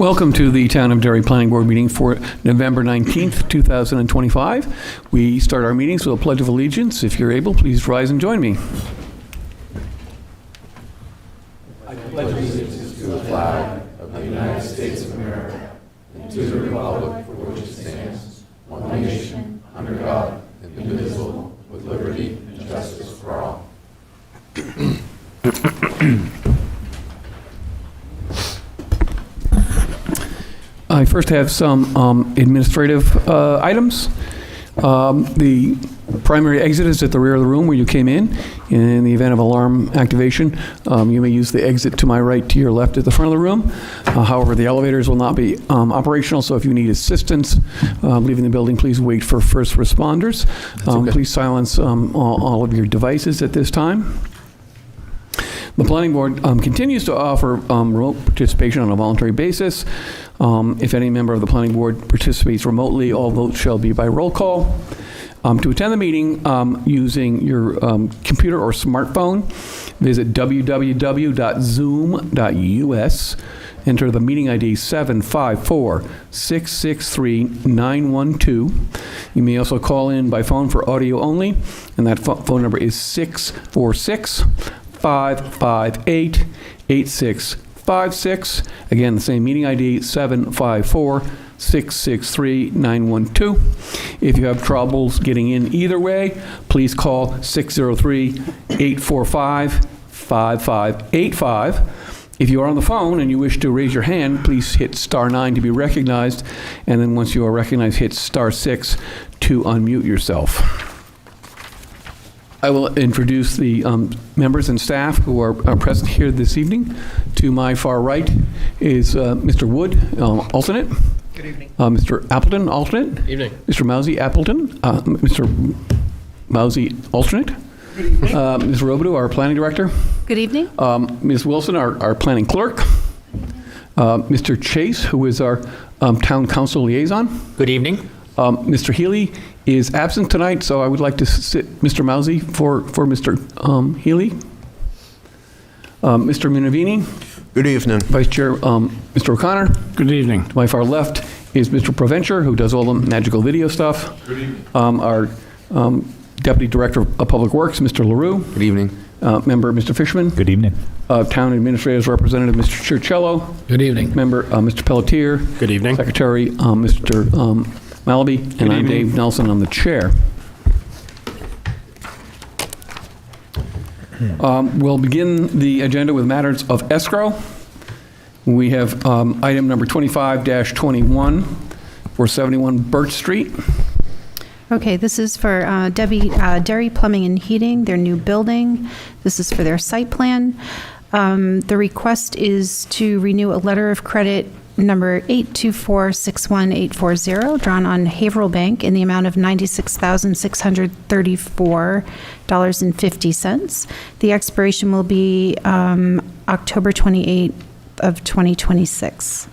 Welcome to the Town of Derry Planning Board meeting for November 19th, 2025. We start our meetings with a Pledge of Allegiance. If you're able, please rise and join me. I pledge allegiance to the flag of the United States of America and to the republic for which it stands, one nation, under God, indivisible, with liberty and justice for all. I first have some administrative items. The primary exit is at the rear of the room where you came in. In the event of alarm activation, you may use the exit to my right, to your left at the front of the room. However, the elevators will not be operational, so if you need assistance leaving the building, please wait for first responders. Please silence all of your devices at this time. The Planning Board continues to offer remote participation on a voluntary basis. If any member of the Planning Board participates remotely, all votes shall be by roll call. To attend the meeting using your computer or smartphone, visit www.zoom.us. Enter the meeting ID 754-663-912. You may also call in by phone for audio only, and that phone number is 646-558-8656. Again, the same meeting ID, 754-663-912. If you have troubles getting in either way, please call 603-845-5585. If you are on the phone and you wish to raise your hand, please hit star 9 to be recognized, and then once you are recognized, hit star 6 to unmute yourself. I will introduce the members and staff who are present here this evening. To my far right is Mr. Wood, alternate. Good evening. Mr. Appleton, alternate. Evening. Mr. Mousy, Appleton. Mr. Mousy, alternate. Good evening. Ms. Robidoux, our planning director. Good evening. Ms. Wilson, our planning clerk. Mr. Chase, who is our town council liaison. Good evening. Mr. Healy is absent tonight, so I would like to sit Mr. Mousy for Mr. Healy. Mr. Minervini. Good evening. Vice Chair Mr. O'Connor. Good evening. To my far left is Mr. Provencher, who does all the magical video stuff. Good evening. Our Deputy Director of Public Works, Mr. LaRue. Good evening. Member Mr. Fishman. Good evening. Town Administrator's Representative Mr. Churchello. Good evening. Member Mr. Pelletier. Good evening. Secretary Mr. Malaby, and I'm Dave Nelson. I'm the chair. We'll begin the agenda with matters of escrow. We have item number 25-21 for 71 Birch Street. Okay, this is for Derry Plumbing and Heating, their new building. This is for their site plan. The request is to renew a letter of credit number 824-61840, drawn on Haverhill Bank in the amount of $96,634.50. The expiration will be October 28th of 2026.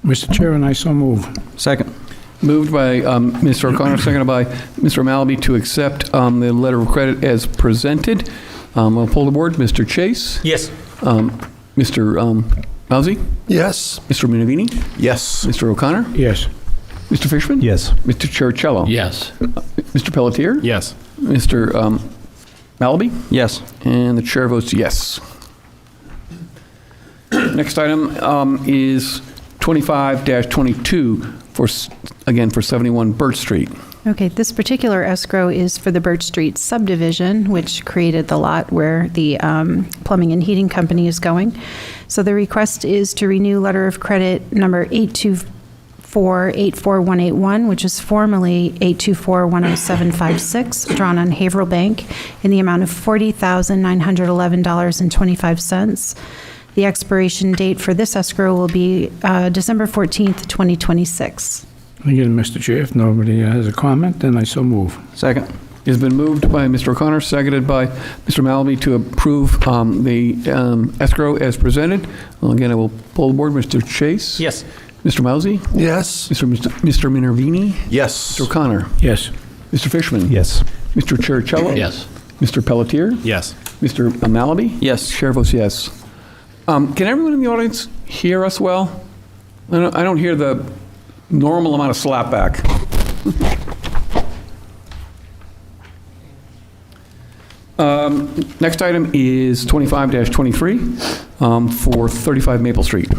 Mr. Chairman, I so move. Second. Moved by Mr. O'Connor, seconded by Mr. Malaby to accept the letter of credit as presented. I'll pull the board. Mr. Chase? Yes. Mr. Mousy? Yes. Mr. Minervini? Yes. Mr. O'Connor? Yes. Mr. Fishman? Yes. Mr. Churchello? Yes. Mr. Pelletier? Yes. Mr. Malaby? Yes. And the chair votes yes. Next item is 25-22 for 71 Birch Street. Okay, this particular escrow is for the Birch Street subdivision, which created the lot where the plumbing and heating company is going. So the request is to renew letter of credit number 824-84181, which is formerly 824-10756, drawn on Haverhill Bank in the amount of $40,911.25. The expiration date for this escrow will be December 14th, 2026. Again, Mr. Chair, if nobody has a comment, then I so move. Second. It has been moved by Mr. O'Connor, seconded by Mr. Malaby to approve the escrow as presented. Again, I will pull the board. Mr. Chase? Yes. Mr. Mousy? Yes. Mr. Minervini? Yes. Mr. O'Connor? Yes. Mr. Fishman? Yes. Mr. Churchello? Yes. Mr. Pelletier? Yes. Mr. Malaby? Yes. Chair votes yes. Can everyone in the audience hear us well? I don't hear the normal amount of slapback. Next item is 25-23 for 35 Maple Street.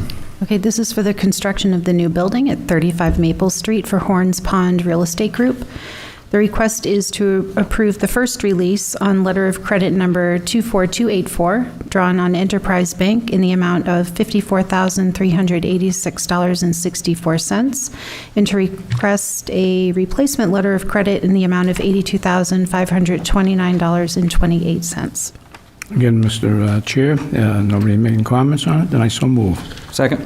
Okay, this is for the construction of the new building at 35 Maple Street for Horns Pond Real Estate Group. The request is to approve the first release on letter of credit number 24284, drawn on Enterprise Bank in the amount of $54,386.64, and to request a replacement letter of credit in the amount of $82,529.28. Again, Mr. Chair, nobody making comments on it, then I so move. Second.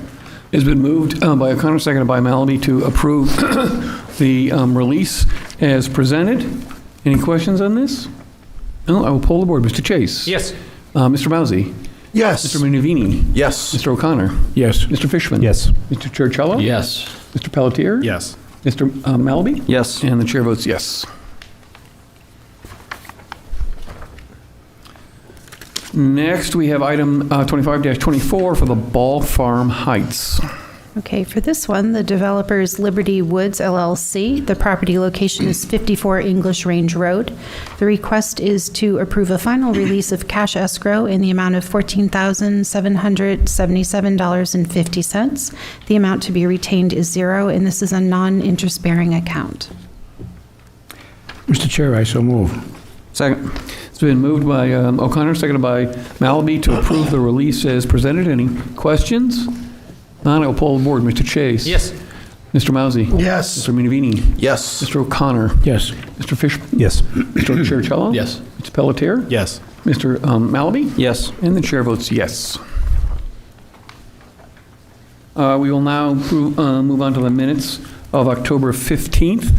It's been moved by O'Connor, seconded by Malaby, to approve the release as presented. Any questions on this? No, I will poll the board. Mr. Chase? Yes. Mr. Mousy? Yes. Mr. Minervini? Yes. Mr. O'Connor? Yes. Mr. Fishman? Yes. Mr. Churchill? Yes. Mr. Pelletier? Yes. Mr. Malaby? Yes. And the chair votes yes. Next, we have item 25-24 for the Ball Farm Heights. Okay, for this one, the developer is Liberty Woods LLC. The property location is 54 English Range Road. The request is to approve a final release of cash escrow in the amount of $14,777.50. The amount to be retained is zero, and this is a non-interest-bearing account. Mr. Chair, I so move. Second. It's been moved by O'Connor, seconded by Malaby, to approve the release as presented. Any questions? None, I will poll the board. Mr. Chase? Yes. Mr. Mousy? Yes. Mr. Minervini? Yes. Mr. O'Connor? Yes. Mr. Fishman? Yes. Mr. Churchill? Yes. Mr. Pelletier? Yes. Mr. Malaby? Yes. And the chair votes yes. We will now move on to the minutes of October 15th.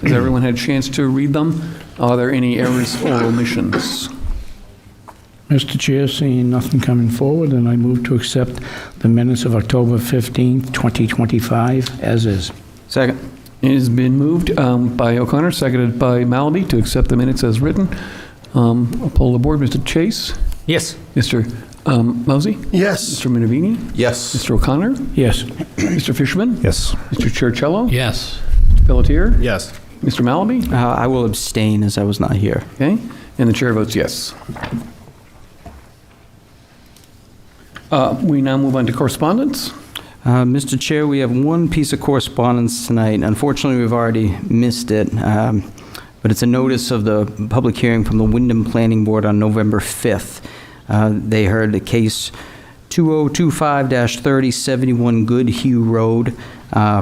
Has everyone had a chance to read them? Are there any errors or omissions? Mr. Chair, seeing nothing coming forward, then I move to accept the minutes of October 15th, 2025, as is. Second. It has been moved by O'Connor, seconded by Malaby, to accept the minutes as written. I'll poll the board. Mr. Chase? Yes. Mr. Mousy? Yes. Mr. Minervini? Yes. Mr. O'Connor? Yes. Mr. Fishman? Yes. Mr. Churchill? Yes. Mr. Pelletier? Yes. Mr. Malaby? I will abstain as I was not here. Okay, and the chair votes yes. We now move on to correspondence. Mr. Chair, we have one piece of correspondence tonight. Unfortunately, we've already missed it, but it's a notice of the public hearing from the Wyndham Planning Board on November 5th. They heard a case 2025-3071 Goodhue Road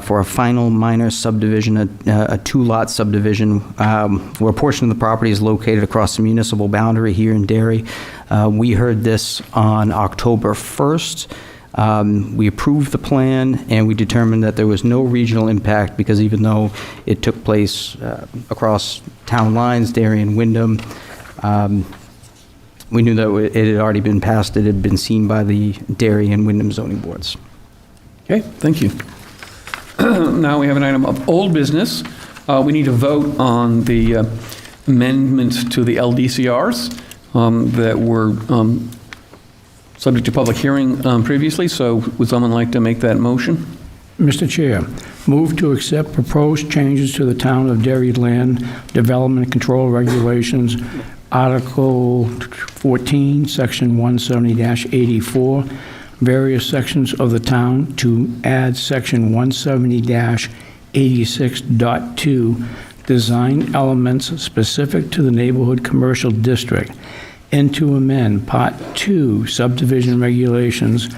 for a final minor subdivision, a two-lot subdivision, where a portion of the property is located across the municipal boundary here in Derry. We heard this on October 1st. We approved the plan, and we determined that there was no regional impact because even though it took place across town lines, Derry and Wyndham, we knew that it had already been passed. It had been seen by the Derry and Wyndham zoning boards. Okay, thank you. Now we have an item of old business. We need to vote on the amendments to the LDCRs that were subject to public hearing previously. So would someone like to make that motion? Mr. Chair, move to accept proposed changes to the Town of Derry Land Development Control Regulations, Article 14, Section 170-84, various sections of the town to add Section 170-86.2, design elements specific to the neighborhood commercial district, and to amend Part 2 subdivision regulations,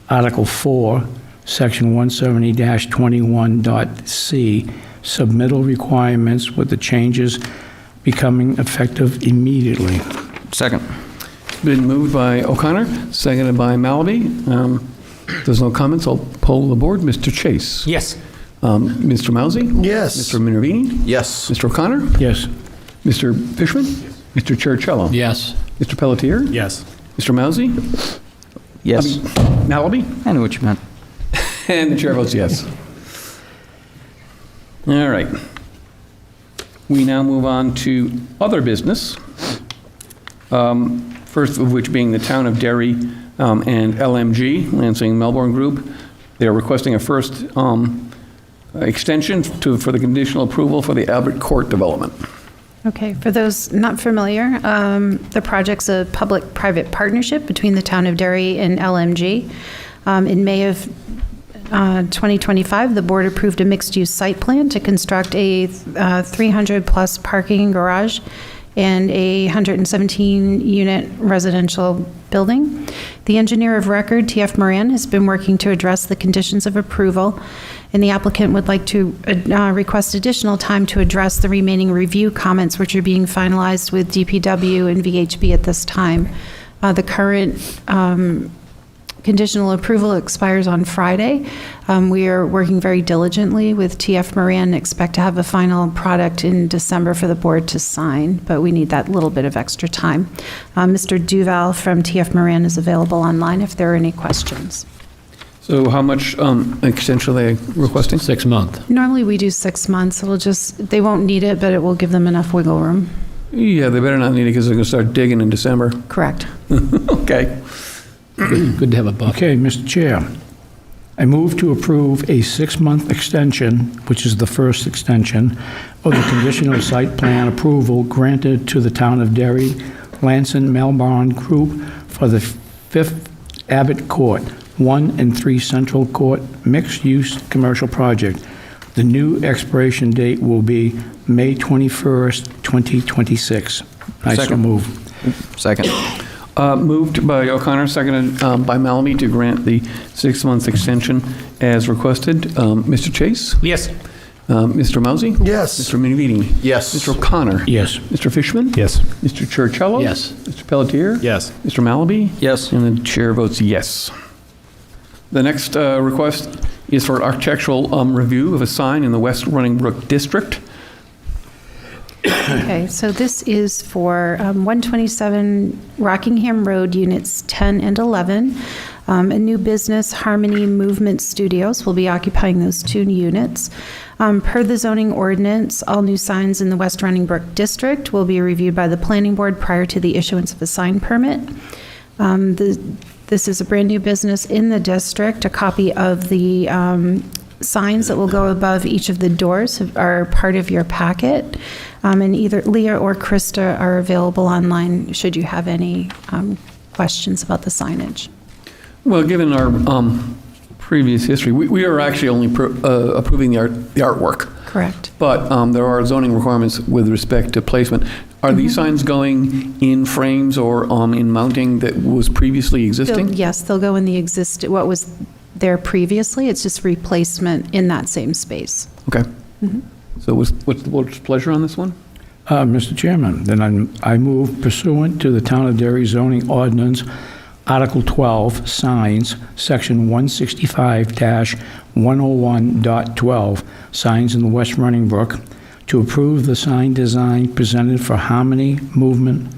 Article 4, Section 170-21.c, submittal requirements with the changes becoming effective immediately. Second. Been moved by O'Connor, seconded by Malaby. If there's no comments, I'll poll the board. Mr. Chase? Yes. Mr. Mousy? Yes. Mr. Minervini? Yes. Mr. O'Connor? Yes. Mr. Fishman? Mr. Churchill? Yes. Mr. Pelletier? Yes. Mr. Mousy? Yes. Malaby? I know what you meant. And the chair votes yes. All right. We now move on to other business. First of which being the Town of Derry and LMG, Lansing Melbourne Group, They are requesting a first extension for the conditional approval for the Albert Court development. Okay, for those not familiar, the project's a public-private partnership between the town of Derry and LMG. In May of 2025, the board approved a mixed-use site plan to construct a 300-plus parking garage and a 117-unit residential building. The engineer of record, TF Moran, has been working to address the conditions of approval, and the applicant would like to request additional time to address the remaining review comments, which are being finalized with DPW and VHB at this time. The current conditional approval expires on Friday. We are working very diligently with TF Moran and expect to have a final product in December for the board to sign, but we need that little bit of extra time. Mr. Duval from TF Moran is available online if there are any questions. So how much extension are they requesting? 6 month. Normally, we do 6 months. They won't need it, but it will give them enough wiggle room. Yeah, they better not need it because they're going to start digging in December. Correct. Okay. Good to have a buffer. Okay, Mr. Chair, I move to approve a 6-month extension, which is the first extension, of the conditional site plan approval granted to the town of Derry, Lanson Melbourne Group for the 5th Abbott Court, 1 and 3 Central Court mixed-use commercial project. The new expiration date will be May 21st, 2026. I so Second. move. Second. Moved by O'Connor, seconded by Malamy to grant the 6-month extension as requested. Mr. Chase? Yes. Mr. Mousy? Yes. Mr. Minoviti? Yes. Mr. O'Connor? Yes. Mr. Fishman? Yes. Mr. Churchello? Yes. Mr. Pelletier? Yes. Mr. Malaby? Yes. And the chair votes yes. The next request is for architectural review of a sign in the West Running Brook District. Okay, so this is for 127 Rockingham Road, Units 10 and 11. A new business, Harmony Movement Studios, will be occupying those 2 units. Per the zoning ordinance, all new signs in the West Running Brook District will be reviewed by the planning board prior to the issuance of a sign permit. This is a brand-new business in the district. A copy of the signs that will go above each of the doors are part of your packet. And either Leah or Krista are available online should you have any questions about the signage. Well, given our previous history, we are actually only approving the artwork. Correct. But there are zoning requirements with respect to placement. Are these signs going in frames or in mounting that was previously existing? Yes, they'll go in the what was there previously. It's just replacement in that same space. Okay. So what's the board's pleasure on this one? Mr. Chairman, then I move pursuant to the Town of Derry zoning ordinance, Article 12, signs, Section 165-101.12, signs in the West Running Brook, to approve the sign design presented for Harmony Movement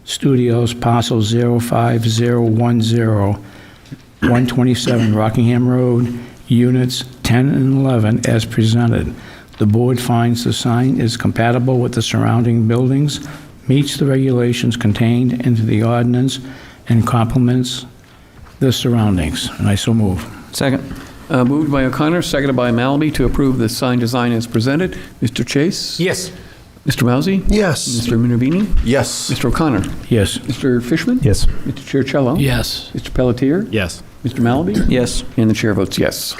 Studios, parcel 05010, 127 Rockingham Road, units 10 and 11, as presented. The board finds the sign is compatible with the surrounding buildings, meets the regulations contained into the ordinance, and complements the surroundings. And I so move. Second. Moved by O'Connor, seconded by Malaby to approve the sign design as presented. Mr. Chase? Yes. Mr. Mousy? Yes. Mr. Minervini? Yes. Mr. O'Connor? Yes. Mr. Fishman? Yes. Mr. Churchello? Yes. Mr. Pelletier? Yes. Mr. Malaby? Yes. And the chair votes yes.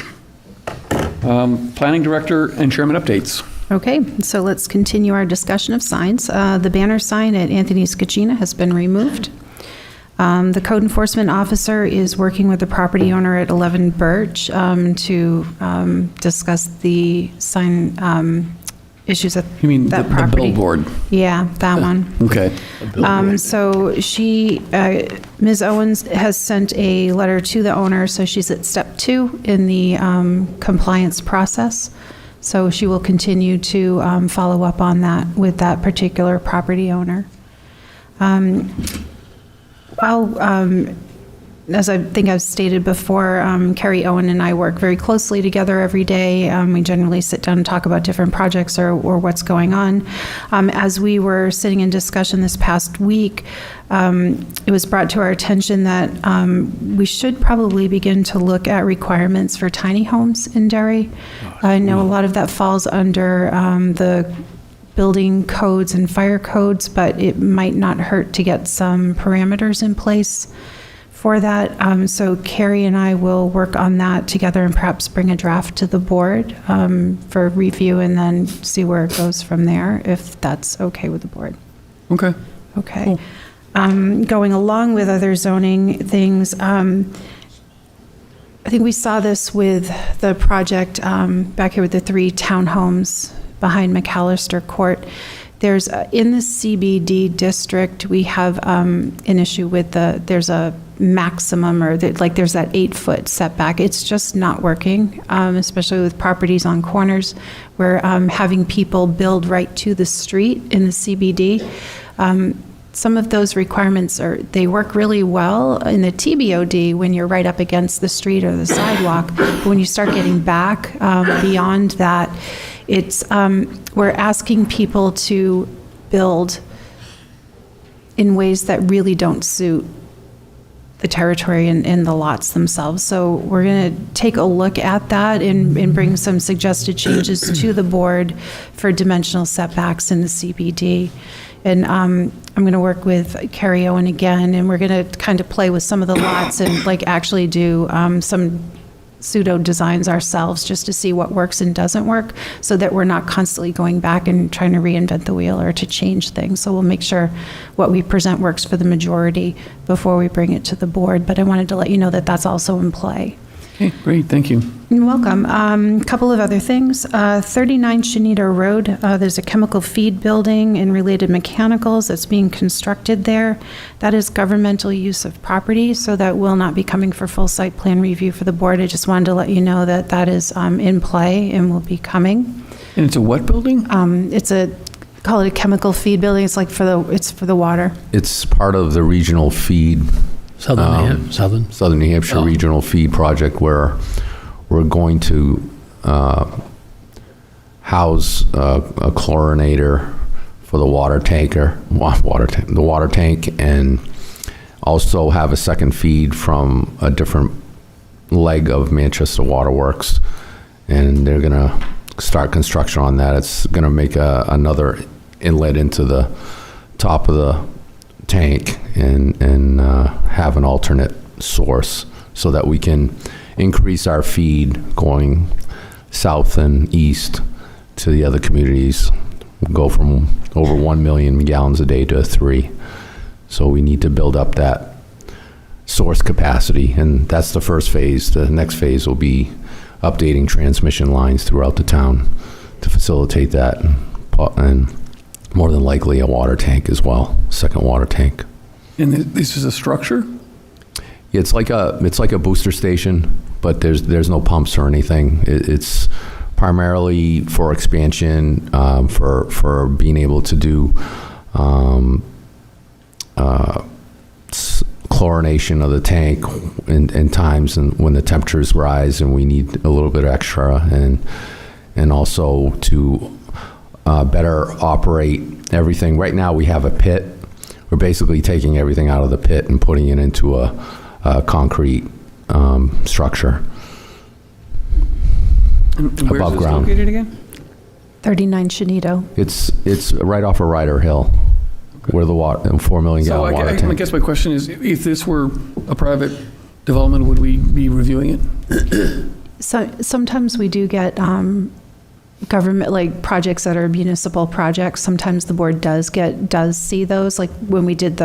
Planning Director and Chairman updates. Okay, so let's continue our discussion of signs. The banner sign at Anthony's Cucina has been removed. The code enforcement officer is working with the property owner at 11 Birch to discuss the sign issues at You mean that the property. billboard? Yeah, that one. Okay. So Ms. Owens has sent a letter to the owner, so she's at step 2 in the compliance process. So she will continue to follow up on that with that particular property owner. While as I think I've stated before, Carrie Owen and I work very closely together every day. We generally sit down and talk about different projects or what's going on. As we were sitting in discussion this past week, it was brought to our attention that we should probably begin to look at requirements for tiny homes in Derry. I know a lot of that falls under the building codes and fire codes, but it might not hurt to get some parameters in place for that. So Carrie and I will work on that together and perhaps bring a draft to the board for review and then see where it goes from there, if that's okay with the board. Okay. Okay. Going along with other zoning things, I think we saw this with the project back here with the 3 townhomes behind McAllister Court. There's, in the CBD district, we have an issue with there's a maximum, or there's that 8-foot setback. It's just not working, especially with properties on corners. We're having people build right to the street in the CBD. Some of those requirements they work really well in the TBOD when you're right up against the street or the sidewalk. But when you start getting back beyond that, it's we're asking people to build in ways that really don't suit the territory and the lots themselves. So we're going to take a look at that and bring some suggested changes to the board for dimensional setbacks in the CBD. And I'm going to work with Carrie Owen again, and we're going to kind of play with some of the lots and actually do some pseudo designs ourselves just to see what works and doesn't work, so that we're not constantly going back and trying to reinvent the wheel or to change things. So we'll make sure what we present works for the majority before we bring it to the board. But I wanted to let you know that that's also in play. Okay, great, thank you. You're welcome. A couple of other things. 39 Shanita Road, there's a chemical feed building and related mechanicals that's being constructed there. That is governmental use of property, so that will not be coming for full site plan review for the board. I just wanted to let you know that that is in play and will be coming. And it's a what building? Call it a chemical feed building. It's it's for the water. It's part of the regional feed, Southern New Hampshire Regional Feed Project, where we're going to house a chlorinator for the water tank, and also have a second feed from a different leg of Manchester Waterworks, and they're going to start construction on that. It's going to make another inlet into the top of the tank and have an alternate source so that we can increase our feed going south and east to the other communities. We'll go from over 1 million gallons a day to 3. So we need to build up that source capacity, and that's the first phase. The next phase will be updating transmission lines throughout the town to facilitate that, and more than likely a water tank as well, second water tank. And this is a structure? Yeah, it's like a booster station, but there's no pumps or anything. It's primarily for expansion, for being able to do chlorination of the tank in times and when the temperatures rise and we need a little bit extra, and also to better operate everything. Right now we have a pit. We're basically taking everything out of the pit and putting it into a concrete structure. And where's Above this ground. located again? 39 Shanito. It's right off of Ryder Hill, where the 4 million So gallon water I tank. guess my question is, if this were a private development, would we be reviewing it? So sometimes we do get government, projects that are municipal projects. Sometimes the board does see those, like when we did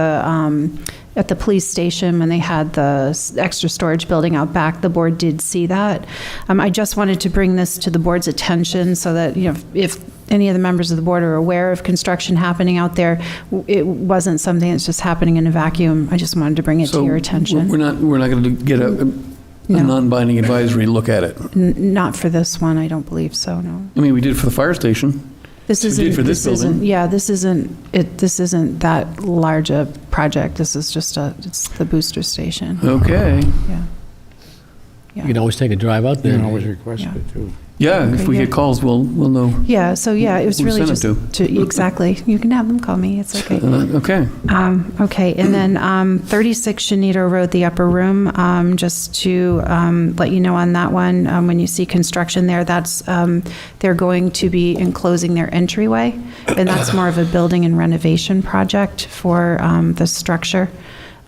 at the police station, when they had the extra storage building out back, the board did see that. I just wanted to bring this to the board's attention so that, if any of the members of the board are aware of construction happening out there, it wasn't something that's just happening in a vacuum. I just wanted to bring it to your attention. We're not going to get a No. non-binding advisory look at it. Not for this one, I don't believe so, no. I mean, we did for the fire station. This We isn't. did for this building. Yeah, this isn't that large a project. This is just it's the booster station. Okay. Yeah. You can always take a drive out You there. can always request Yeah. it, too. Yeah, if Okay, we yeah. get calls, we'll know. Yeah, so yeah, it was Who really sent it just to, exactly. You can have them call me, it's okay. Okay. Okay, and then 36 Shanito Road, the upper room, just to let you know on that one, when you see construction there, that's, they're going to be enclosing their entryway, and that's more of a building and renovation project for the structure.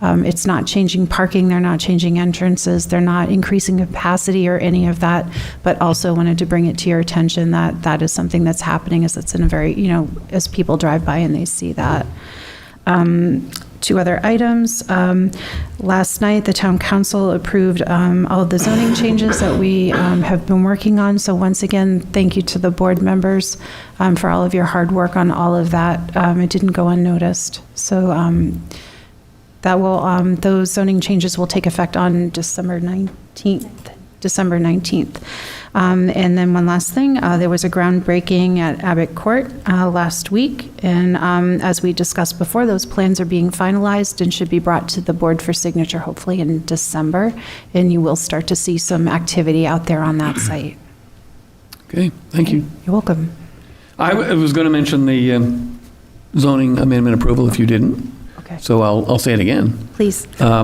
It's not changing parking, they're not changing entrances, they're not increasing capacity or any of that, but also wanted to bring it to your attention that that is something that's happening, as it's in a very, as people drive by and they see that. Two other items. Last night, the town council approved all of the zoning changes that we have been working on. So once again, thank you to the board members for all of your hard work on all of that. It didn't go unnoticed. So that will, those zoning changes will take effect on December 19th. And then one last thing, there was a groundbreaking at Abbott Court last week. And as we discussed before, those plans are being finalized and should be brought to the board for signature hopefully in December. And you will start to see some activity out there on that site. Okay, thank you. You're welcome. I was going to mention the zoning amendment approval if you didn't, Okay, so I'll say it again. please. I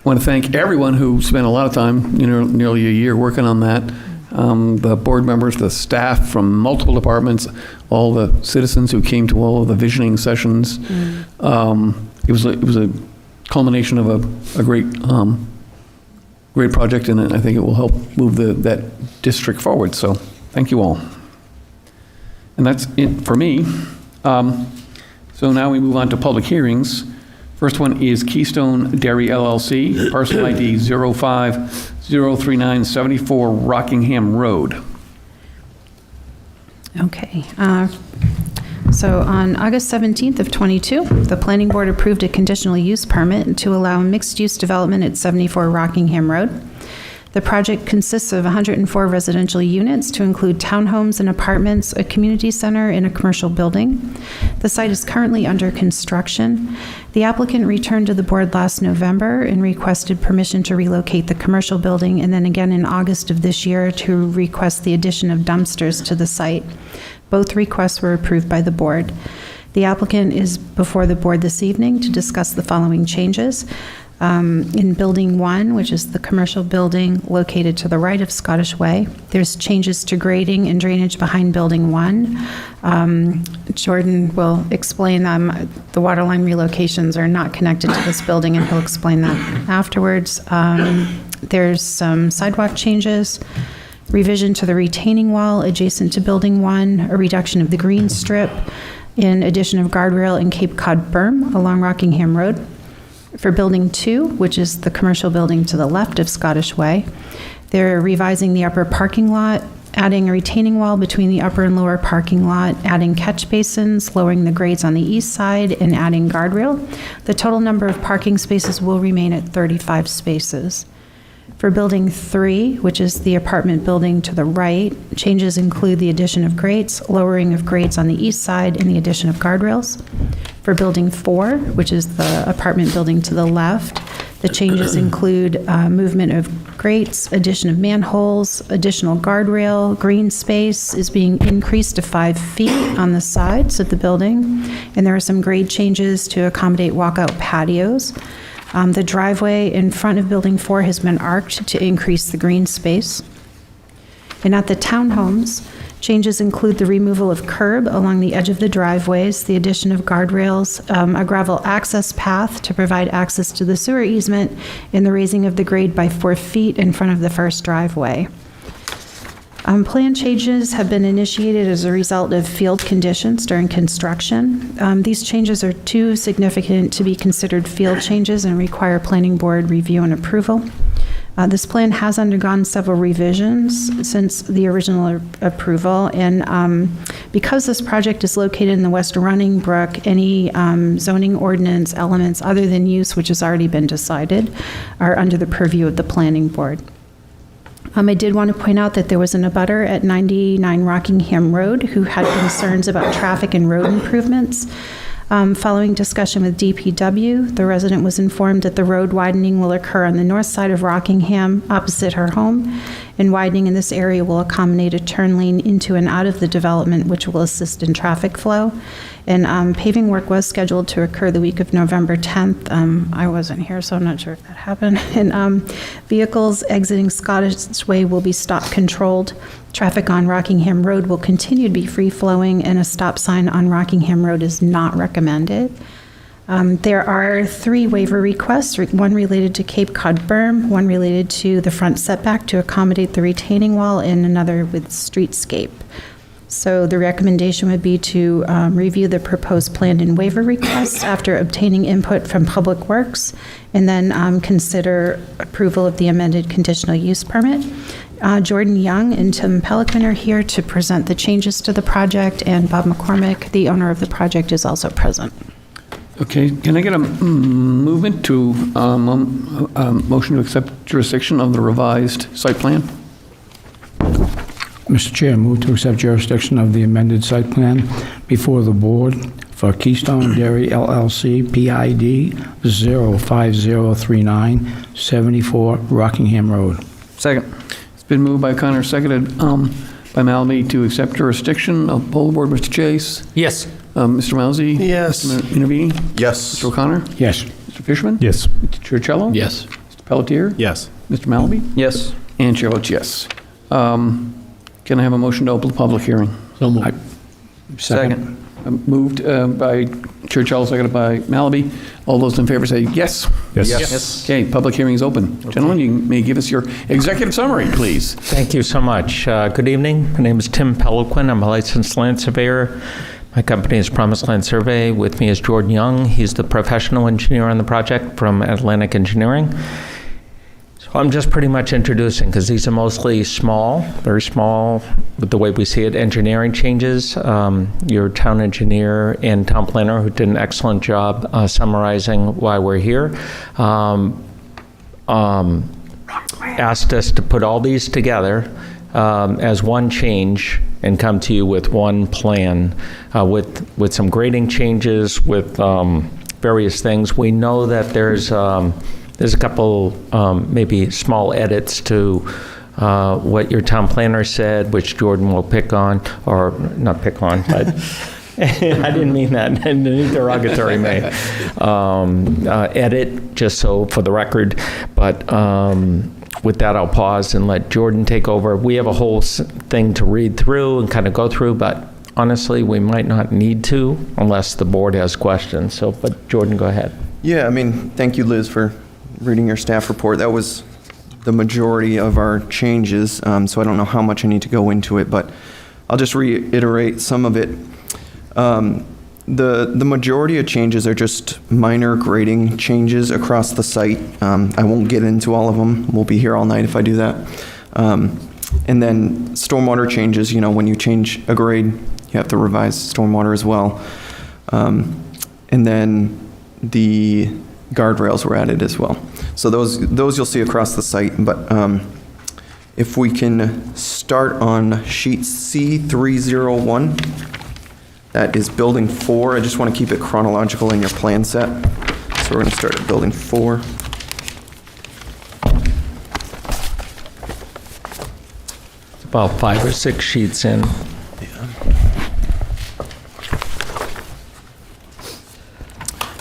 want to thank everyone who spent a lot of time, nearly a year working on that. The board members, the staff from multiple departments, all the citizens who came to all of the visioning sessions. It was a culmination of a great project, and I think it will help move that district forward. So thank you all. And that's it for me. So now we move on to public hearings. First one is Keystone Dairy LLC, parcel ID 05-03974 Rockingham Road. Okay. So on August 17th of '22, the planning board approved a conditional use permit to allow mixed-use development at 74 Rockingham Road. The project consists of 104 residential units to include townhomes and apartments, a community center, and a commercial building. The site is currently under construction. The applicant returned to the board last November and requested permission to relocate the commercial building, and then again in August of this year to request the addition of dumpsters to the site. Both requests were approved by the board. The applicant is before the board this evening to discuss the following changes. In Building 1, which is the commercial building located to the right of Scottish Way, there's changes to grading and drainage behind Building 1. Jordan will explain them. The water line relocations are not connected to this building, and he'll explain that afterwards. There's some sidewalk changes, revision to the retaining wall adjacent to Building 1, a reduction of the green strip, in addition of guardrail and Cape Cod berm along Rockingham Road. For Building 2, which is the commercial building to the left of Scottish Way, they're revising the upper parking lot, adding a retaining wall between the upper and lower parking lot, adding catch basins, lowering the grades on the east side, and adding guardrail. The total number of parking spaces will remain at 35 spaces. For Building 3, which is the apartment building to the right, changes include the addition of grates, lowering of grades on the east side, and the addition of guardrails. For Building 4, which is the apartment building to the left, the changes include movement of grates, addition of manholes, additional guardrail, green space is being increased to 5 feet on the sides of the building, and there are some grade changes to accommodate walkout patios. The driveway in front of Building 4 has been arced to increase the green space. And at the townhomes, changes include the removal of curb along the edge of the driveways, the addition of guardrails, a gravel access path to provide access to the sewer easement, and the raising of the grade by 4 feet in front of the first driveway. Plan changes have been initiated as a result of field conditions during construction. These changes are too significant to be considered field changes and require planning board review and approval. This plan has undergone several revisions since the original approval, and because this project is located in the West Running Brook, any zoning ordinance elements other than use, which has already been decided, are under the purview of the planning board. I did want to point out that there was an abutter at 99 Rockingham Road who had concerns about traffic and road improvements. Following discussion with DPW, the resident was informed that the road widening will occur on the north side of Rockingham, opposite her home, and widening in this area will accommodate a turn lane into and out of the development, which will assist in traffic flow. And paving work was scheduled to occur the week of November 10th. I wasn't here, so I'm not sure if that happened. And vehicles exiting Scottish Way will be stop controlled. Traffic on Rockingham Road will continue to be free-flowing, and a stop sign on Rockingham Road is not recommended. There are 3 waiver requests, one related to Cape Cod berm, one related to the front setback to accommodate the retaining wall, and another with streetscape. So the recommendation would be to review the proposed plan and waiver requests after obtaining input from Public Works, and then consider approval of the amended conditional use permit. Jordan Young and Tim Pelican are here to present the changes to the project, and Bob McCormick, the owner of the project, is also present. Okay, can I get a movement to, motion to accept jurisdiction of the revised site plan? Mr. Chair, move to accept jurisdiction of the amended site plan before the board for Keystone Dairy LLC, PID 05039, 74 Rockingham Road. Second. It's been moved by Connor, seconded by Malby to accept jurisdiction. I'll poll the board. Mr. Chase? Yes. Mr. Mousy? Yes. Mr. Intervene? Yes. Mr. O'Connor? Yes. Mr. Fishman? Yes. Mr. Churchello? Yes. Mr. Pelletier? Yes. Mr. Malby? Yes. And chair votes yes. Can I have a motion to open the public hearing? So moved. Second. Moved by Churchill, seconded by Malaby. All those in favor say yes. Yes. Okay, public hearing is open. Gentlemen, you may give us your executive summary, please. Thank you so much. Good evening. My name is Tim Pelican. I'm a licensed land surveyor. My company is Promised Land Survey. With me is Jordan Young. He's the professional engineer on the project from Atlantic Engineering. So I'm just pretty much introducing, because these are mostly small, very small, with the way we see it, engineering changes. Your town engineer and town planner, who did an excellent job summarizing why we're here, asked us to put all these together as one change and come to you with one plan with some grading changes, with various things. We know that there's a couple maybe small edits to what your town planner said, which Jordan will pick on, or not pick on, but I didn't mean that in an interrogatory way. Edit, just so for the record. But with that, I'll pause and let Jordan take over. We have a whole thing to read through and kind of go through, but honestly, we might not need to unless the board has questions. So, but Jordan, go ahead. Yeah, I mean, thank you, Liz, for reading your staff report. That was the majority of our changes, so I don't know how much I need to go into it, but I'll just reiterate some of it. The majority of changes are just minor grading changes across the site. I won't get into all of them. We'll be here all night if I do that. And then stormwater changes, you know, when you change a grade, you have to revise stormwater as well. And then the guardrails were added as well. So those you'll see across the site, but if we can start on sheet C301, that is building 4. I just want to keep it chronological in your plan set. So we're going to start at building 4. It's about 5 or 6 sheets in.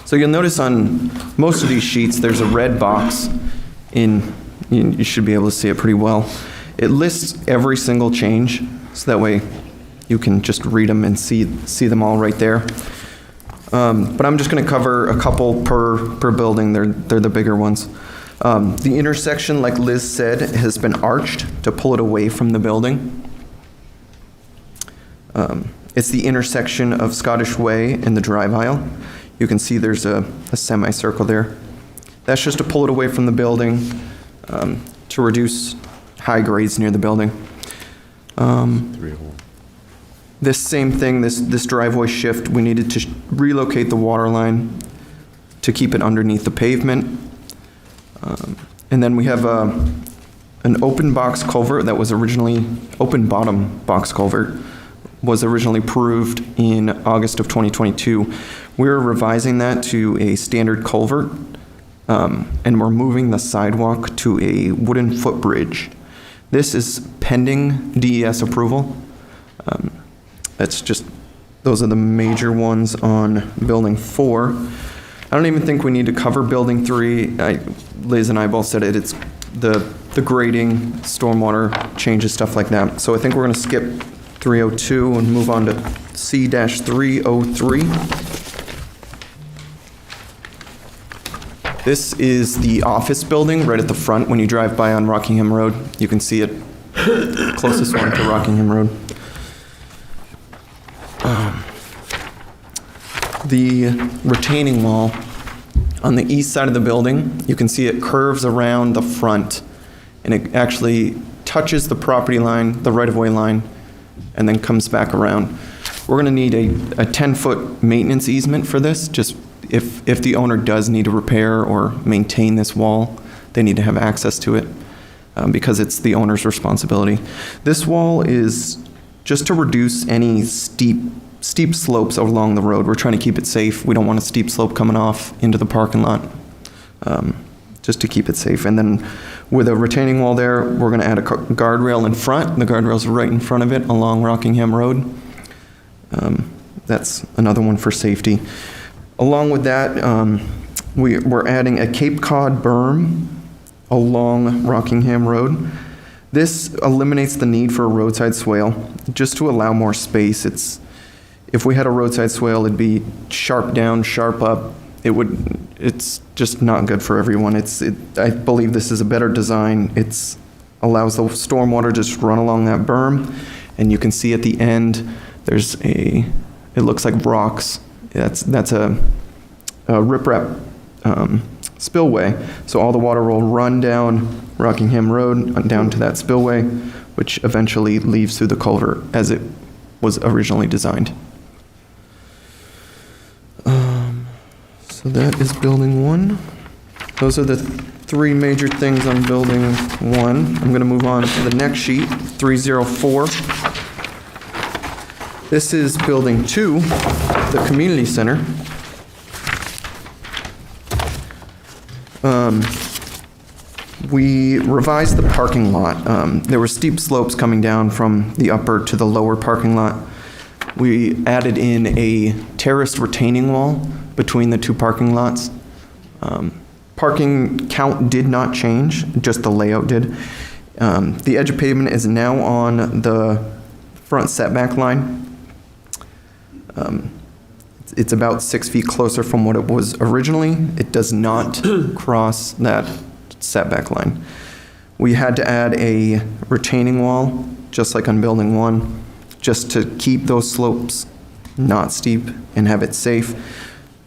So you'll notice on most of these sheets, there's a red box in, you should be able to see it pretty well. It lists every single change, so that way you can just read them and see them all right there. But I'm just going to cover a couple per building. They're the bigger ones. The intersection, like Liz said, has been arched to pull it away from the building. It's the intersection of Scottish Way and the drive aisle. You can see there's a semicircle there. That's just to pull it away from the building, to reduce high grades near the building. This same thing, this driveway shift, we needed to relocate the water line to keep it underneath the pavement. And then we have an open box culvert that was originally open bottom box culvert was originally approved in August of 2022. We're revising that to a standard culvert, and we're moving the sidewalk to a wooden footbridge. This is pending DES approval. Those are the major ones on Building 4. I don't even think we need to cover Building 3. Liz and I both said it. It's the grading, stormwater changes, stuff like that. So I think we're going to skip 302 and move on to C-303. This is the office building right at the front when you drive by on Rockingham Road. You can see it, closest one to Rockingham Road. The retaining wall on the east side of the building, you can see it curves around the front, and it actually touches the property line, the right-of-way line, and then comes back around. We're gonna need a 10-foot maintenance easement for this. Just if the owner does need to repair or maintain this wall, they need to have access to it, because it's the owner's responsibility. This wall is just to reduce any steep slopes along the road. We're trying to keep it safe. We don't want a steep slope coming off into the parking lot, just to keep it safe. And then with a retaining wall there, we're going to add a guardrail in front. The guardrail's right in front of it along Rockingham Road. That's another one for safety. Along with that, we're adding a Cape Cod berm along Rockingham Road. This eliminates the need for a roadside swale, just to allow more space. If we had a roadside swale, it'd be sharp down, sharp up. It's just not good for everyone. I believe this is a better design. It allows the stormwater to just run along that berm, and you can see at the end, it looks like rocks. That's a riprap spillway. So all the water will run down Rockingham Road, down to that spillway, which eventually leaves through the culvert as it was originally designed. So that is Building 1. Those are the three major things on Building 1. I'm going to move on to the next sheet, 304. This is Building 2, the community center. We revised the parking lot. There were steep slopes coming down from the upper to the lower parking lot. We added in a terraced retaining wall between the two parking lots. Parking count did not change, just the layout did. The edge of pavement is now on the front setback line. It's about 6 feet closer from what it was originally. It does not cross that setback line. We had to add a retaining wall, just like on Building 1, just to keep those slopes not steep and have it safe.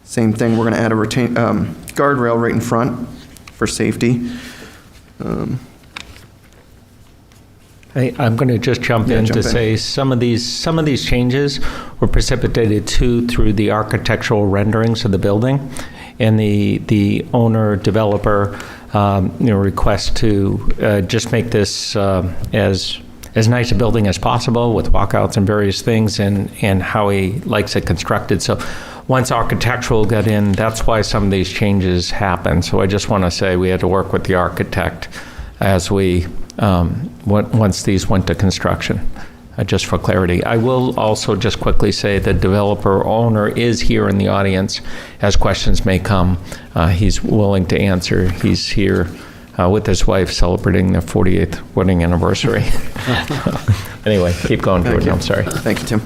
Same thing, we're going to add a guardrail right in front for safety. I'm going to just jump in to say some of these changes were precipitated through the architectural renderings of the building, and the owner developer request to just make this as nice a building as possible with walkouts and various things, and how he likes it constructed. So once architectural got in, that's why some of these changes happened. So I just want to say we had to work with the architect as we once these went to construction, just for clarity. I will also just quickly say the developer owner is here in the audience as questions may come. He's willing to answer. He's here with his wife celebrating their 48th wedding anniversary. Anyway, keep going, Jordan. I'm sorry. Thank you, Tim.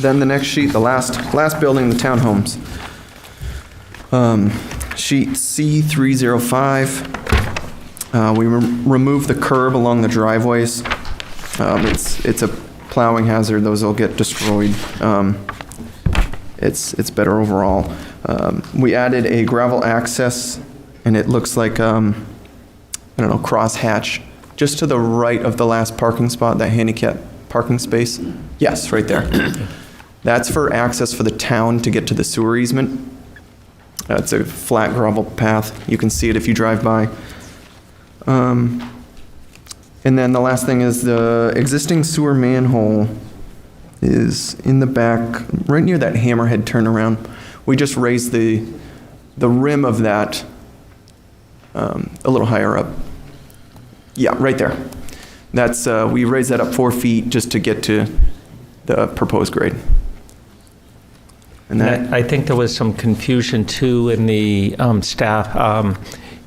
Then the next sheet, the last building, the townhomes. Sheet C305. We remove the curb along the driveways. It's a plowing hazard. Those will get destroyed. It's better overall. We added a gravel access, and it looks like, cross hatch, just to the right of the last parking spot, that handicap parking space. Yes, right there. That's for access for the town to get to the sewer easement. It's a flat gravel path. You can see it if you drive by. And then the last thing is the existing sewer manhole is in the back, right near that hammerhead turnaround. We just raised the rim of that a little higher up. Yeah, right there. That's, we raised that up 4 feet just to get to the proposed grade. And that, I think there was some confusion too in the staff,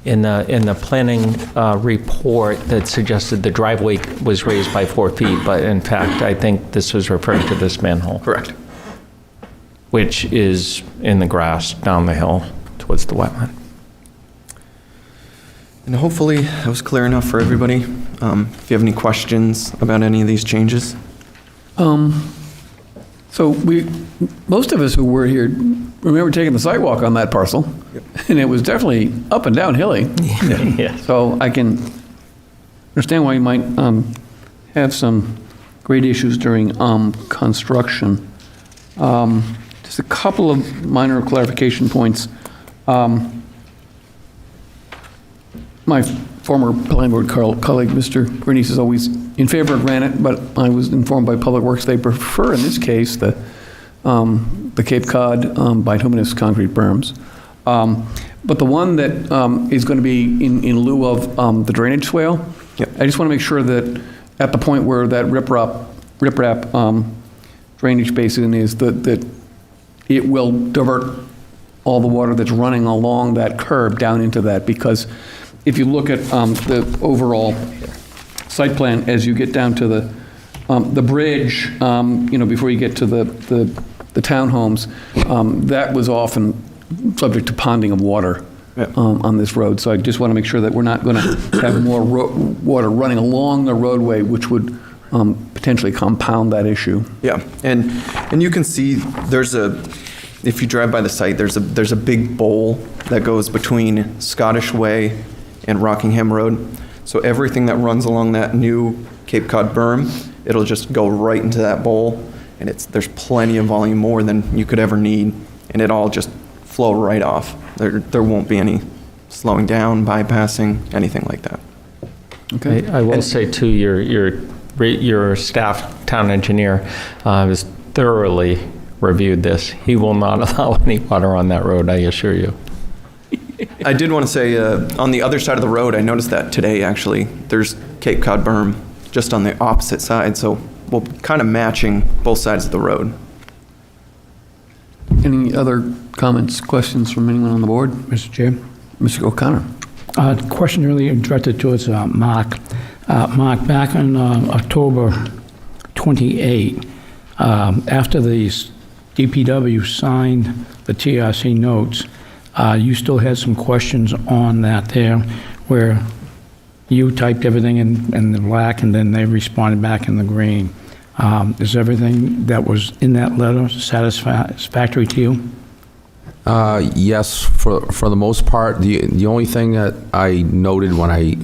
in the planning report that suggested the driveway was raised by 4 feet, but in fact, I think this was referring to this manhole. correct. Which is in the grass down the hill towards the wetland. And hopefully that was clear enough for everybody. If you have any questions about any of these changes. So most of us who were here remember taking the sidewalk on that parcel, and it was definitely up and down hilly. Yeah. So I can understand why you might have some grade issues during construction. Just a couple of minor clarification points. My former planning board colleague, Mr. Grenice, is always in favor of granite, but I was informed by Public Works they prefer, in this case, the Cape Cod bituminous concrete berms. But the one that is going to be in lieu of the drainage swale, Yep. I just want to make sure that at the point where that riprap drainage basin is, that it will divert all the water that's running along that curb down into that, because if you look at the overall site plan, as you get down to the bridge, before you get to the townhomes, that was often subject to ponding of water on this road. So I just want to make sure that we're not going to have more water running along the roadway, which would potentially compound that issue. Yeah, and you can see if you drive by the site, there's a big bowl that goes between Scottish Way and Rockingham Road. So everything that runs along that new Cape Cod berm, it'll just go right into that bowl, and there's plenty of volume, more than you could ever need, and it all just flow right off. There won't be any slowing down, bypassing, anything like that. Okay. I will say too, your staff town engineer has thoroughly reviewed this. He will not allow any water on that road, I assure you. I did want to say, on the other side of the road, I noticed that today, actually, there's Cape Cod berm just on the opposite side, so we're kind of matching both sides of the road. Any other comments, questions from anyone on the board? Mr. Chair? Mr. O'Connor? Question really directed towards Mark. Mark, back on October 28, after the DPW signed the TRC notes, you still had some questions on that there, where you typed everything in the black and then they responded back in the green. Is everything that was in that letter satisfactory to you? Yes, for the most part. The only thing that I noted when I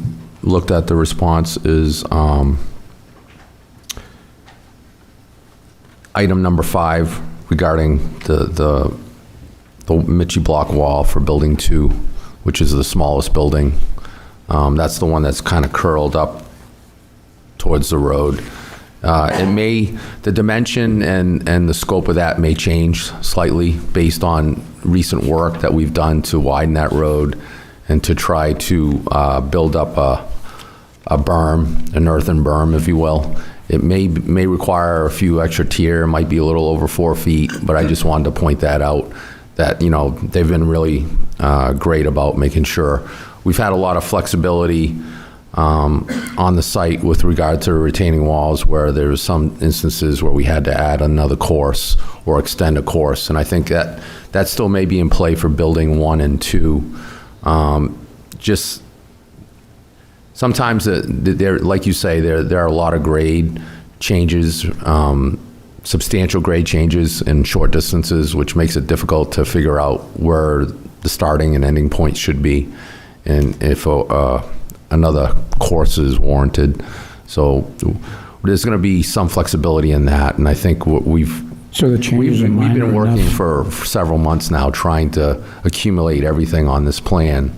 looked at the response is item number 5 regarding the Mitchie block wall for building 2, which is the smallest building. That's the one that's kind of curled up towards the road. The dimension and the scope of that may change slightly based on recent work that we've done to widen that road and to try to build up a berm, an earthen berm, if you will. It may require a few extra tier, might be a little over 4 feet, but I just wanted to point that out, that, they've been really great about making sure. We've had a lot of flexibility on the site with regard to retaining walls, where there was some instances where we had to add another course or extend a course, and I think that still may be in play for building 1 and 2. Just sometimes, like you say, there are a lot of grade changes, substantial grade changes in short distances, which makes it difficult to figure out where the starting and ending points should be, and if another course is warranted. So there's going to be some flexibility in that, and I think we've been working for several months now trying to accumulate everything on this plan.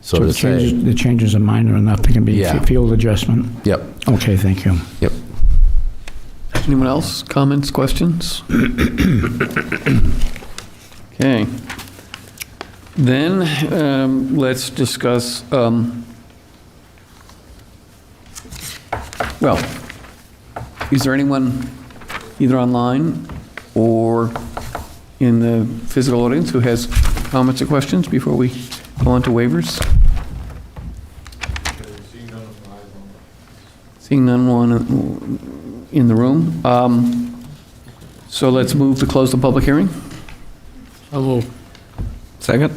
So the changes are minor enough, they can be field adjustment? Yep. Okay, thank you. Yep. Anyone else? Comments, questions? Okay. Then let's discuss, well, is there anyone either online or in the physical audience who has comments or questions before we go on to waivers? Seeing none in the room. So let's move to close the public hearing. Second?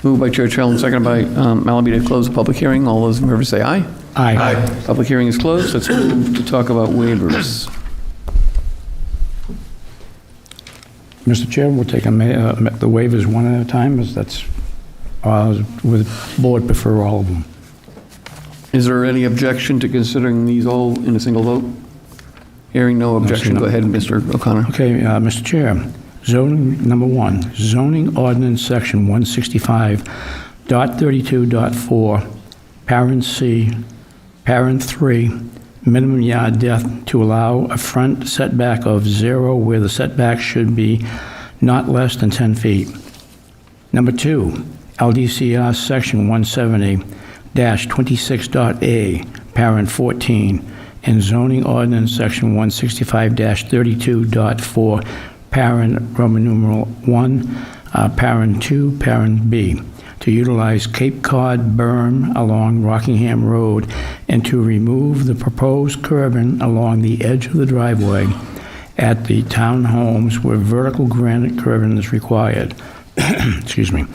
Moved by Chair Chell, seconded by Mallaby to close the public hearing. All those in favor say aye. Aye. Public hearing is closed. Let's move to talk about waivers. Mr. Chair, we'll take the waivers one at a time, as that's, with board prefer all of them. Is there any objection to considering these all in a single vote? Hearing no objection, go ahead, Mr. O'Connor. Okay, Mr. Chair, zoning, number one, zoning ordinance section 165.32.4, parent C, parent 3, minimum yard depth to allow a front setback of 0 where the setback should be not less than 10 feet. Number two, LDCR section 170-26.A, parent 14, and zoning ordinance section 165-32.4, parent Roman numeral 1, parent 2, parent B, to utilize Cape Cod berm along Rockingham Road and to remove the proposed curbing along the edge of the driveway at the townhomes where vertical granite curbing is required. Excuse me.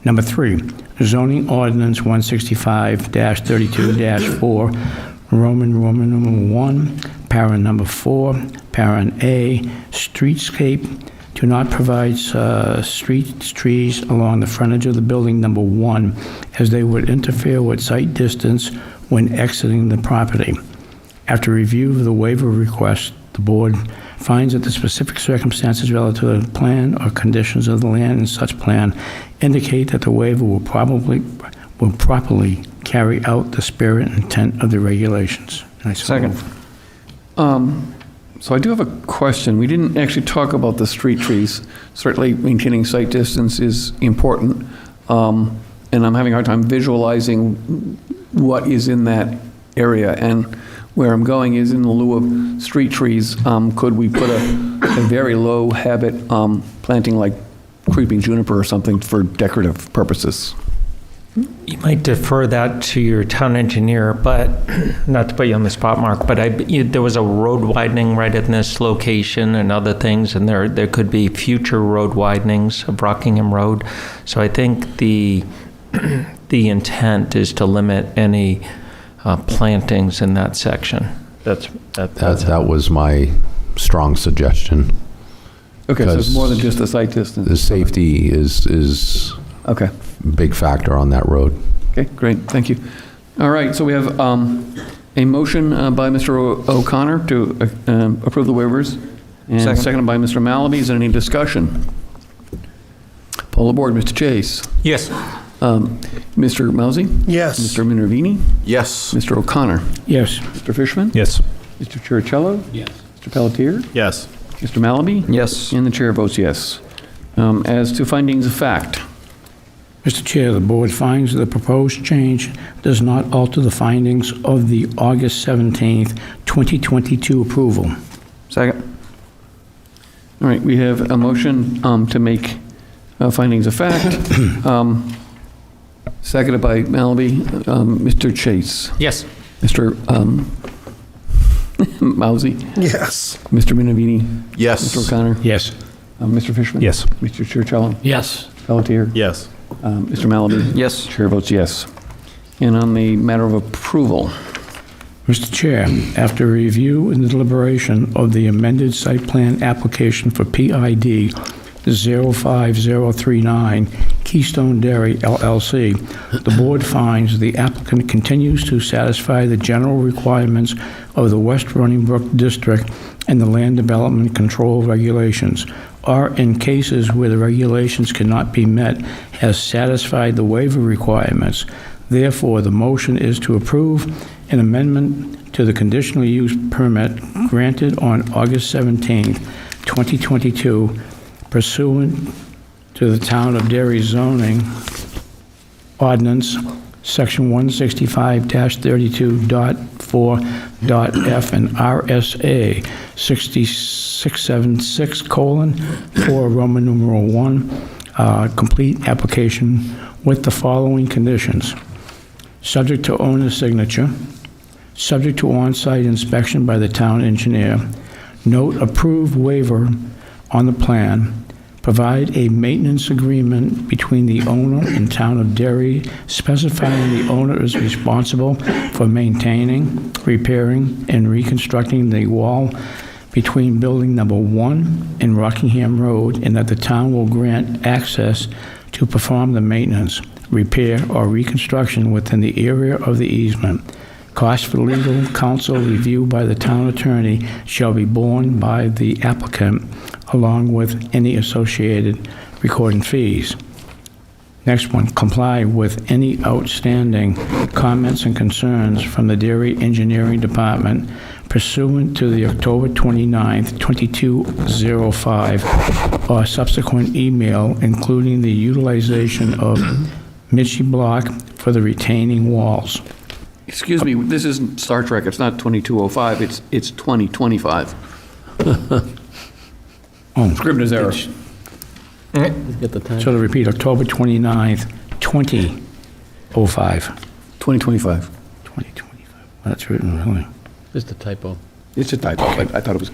Number three, zoning ordinance 165-32-4, Roman numeral 1, parent number 4, parent A, streetscape, to not provide street trees along the frontage of the building number 1, as they would interfere with sight distance when exiting the property. After review of the waiver request, the board finds that the specific circumstances relative to the plan or conditions of the land in such plan indicate that the waiver will properly carry out the spirit and intent of the regulations. Second. So I do have a question. We didn't actually talk about the street trees. Certainly maintaining sight distance is important, and I'm having a hard time visualizing what is in that area. And where I'm going is in the lieu of street trees, could we put a very low habit planting like creeping juniper or something for decorative purposes? You might defer that to your town engineer, but, not to put you on the spot, Mark, but there was a road widening right in this location and other things, and there could be future road widenings of Rockingham Road. So I think the intent is to limit any plantings in that section. That was my strong suggestion. Okay, so it's more than just the sight distance. The safety is Okay. a big factor on that road. Okay, great, thank you. All right, so we have a motion by Mr. O'Connor to approve the waivers, and seconded by Mr. Mallaby. Is there any discussion? Poll the board, Mr. Chase. Yes. Mr. Mousy? Yes. Mr. Minervini? Yes. Mr. O'Connor? Yes. Mr. Fishman? Yes. Mr. Chiricello? Yes. Mr. Pelletier? Yes. Mr. Mallaby? Yes. And the chair votes yes. As to findings of fact, Mr. Chair, the board finds that the proposed change does not alter the findings of the August 17th, 2022 approval. Second. all right, we have a motion to make findings of fact, seconded by Mallaby. Mr. Chase? Yes. Mr. Mousy? Yes. Mr. Minervini? Yes. Mr. O'Connor? Yes. Mr. Fishman? Yes. Mr. Chiricello? Yes. Pelletier? Yes. Mr. Mallaby? Yes. Chair votes yes. And on the matter of approval, Mr. Chair, after review and deliberation of the amended site plan application for PID 05039 Keystone Dairy LLC, the board finds the applicant continues to satisfy the general requirements of the West Running Brook District and the Land Development Control Regulations, or in cases where the regulations cannot be met, has satisfied the waiver requirements. Therefore, the motion is to approve an amendment to the conditional use permit granted on August 17, 2022 pursuant to the Town of Derry zoning ordinance, Section 165-32.4.f and RSA 6676:4 Roman numeral 1, complete application with the following conditions. Subject to owner's signature, subject to on-site inspection by the town engineer, note approved waiver on the plan, provide a maintenance agreement between the owner and Town of Derry specifying the owner is responsible for maintaining, repairing, and reconstructing the wall between building number 1 and Rockingham Road, and that the town will grant access to perform the maintenance, repair, or reconstruction within the area of the easement. Cost for legal counsel review by the town attorney shall be borne by the applicant, along with any associated recording fees. Next one, comply with any outstanding comments and concerns from the Derry Engineering Department pursuant to the October 29th, 2205, or subsequent email, including the utilization of Mitchie block for the retaining walls. Excuse me, this isn't Star Trek, it's not 2205, it's 2025. Oh, Scrivener's error. Get the time. so to repeat, October 29th, 2005. 2025. 2025. That's written, really. Just a typo. It's a typo, I thought it was.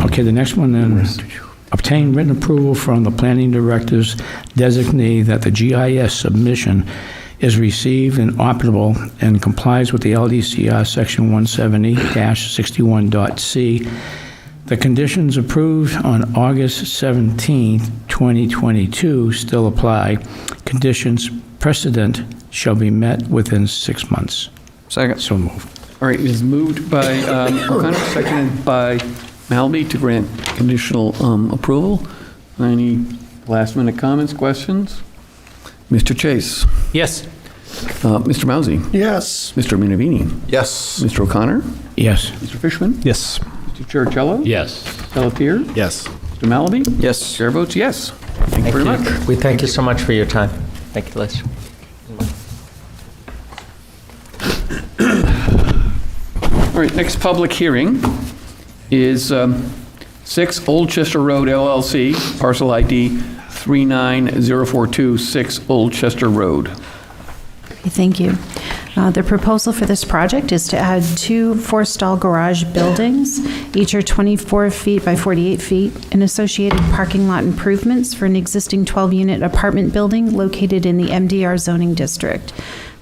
Okay, the next one then, obtain written approval from the planning director's designee that the GIS submission is received and operable and complies with the LDCR Section 170-61.c. The conditions approved on August 17, 2022 still apply. Conditions precedent shall be met within 6 months. Second. So moved. All right, it is moved by O'Connor, seconded by Malby to grant conditional approval. Any last-minute comments, questions? Mr. Chase? Yes. Mr. Mousy? Yes. Mr. Minervini? Yes. Mr. O'Connor? Yes. Mr. Fishman? Yes. Mr. Chiricello? Yes. Pelletier? Yes. Mr. Malaby? Yes. Chair votes yes. Thank you very much. We thank you so much for your time. Thank you, Liz. All right, next public hearing is 6 Old Chester Road LLC, parcel ID 39042, Old Chester Road. Okay, thank you. The proposal for this project is to add 2 4-stall garage buildings. Each are 24 feet by 48 feet, and associated parking lot improvements for an existing 12-unit apartment building located in the MDR zoning district.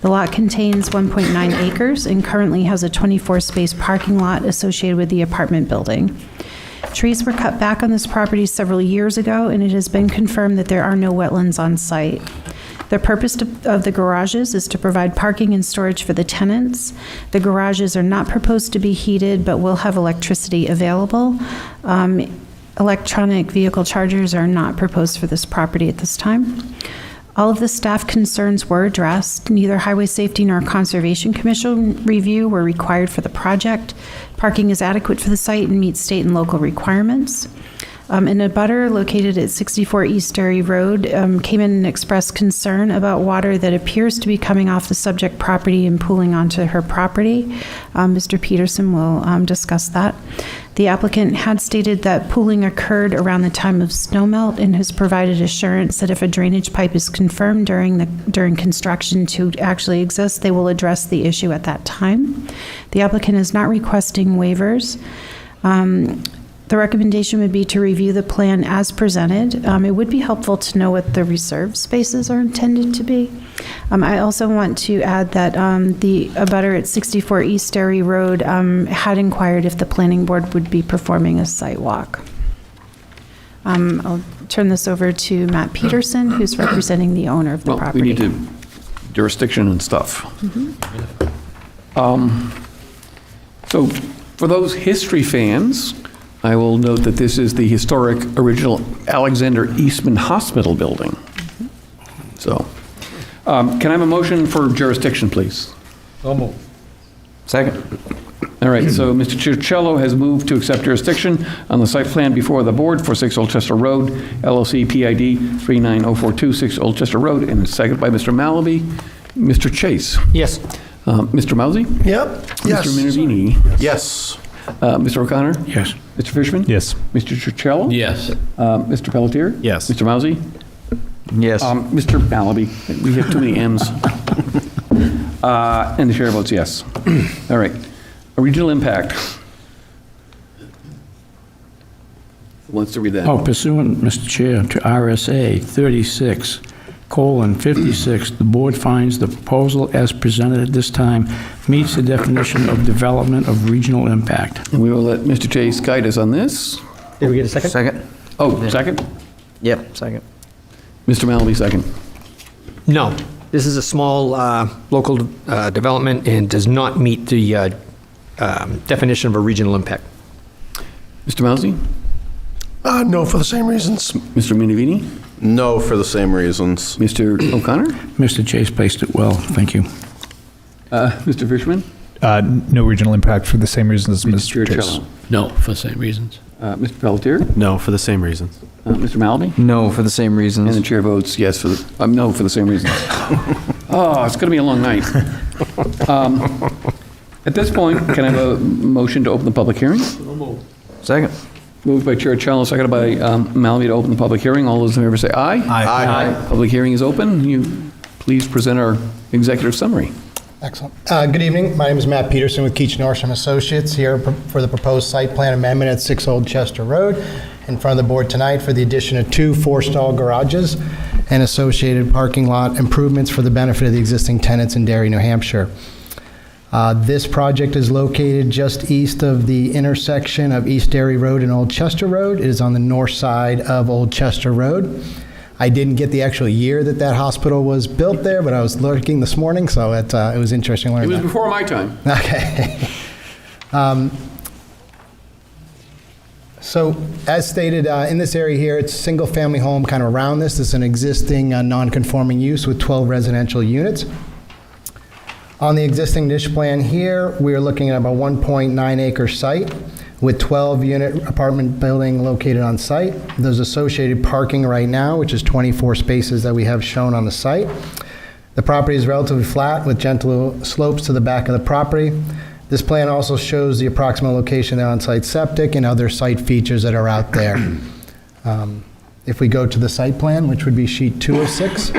The lot contains 1.9 acres and currently has a 24-space parking lot associated with the apartment building. Trees were cut back on this property several years ago, and it has been confirmed that there are no wetlands on site. The purpose of the garages is to provide parking and storage for the tenants. The garages are not proposed to be heated, but will have electricity available. Electronic vehicle chargers are not proposed for this property at this time. All of the staff concerns were addressed. Neither Highway Safety nor Conservation Commission review were required for the project. Parking is adequate for the site and meets state and local requirements. An abutter located at 64 East Derry Road came in and expressed concern about water that appears to be coming off the subject property and pooling onto her property. Mr. Peterson will discuss that. The applicant had stated that pooling occurred around the time of snowmelt and has provided assurance that if a drainage pipe is confirmed during construction to actually exist, they will address the issue at that time. The applicant is not requesting waivers. The recommendation would be to review the plan as presented. It would be helpful to know what the reserved spaces are intended to be. I also want to add that the abutter at 64 East Derry Road had inquired if the planning board would be performing a site walk. I'll turn this over to Matt Peterson, who's representing the owner of the property. We need to jurisdiction and stuff. So for those history fans, I will note that this is the historic original Alexander Eastman Hospital building. So, can I have a motion for jurisdiction, please? So moved. Second. All right, so Mr. Chircello has moved to accept jurisdiction on the site plan before the board for 6 Old Chester Road, LLC PID 39042, 6 Old Chester Road, and it's seconded by Mr. Malaby. Mr. Chase? Yes. Mr. Mousy? Yep. Mr. Minervini? Yes. Mr. O'Connor? Yes. Mr. Fishman? Yes. Mr. Chircello? Yes. Mr. Pelletier? Yes. Mr. Mousy? Yes. Mr. Malaby? We have too many M's. And the chair votes yes. All right. Regional impact. Who wants to read that? Oh, pursuant, Mr. Chair, to RSA 36:56, the board finds the proposal as presented at this time meets the definition of development of regional impact. And we will let Mr. Chase guide us on this. Did we get a second? Second? Oh, second? Yep, second. Mr. Malaby, second. No. This is a small local development and does not meet the definition of a regional impact. Mr. Mousy? No, for the same reasons. Mr. Minervini? No, for the same reasons. Mr. O'Connor? Mr. Chase placed it well, thank you. Mr. Fishman? No regional impact for the same reasons as Mr. Mr. Chase. Chircello? No, for the same reasons. Mr. Pelletier? No, for the same reasons. Mr. Malaby? No, for the same And the reasons. chair votes yes for the, no for the same reasons. Oh, it's going to be a long night. At this point, can I have a motion to open the public hearing? Second. Moved by Chair Cello, seconded by Malaby to open the public hearing. All those in favor say aye. Aye. Public hearing is open. You please present our executive summary. Excellent. Good evening. My name is Matt Peterson with Keach Nordstrom Associates here for the proposed site plan amendment at 6 Old Chester Road in front of the board tonight for the addition of 2 4-stall garages and associated parking lot improvements for the benefit of the existing tenants in Derry, New Hampshire. This project is located just east of the intersection of East Derry Road and Old Chester Road. It is on the north side of Old Chester Road. I didn't get the actual year that that hospital was built there, but I was looking this morning, so it was interesting It learning was that. before my time. Okay. So as stated, in this area here, it's a single-family home kind of around this. This is an existing non-conforming use with 12 residential units. On the existing dish plan here, we are looking at about 1.9-acre site with 12-unit apartment building located on site. There's associated parking right now, which is 24 spaces that we have shown on the site. The property is relatively flat with gentle slopes to the back of the property. This plan also shows the approximate location of the on-site septic and other site features that are out there. If we go to the site plan, which would be sheet 2 of 6.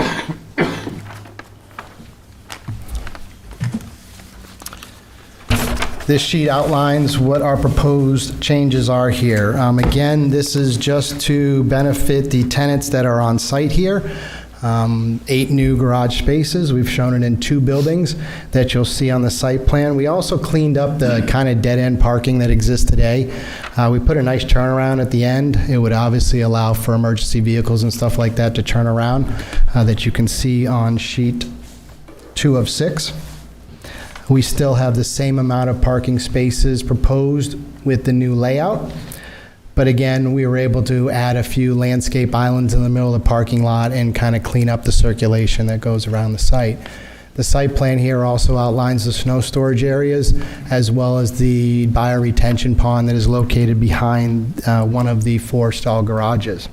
This sheet outlines what our proposed changes are here. Again, this is just to benefit the tenants that are on site here. 8 new garage spaces. We've shown it in 2 buildings that you'll see on the site plan. We also cleaned up the kind of dead-end parking that exists today. We put a nice turnaround at the end. It would obviously allow for emergency vehicles and stuff like that to turn around that you can see on sheet 2 of 6. We still have the same amount of parking spaces proposed with the new layout. But again, we were able to add a few landscape islands in the middle of the parking lot and kind of clean up the circulation that goes around the site. The site plan here also outlines the snow storage areas as well as the bioretention pond that is located behind one of the 4-stall garages.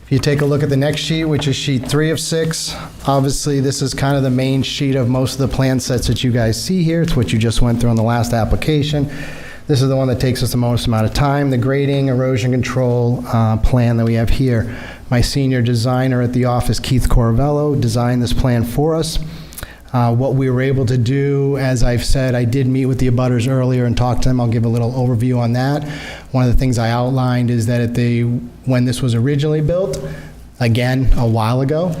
If you take a look at the next sheet, which is sheet 3 of 6, obviously this is kind of the main sheet of most of the plan sets that you guys see here. It's what you just went through on the last application. This is the one that takes us the most amount of time, the grading, erosion control plan that we have here. My senior designer at the office, Keith Corvello, designed this plan for us. What we were able to do, as I've said, I did meet with the abutters earlier and talk to them. I'll give a little overview on that. One of the things I outlined is that when this was originally built, again, a while ago,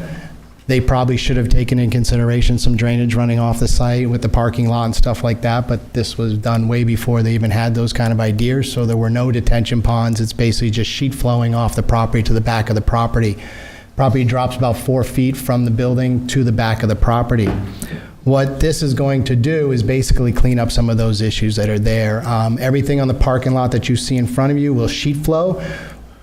they probably should have taken in consideration some drainage running off the site with the parking lot and stuff like that, but this was done way before they even had those kind of ideas, so there were no detention ponds. It's basically just sheet flowing off the property to the back of the property. Property drops about 4 feet from the building to the back of the property. What this is going to do is basically clean up some of those issues that are there. Everything on the parking lot that you see in front of you will sheet flow.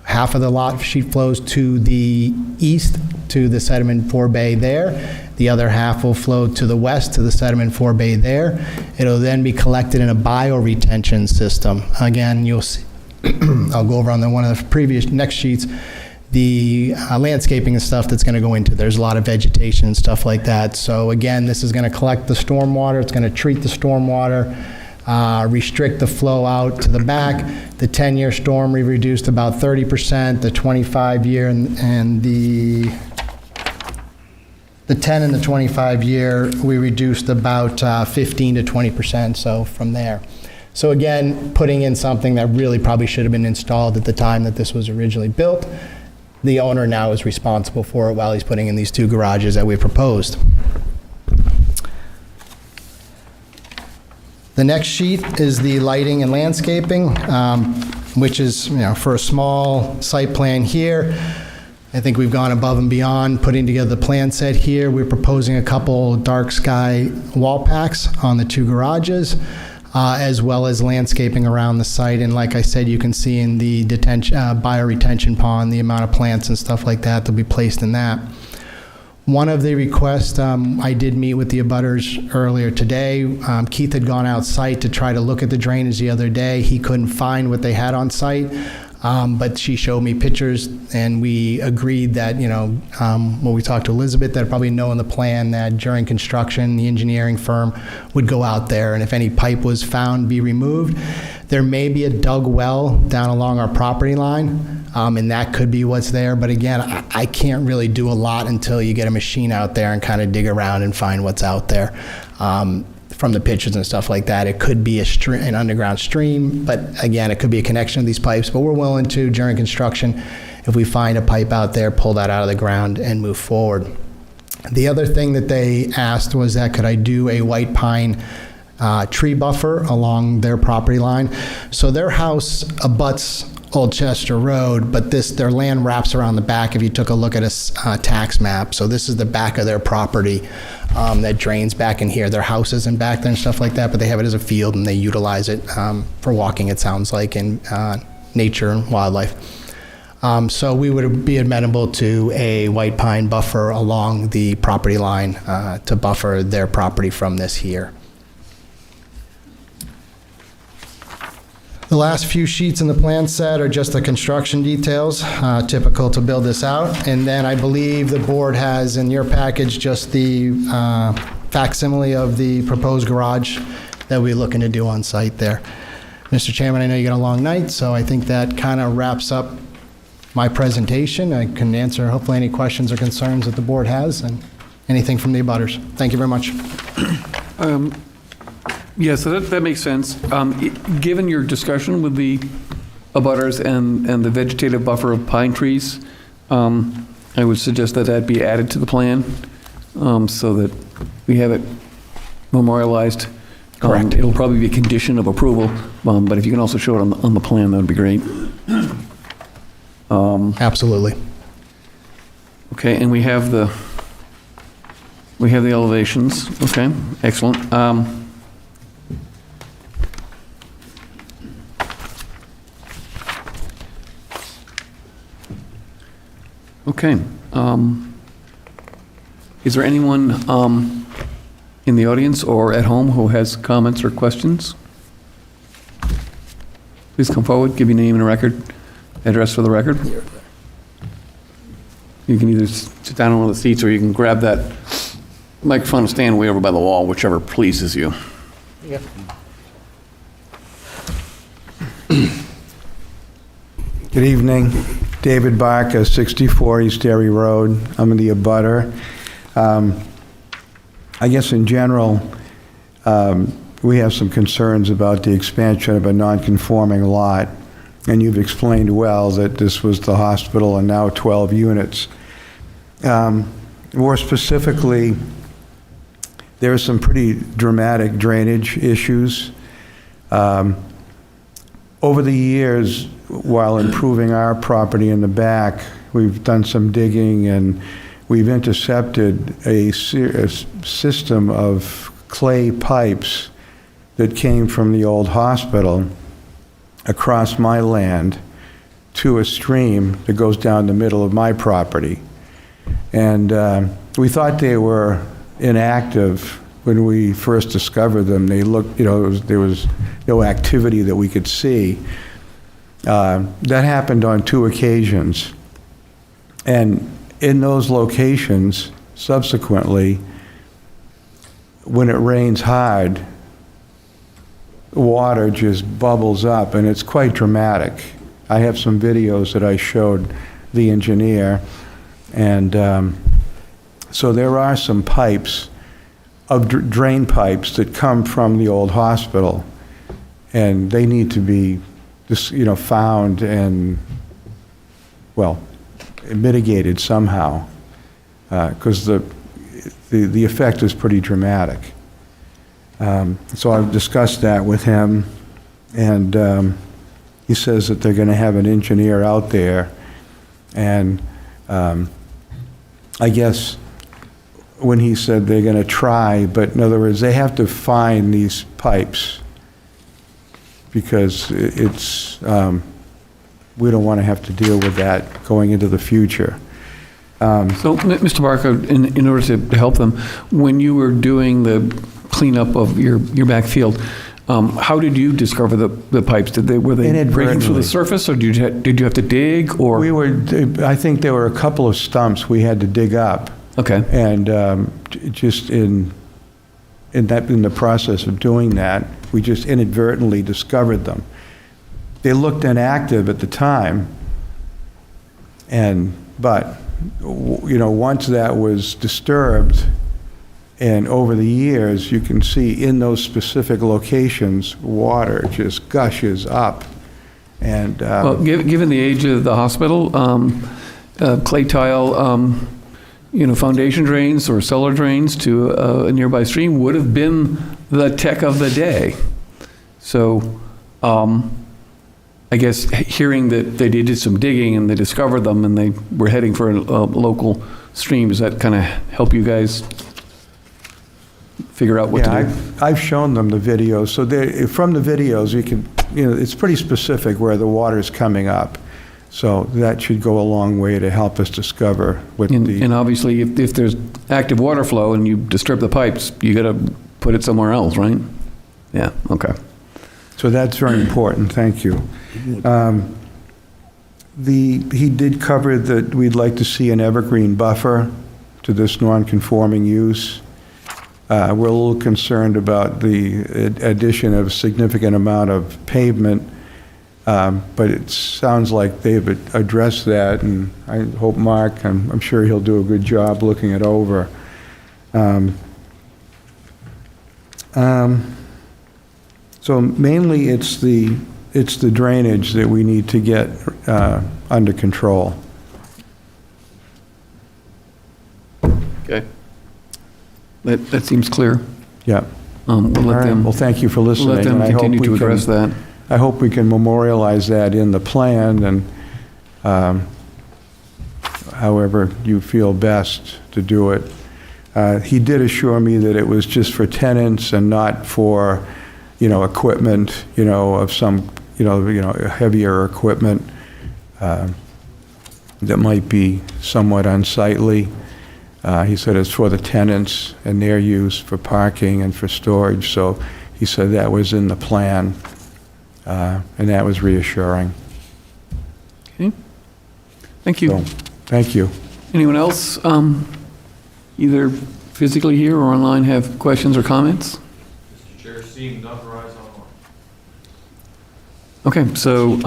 half of the lot sheet flows to the east to the sediment forebay there. The other half will flow to the west to the sediment forebay there. It'll then be collected in a bioretention system. Again, you'll see, I'll go over on one of the previous next sheets, the landscaping and stuff that's going to go into. There's a lot of vegetation and stuff like that. So again, this is going to collect the stormwater. It's going to treat the stormwater, restrict the flow out to the back. The 10-year storm we reduced about 30%. The 25-year and the 10 and the 25-year we reduced about 15 to 20%. So from there. So again, putting in something that really probably should have been installed at the time that this was originally built. The owner now is responsible for it while he's putting in these 2 garages that we proposed. The next sheet is the lighting and landscaping, which is, for a small site plan here. I think we've gone above and beyond putting together the plan set here. We're proposing a couple dark sky wall packs on the 2 garages, as well as landscaping around the site. And like I said, you can see in the bioretention pond, the amount of plants and stuff like that that'll be placed in that. One of the requests, I did meet with the abutters earlier today. Keith had gone out site to try to look at the drainage the other day. He couldn't find what they had on site, but she showed me pictures, and we agreed that, when we talked to Elizabeth, that probably know in the plan that during construction, the engineering firm would go out there, and if any pipe was found, be removed. There may be a dug well down along our property line, and that could be what's there. But again, I can't really do a lot until you get a machine out there and kind of dig around and find what's out there. From the pictures and stuff like that, it could be an underground stream, but again, it could be a connection of these pipes. But we're willing to, during construction, if we find a pipe out there, pull that out of the ground and move forward. The other thing that they asked was that could I do a white pine tree buffer along their property line. So their house abuts Old Chester Road, but their land wraps around the back if you took a look at a tax map. So this is the back of their property that drains back in here. Their house isn't back there and stuff like that, but they have it as a field and they utilize it for walking, it sounds like, in nature and wildlife. So we would be amenable to a white pine buffer along the property line to buffer their property from this here. The last few sheets in the plan set are just the construction details, typical to build this out. And then I believe the board has in your package just the facsimile of the proposed garage that we're looking to do on site there. Mr. Chairman, I know you got a long night, so I think that kind of wraps up my presentation. I can answer hopefully any questions or concerns that the board has and anything from the abutters. Thank you very much. Yeah, so that makes sense. Given your discussion with the abutters and the vegetative buffer of pine trees, I would suggest that be added to the plan so that we have it memorialized. Correct. It'll probably be a condition of approval, but if you can also show it on the plan, that would be great. Absolutely. Okay, and we have the elevations. Okay, excellent. Okay. Is there anyone in the audience or at home who has comments or questions? Please come forward, give your name and a record, address for the record. You can either sit down on one of the seats or you can grab that microphone and stand way over by the wall, whichever pleases you. Yep. Good evening. David Barker, 64 East Derry Road. I'm in the abutter. I guess in general, we have some concerns about the expansion of a non-conforming lot, and you've explained well that this was the hospital and now 12 units. More specifically, there are some pretty dramatic drainage issues. Over the years, while improving our property in the back, we've done some digging and we've intercepted a system of clay pipes that came from the old hospital across my land to a stream that goes down the middle of my property. And we thought they were inactive when we first discovered them. They looked, there was no activity that we could see. That happened on 2 occasions. And in those locations, subsequently, when it rains hard, water just bubbles up, and it's quite dramatic. I have some videos that I showed the engineer, and so there are some pipes, drain pipes that come from the old hospital, and they need to be just, found and, well, mitigated somehow, because the effect is pretty dramatic. So I've discussed that with him, and he says that they're going to have an engineer out there, and I guess when he said they're going to try, but in other words, they have to find these pipes, because it's, we don't want to have to deal with that going into the future. So, Mr. Barker, in order to help them, when you were doing the cleanup of your backfield, how did you discover the pipes? Were they breaking through the surface, or did you have to dig, or? I think there were a couple of stumps we had to dig up. Okay. And just in the process of doing that, we just inadvertently discovered them. They looked inactive at the time, but once that was disturbed, and over the years, you can see in those specific locations, water just gushes up. And well, given the age of the hospital, clay tile, foundation drains or cellar drains to a nearby stream would have been the tech of the day. So, I guess hearing that they did some digging and they discovered them and they were heading for a local stream, does that kind of help you guys figure out what to do? I've shown them the videos. So from the videos, you can, it's pretty specific where the water's coming up. So that should go a long way to help us discover what And obviously, if there's active water flow and you disturb the pipes, you got to put it somewhere else, right? Yeah, okay. So that's very important, thank you. He did cover that we'd like to see an evergreen buffer to this non-conforming use. We're a little concerned about the addition of a significant amount of pavement, but it sounds like they've addressed that, and I hope Mark, I'm sure he'll do a good job looking it over. So mainly it's the drainage that we need to get under control. Okay. That seems clear. Yeah. We'll let them. Well, thank you for listening. Let them continue to address that. I hope we can memorialize that in the plan, and however you feel best to do it. He did assure me that it was just for tenants and not for, equipment, of some, heavier equipment that might be somewhat unsightly. He said it's for the tenants and their use for parking and for storage. So he said that was in the plan, and that was reassuring. Okay. Thank you. So, thank you. Anyone else, either physically here or online, have questions or comments? Mr. Chair, seeing none, rise online. Okay, so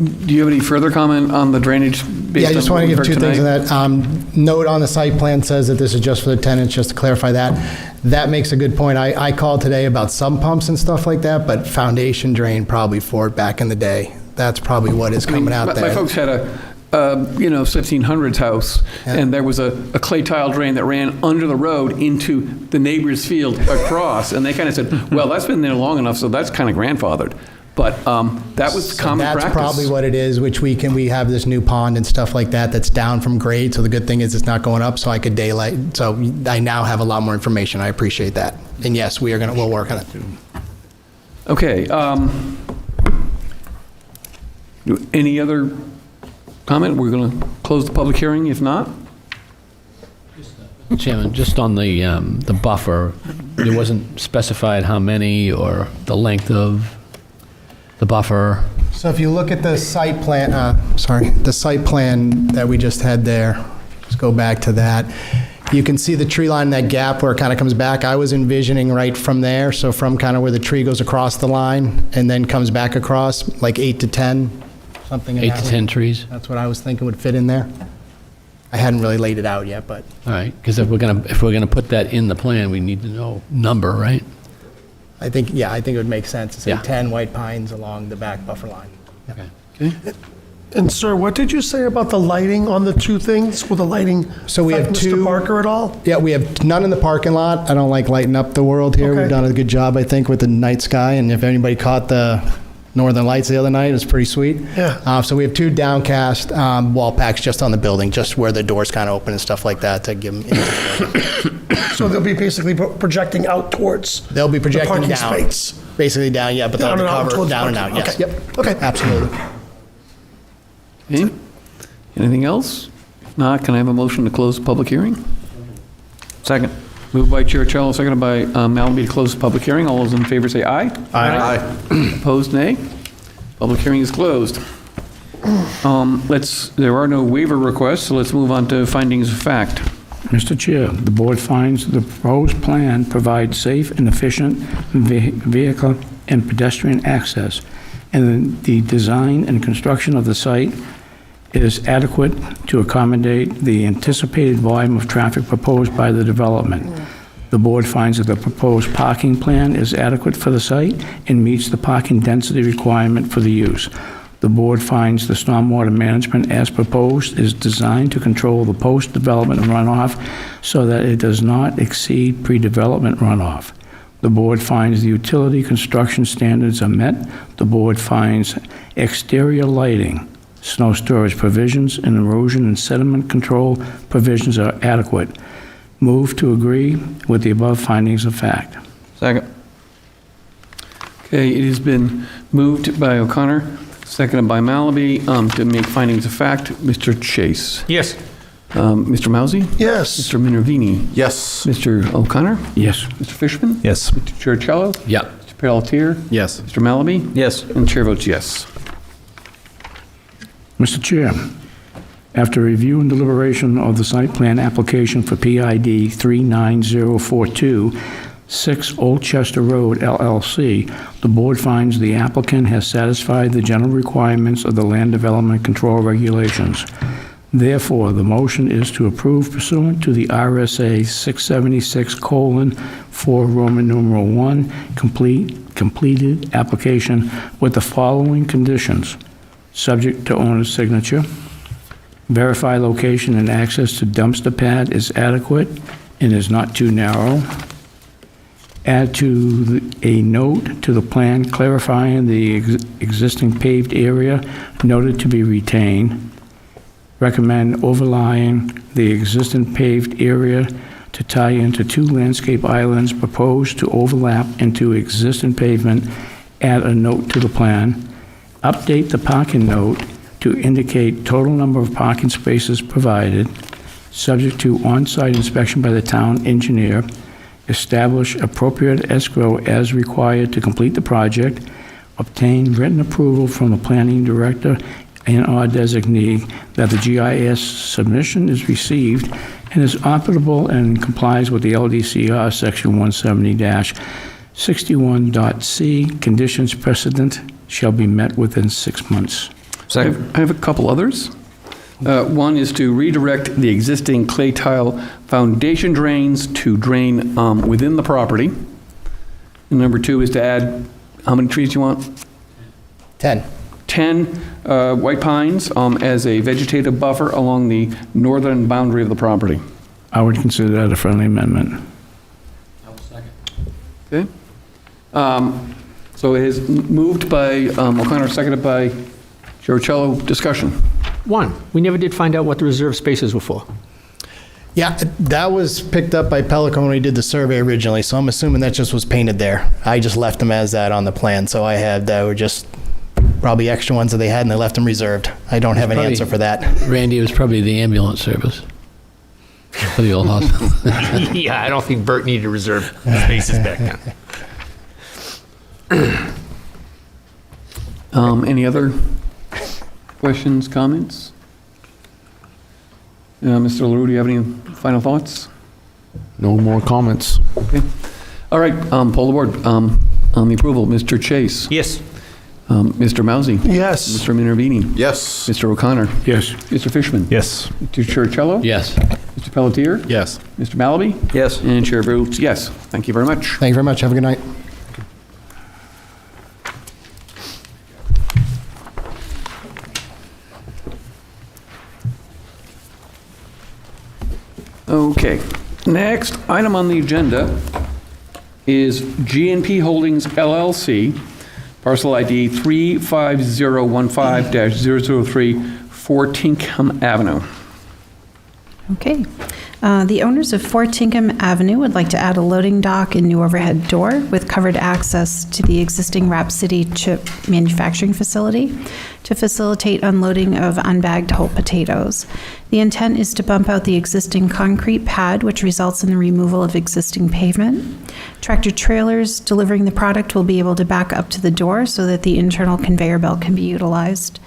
do you have any further comment on the drainage? Yeah, I just want to give 2 things on that. Note on the site plan says that this is just for the tenants, just to clarify that. That makes a good point. I called today about sump pumps and stuff like that, but foundation drain probably for it back in the day. That's probably what is coming out there. My folks had a 1700s house, and there was a clay tile drain that ran under the road into the neighbor's field across, and they kind of said, well, that's been there long enough, so that's kind of grandfathered. But that was common practice. That's probably what it is, which we have this new pond and stuff like that that's down from grade, so the good thing is it's not going up, so I could daylight. So I now have a lot more information. I appreciate that. And yes, we'll work on it. Okay. Any other comment? We're going to close the public hearing if not. Chairman, just on the buffer, it wasn't specified how many or the length of the buffer. So if you look at the site plan, the site plan that we just had there, let's go back to that. You can see the tree line, that gap where it kind of comes back. I was envisioning right from there, so from kind of where the tree goes across the line and then comes back across, like 8 to 10, something in 8 that to way. 10 trees? That's what I was thinking would fit in there. I hadn't really laid it out yet, but All right, because if we're gonna put that in the plan, we need to know number, right? I think it would make sense to say Yeah. 10 white pines along the back buffer line. Okay. And sir, what did you say about the lighting on the two things? Will the lighting So we have affect two- Mr. Parker at all? Yeah, we have none in the parking lot. I don't like lighting up the world here. Okay. We've done a good job, I think, with the night sky, and if anybody caught the northern lights the other night, it was pretty sweet. Yeah. So we have two downcast wall packs just on the building, just where the doors kind of open and stuff like that to give them. So they'll be basically projecting out towards They'll be projecting the parking down. space? Basically down, yeah, but they'll Down and out cover towards down and out, parking. yes. Okay. Yep. Okay. Absolutely. Okay. Anything else? If not, can I have a motion to close the public hearing? Second. Moved by Chair Cello, seconded by Mallaby to close the public hearing. All those in favor say aye. Aye. Opposed, nay. Public hearing is closed. There are no waiver requests, so let's move on to findings of fact. Mr. Chair, the board finds the proposed plan provides safe and efficient vehicle and pedestrian access, and the design and construction of the site is adequate to accommodate the anticipated volume of traffic proposed by the development. The board finds that the proposed parking plan is adequate for the site and meets the parking density requirement for the use. The board finds the stormwater management as proposed is designed to control the post-development runoff so that it does not exceed pre-development runoff. The board finds the utility construction standards are met. The board finds exterior lighting, snow storage provisions, and erosion and sediment control provisions are adequate. Move to agree with the above findings of fact. Second. Okay, it has been moved by O'Connor, seconded by Mallaby, to make findings of fact. Mr. Chase. Yes. Mr. Mousy. Yes. Mr. Minervini. Yes. Mr. O'Connor. Yes. Mr. Fishman. Yes. Mr. Chiricello. Yeah. Mr. Pelletier. Yes. Mr. Mallaby. Yes. And chair votes yes. Mr. Chair, after review and deliberation of the site plan application for PID 39042, 6 Old Chester Road LLC, the board finds the applicant has satisfied the general requirements of the Land Development Control Regulations. Therefore, the motion is to approve pursuant to the RSA 676:4 Roman numeral 1 completed application with the following conditions: subject to owner's signature, verify location and access to dumpster pad is adequate and is not too narrow, add a note to the plan clarifying the existing paved area noted to be retained, recommend overlaying the existing paved area to tie into 2 landscape islands proposed to overlap into existing pavement, add a note to the plan, update the parking note to indicate total number of parking spaces provided, subject to on-site inspection by the town engineer, establish appropriate escrow as required to complete the project, obtain written approval from the planning director and/or designee that the GIS submission is received and is operable and complies with the LDCR Section 170-61.c. Conditions precedent shall be met within 6 months. I have a couple others. One is to redirect the existing clay tile foundation drains to drain within the property. And number 2 is to add, how many trees do you want? 10. 10 white pines as a vegetative buffer along the northern boundary of the property. I would consider that a friendly amendment. Okay? So it is moved by O'Connor, seconded by Chiricello. Discussion. One, we never did find out what the reserved spaces were for. Yeah, that was picked up by Pelican when he did the survey originally, so I'm assuming that just was painted there. I just left them as that on the plan, so I had that were just probably extra ones that they had and they left them reserved. I don't have an Probably- answer for that. Randy, it was probably the ambulance service for the old hospital. Yeah, I don't think Bert needed to reserve spaces back then. Any other questions, comments? Mr. LaRue, do you have any final thoughts? No more comments. Okay. All right, poll the board. On the approval, Mr. Chase. Yes. Mr. Mousy. Yes. Mr. Minervini. Yes. Mr. O'Connor. Yes. Mr. Fishman. Yes. Mr. Churchiello. Yes. Mr. Pelletier. Yes. Mr. Malaby. Yes. And Chair votes yes. Thank you very much. Thank you very much. Have a good night. Okay, next item on the agenda is GNP Holdings LLC, parcel ID 35015-003, 4 Tinkham Avenue. Okay. The owners of 4 Tinkham Avenue would like to add a loading dock and new overhead door with covered access to the existing Wrap City chip manufacturing facility to facilitate unloading of unbagged whole potatoes. The intent is to bump out the existing concrete pad, which results in the removal of existing pavement. Tractor trailers delivering the product will be able to back up to the door so that the internal conveyor belt can be utilized.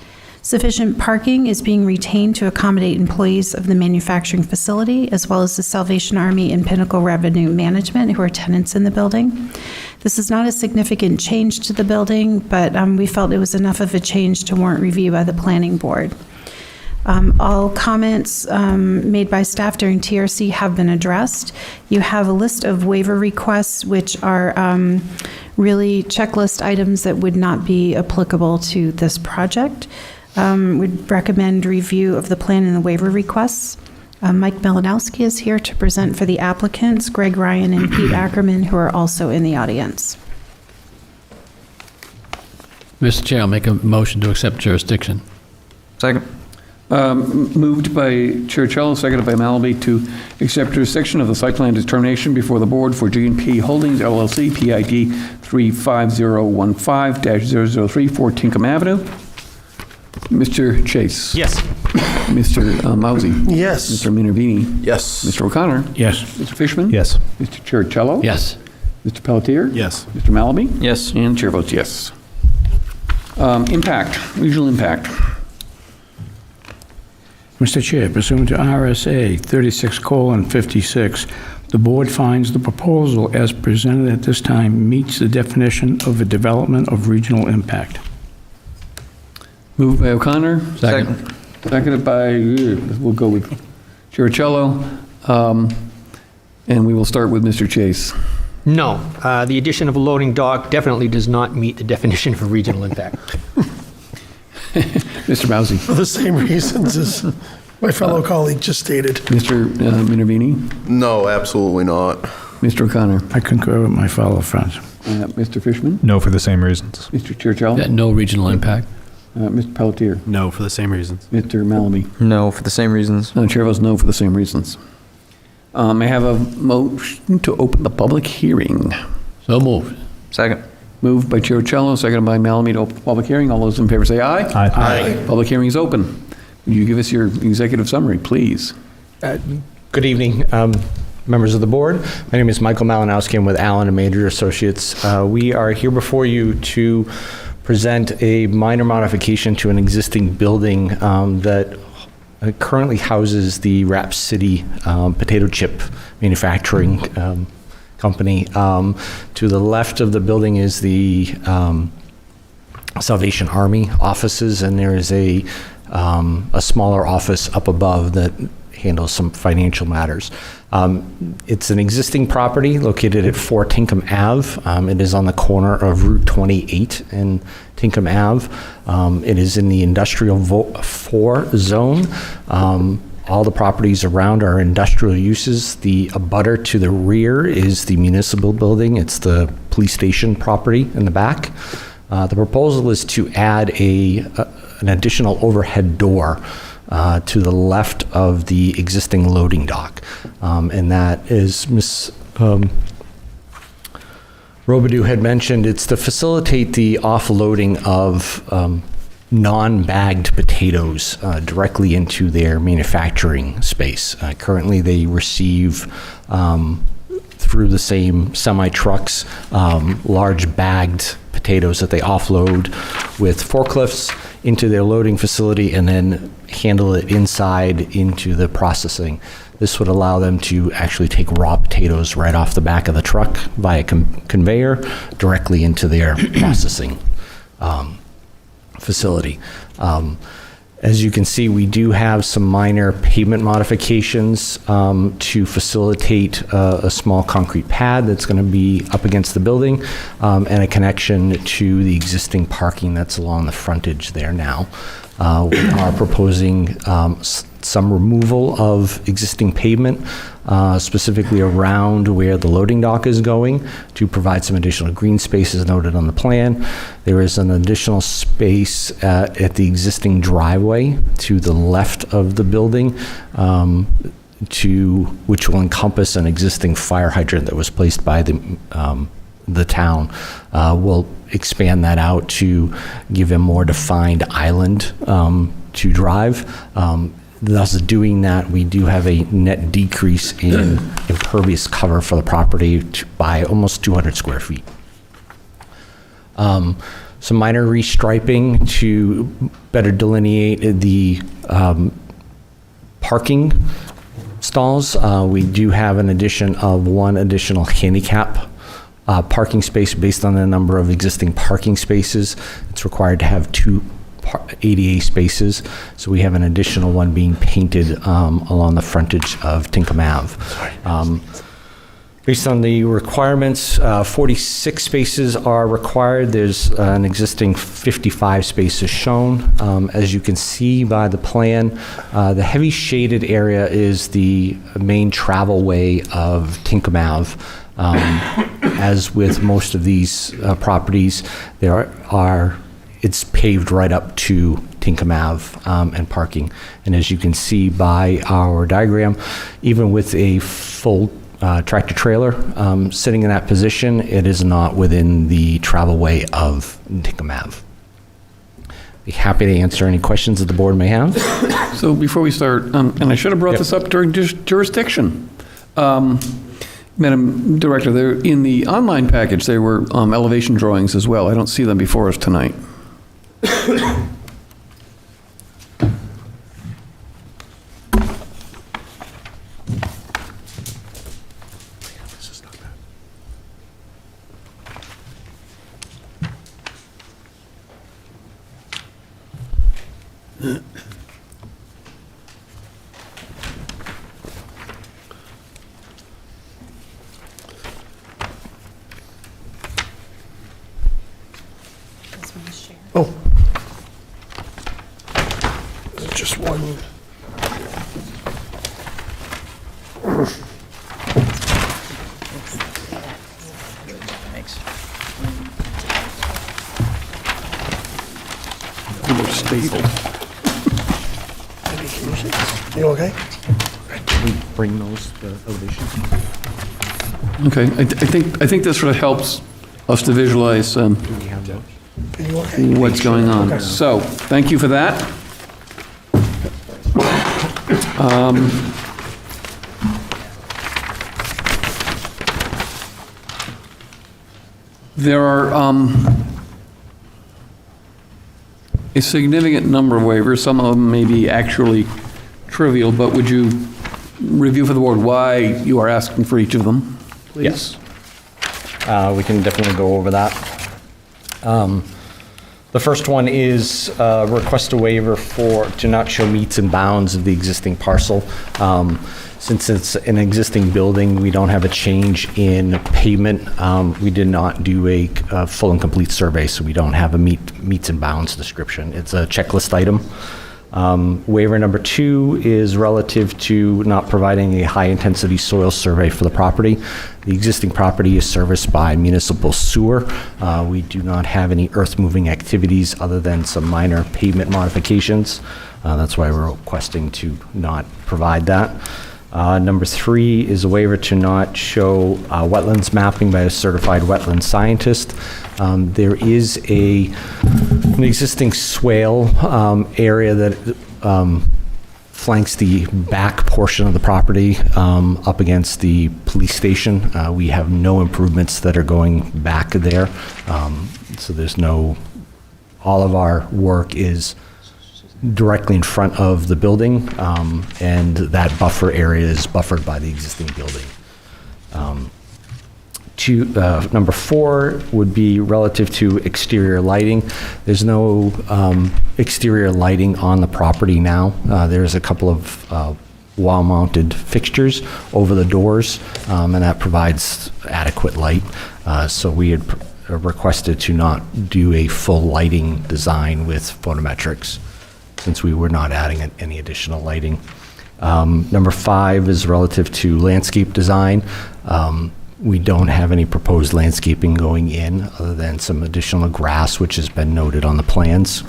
Sufficient parking is being retained to accommodate employees of the manufacturing facility, as well as the Salvation Army and Pinnacle Revenue Management, who are tenants in the building. This is not a significant change to the building, but we felt it was enough of a change to warrant review by the planning board. All comments made by staff during TRC have been addressed. You have a list of waiver requests, which are really checklist items that would not be applicable to this project. Would recommend review of the plan and the waiver requests. Mike Melanowski is here to present for the applicants, Greg Ryan and Pete Ackerman, who are also in the audience. Mr. Chair, I'll make a motion to accept jurisdiction. Second. Moved by Churchill, seconded by Malaby to accept jurisdiction of the site plan determination before the board for G&P Holdings LLC, PID 35015-003, 4 Tinkham Avenue. Mr. Chase. Yes. Mr. Mousy. Yes. Mr. Minervini. Yes. Mr. O'Connor. Yes. Mr. Fishman. Yes. Mr. Churchill. Yes. Mr. Pelletier. Yes. Mr. Malaby. Yes. And chair votes yes. Impact, regional impact. Mr. Chair, pursuant to RSA 36:56, the board finds the proposal as presented at this time meets the definition of a development of regional impact. Moved by O'Connor. Second. Seconded by, we'll go with Churchill. And we will start with Mr. Chase. No, the addition of a loading dock definitely does not meet the definition for regional impact. Mr. Mousy. For the same reasons as my fellow colleague just stated. Mr. Minervini. No, absolutely not. Mr. O'Connor. I concur with my fellow friends. Mr. Fishman. No for the same reasons. Mr. Churchill. Yeah, no regional impact. Mr. Pelletier. No, for the same reasons. Mr. Malaby. No, for the same reasons. Chair votes no for the same reasons. I have a motion to open the public hearing. So moved. Second. Moved by Churchill, seconded by Malaby to open the public hearing. All those in favor say aye. Aye. Public hearing is open. Would you give us your executive summary, please? Good evening, members of the board. My name is Michael Malinowski. I'm with Allen & Major Associates. We are here before you to present a minor modification to an existing building that currently houses the Wrap City potato chip manufacturing company. To the left of the building is the Salvation Army offices, and there is a smaller office up above that handles some financial matters. It's an existing property located at 4 Tinkham Ave. It is on the corner of Route 28 and Tinkham Ave. It is in the Industrial 4 zone. All the properties around are industrial uses. The abutter to the rear is the municipal building. It's the police station property in the back. The proposal is to add an additional overhead door to the left of the existing loading dock. And that is Ms. Robidoux had mentioned, it's to facilitate the offloading of non-bagged potatoes directly into their manufacturing space. Currently, they receive through the same semi-trucks large bagged potatoes that they offload with forklifts into their loading facility and then handle it inside into the processing. This would allow them to actually take raw potatoes right off the back of the truck via conveyor directly into their processing facility. As you can see, we do have some minor pavement modifications to facilitate a small concrete pad that's going to be up against the building and a connection to the existing parking that's along the frontage there now. We are proposing some removal of existing pavement, specifically around where the loading dock is going, to provide some additional green spaces noted on the plan. There is an additional space at the existing driveway to the left of the building, which will encompass an existing fire hydrant that was placed by the town. We'll expand that out to give a more defined island to drive. Thus doing that, we do have a net decrease in impervious cover for the property by almost 200 square feet. Some minor restriping to better delineate the parking stalls. We do have an addition of one additional handicap parking space based on the number of existing parking spaces. It's required to have 2 ADA spaces, so we have an additional one being painted along the frontage of Tinkham Ave. Based on the requirements, 46 spaces are required. There's an existing 55 spaces shown. As you can see by the plan, the heavy shaded area is the main travel way of Tinkham Ave. As with most of these properties, it's paved right up to Tinkham Ave and parking. And as you can see by our diagram, even with a full tractor trailer sitting in that position, it is not within the travel way of Tinkham Ave. Be happy to answer any questions that the board may have. So before we start, and I should have brought this up during jurisdiction. Madam Director, there in the online package, there were elevation drawings as well. I don't see them before us tonight. Oh. There's just one. Thanks. Almost stapled. You okay? Can we bring those elevations? Okay, I think this sort of helps us to visualize Are you okay? what's going on. Okay. So, thank you for that. There are a significant number of waivers. Some of them may be actually trivial, but would you review for the board why you are asking for each of them, please? Yes. We can definitely go over that. The first one is request a waiver to not show meets and bounds of the existing parcel. Since it's an existing building, we don't have a change in pavement. We did not do a full and complete survey, so we don't have a meets and bounds description. It's a checklist item. Waiver number 2 is relative to not providing a high-intensity soil survey for the property. The existing property is serviced by municipal sewer. We do not have any earth-moving activities other than some minor pavement modifications. That's why we're requesting to not provide that. Number 3 is a waiver to not show wetlands mapping by a certified wetland scientist. There is an existing swale area that flanks the back portion of the property up against the police station. We have no improvements that are going back there. So there's all of our work is directly in front of the building, and that buffer area is buffered by the existing building. Number 4 would be relative to exterior lighting. There's no exterior lighting on the property now. There's a couple of wall-mounted fixtures over the doors, and that provides adequate light. So we had requested to not do a full lighting design with photometrics, since we were not adding any additional lighting. Number 5 is relative to landscape design. We don't have any proposed landscaping going in other than some additional grass, which has been noted on the plans.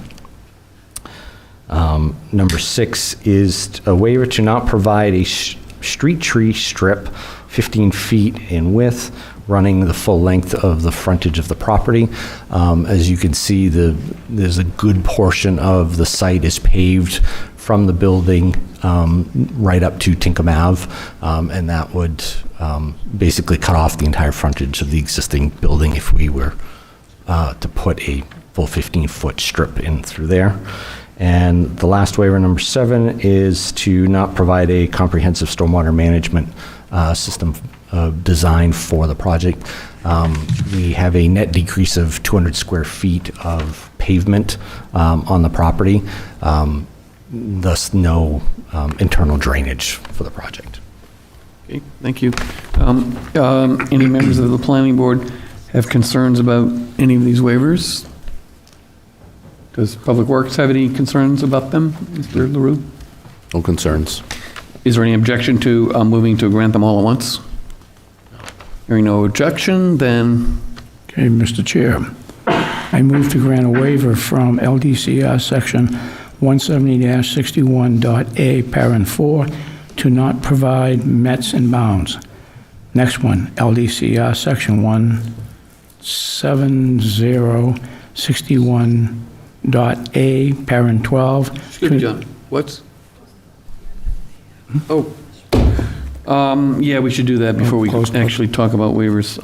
Number 6 is a waiver to not provide a street tree strip 15 feet in width, running the full length of the frontage of the property. As you can see, there's a good portion of the site is paved from the building right up to Tinkham Ave, and that would basically cut off the entire frontage of the existing building if we were to put a full 15-foot strip in through there. And the last waiver, number 7, is to not provide a comprehensive stormwater management system design for the project. We have a net decrease of 200 square feet of pavement on the property, thus no internal drainage for the project. Okay, thank you. Any members of the planning board have concerns about any of these waivers? Does Public Works have any concerns about them, Mr. LaRue? No concerns. Is there any objection to moving to grant them all at once? Hearing no objection, then... Okay, Mr. Chair, I move to grant a waiver from LDCR Section 170-61.A, Parent 4, to not provide METs and bounds. Next one, LDCR Section 170-61.A, Parent 12. Excuse me, John. What's? Oh. Yeah, we should do that before we actually talk about waivers.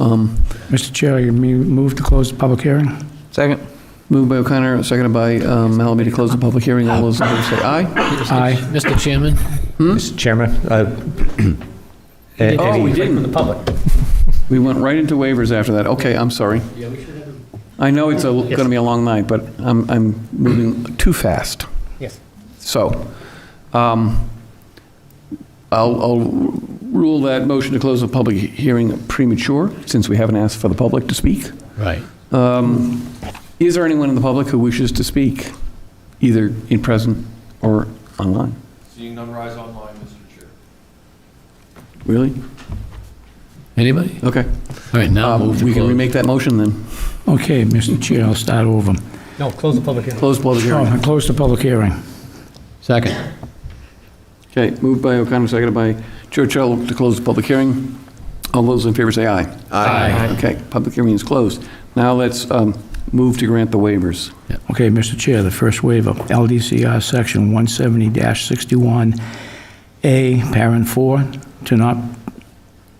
Mr. Chair, you move to close the public hearing? Second. Moved by O'Connor, seconded by Malamby to close the public hearing. All those in favor say aye. Aye. Mr. Chairman? Mr. Chairman? Oh, we didn't. From the public. We went right into waivers after that. Okay, I'm sorry. Yeah, we should have. I know it's going to be a long night, but I'm moving too fast. Yes. So, I'll rule that motion to close the public hearing premature, since we haven't asked for the public to speak. Right. Is there anyone in the public who wishes to speak, either in present or online? Seeing none, rise online, Mr. Chair. Really? Anybody? Okay. All right, now move to we can close. remake that motion then. Okay, Mr. Chair, I'll start over. No, close the public hearing. Close the public hearing. I close the public hearing. Second. Okay, moved by O'Connor, seconded by Churchill to close the public hearing. All those in favor say aye. Aye. Okay, public hearing is closed. Now let's move to grant the waivers. Okay, Mr. Chair, the first waiver, LDCR Section 170-61A, Parent 4, to not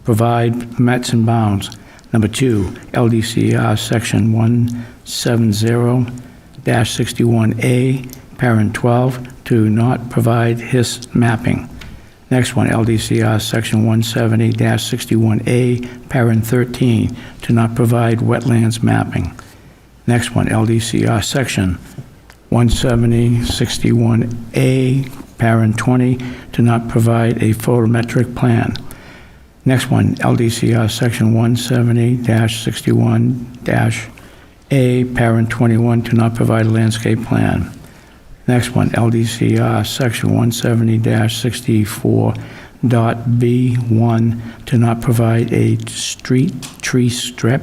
provide METs and bounds. Number 2, LDCR Section 170-61A, Parent 12, to not provide HIS mapping. Next one, LDCR Section 170-61A, Parent 13, to not provide wetlands mapping. Next one, LDCR Section 170-61A, Parent 20, to not provide a photometric plan. Next one, LDCR Section 170-61-A, Parent 21, to not provide a landscape plan. Next one, LDCR Section 170-64.B1, to not provide a street tree strip.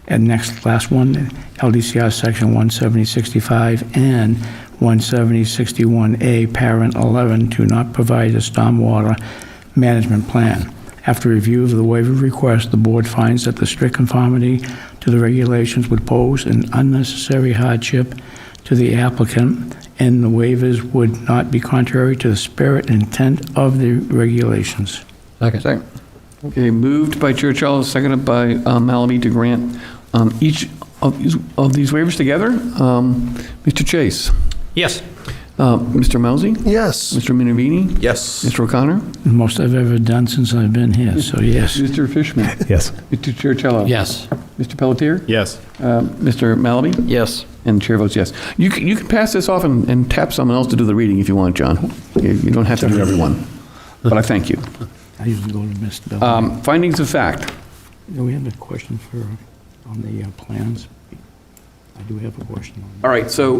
And last one, LDCR Section 170-65 and 170-61A, Parent 11, to not provide a stormwater management plan. After review of the waiver request, the board finds that the strict conformity to the regulations would pose an unnecessary hardship to the applicant, and the waivers would not be contrary to the spirit and intent of the regulations. Second. Okay, moved by Churchill, seconded by Mallaby to grant each of these waivers together. Mr. Chase? Yes. Mr. Mousy? Yes. Mr. Minervini? Yes. Mr. O'Connor? The most I've ever done since I've been here, so yes. Mr. Fishman? Yes. Mr. Churchill? Yes. Mr. Pelletier? Yes. Mr. Mallaby? Yes. And the chair votes yes. You can pass this off and tap someone else to do the reading if you want, John. You don't have to do everyone, but I thank you. I usually go to Mr. Bell. Findings of fact. We have a question on the plans. I do have a question on that. All right, so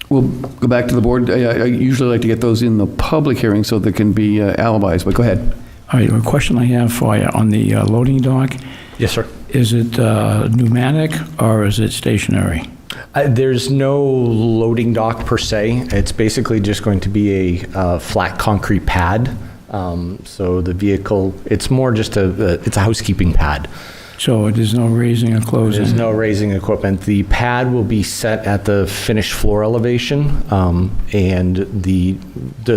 we'll go back to the board. I usually like to get those in the public hearing so there can be alibis, but go ahead. All right, a question I have for you on the loading dock. Yes, sir. Is it pneumatic or is it stationary? There's no loading dock per se. It's basically just going to be a flat concrete pad. So the vehicle, it's more just it's a housekeeping pad. So there's no raising or closing? There's no raising equipment. The pad will be set at the finished floor elevation, and the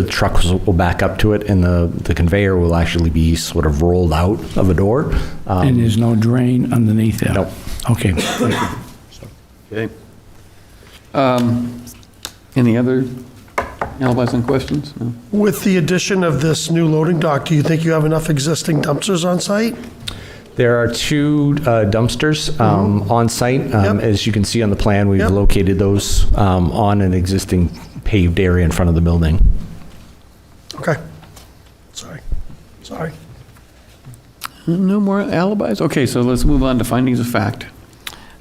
trucks will back up to it, and the conveyor will actually be sort of rolled out of a door. And there's no drain underneath there? Nope. Okay. Okay. Any other alibis and questions? No? With the addition of this new loading dock, do you think you have enough existing dumpsters on site? There are two dumpsters on site. As you can see on the plan, we've located those on an existing paved area in front of the building. Okay. Sorry. No more alibis? Okay, so let's move on to findings of fact.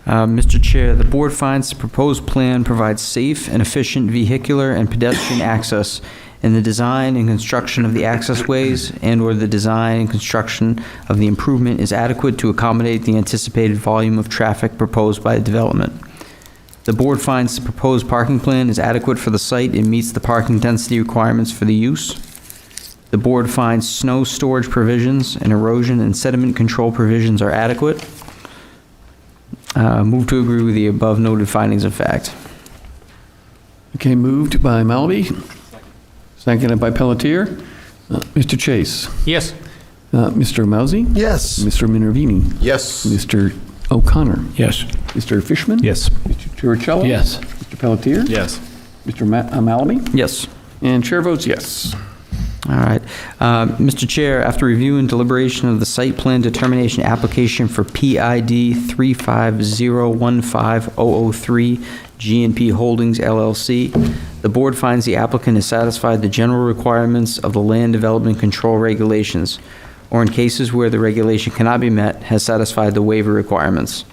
Mr. Chair, the board finds the proposed plan provides safe and efficient vehicular and pedestrian access in the design and construction of the accessways and/or the design and construction of the improvement is adequate to accommodate the anticipated volume of traffic proposed by the development. The board finds the proposed parking plan is adequate for the site and meets the parking density requirements for the use. The board finds snow storage provisions and erosion and sediment control provisions are adequate. Move to agree with the above noted findings of fact. Okay, moved by Mallaby, seconded by Pelletier. Mr. Chase? Yes. Mr. Mousy? Yes. Mr. Minervini? Yes. Mr. O'Connor? Yes. Mr. Fishman? Yes. Mr. Churchill? Yes. Mr. Pelletier? Yes. Mr. Mallaby? Yes. And chair votes yes. All right. Mr. Chair, after review and deliberation of the site plan determination application for PID 35015-003 G&P Holdings LLC, the board finds the applicant has satisfied the general requirements of the land development control regulations, or in cases where the regulation cannot be met, has satisfied the waiver requirements.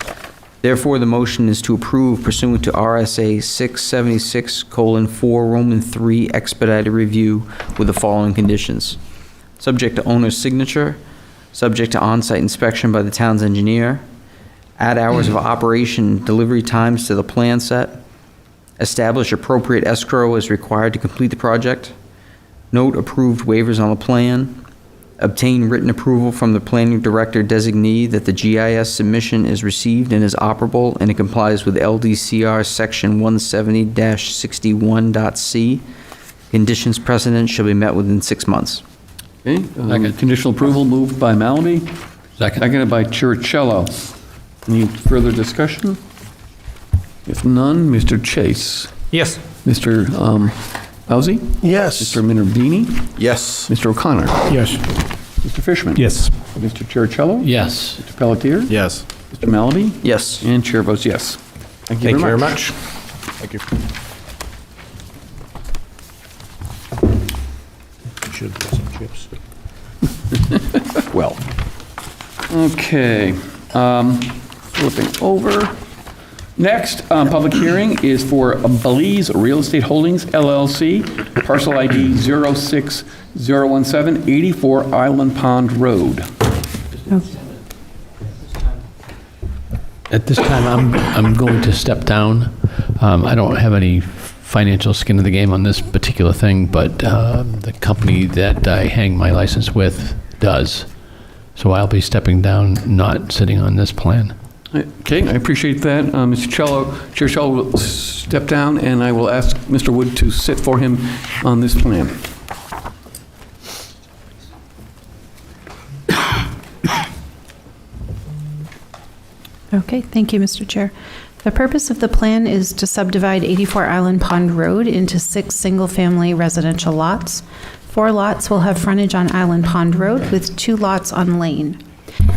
Therefore, the motion is to approve pursuant to RSA 676:4 Roman 3 expedited review with the following conditions. Subject to owner's signature, subject to on-site inspection by the town's engineer, add hours of operation, delivery times to the plan set, establish appropriate escrow as required to complete the project, note approved waivers on the plan, obtain written approval from the planning director designee that the GIS submission is received and is operable and it complies with LDCR section 170-61.c. Conditions precedent shall be met within 6 months. Okay, conditional approval moved by Mallaby, Second. seconded by Churchill. Any further discussion? If none, Mr. Chase? Yes. Mr. Mousy? Yes. Mr. Minervini? Yes. Mr. O'Connor? Yes. Mr. Fishman? Yes. Mr. Churchill? Yes. Mr. Pelletier? Yes. Mr. Mallaby? Yes. And chair votes yes. Thank you very much. Thank you. Should have some chips. Well, okay. Flipping over. Next, public hearing is for Belize Real Estate Holdings LLC, parcel ID 06017, 84 Island Pond Road. At this time, I'm going to step down. I don't have any financial skin in the game on this particular thing, but the company that I hang my license with does. So I'll be stepping down, not sitting on this plan. Okay, I appreciate that. Mr. Chair Cello will step down, and I will ask Mr. Wood to sit for him on this plan. Okay, thank you, Mr. Chair. The purpose of the plan is to subdivide 84 Island Pond Road into 6 single-family residential lots. 4 lots will have frontage on Island Pond Road with 2 lots on Lane.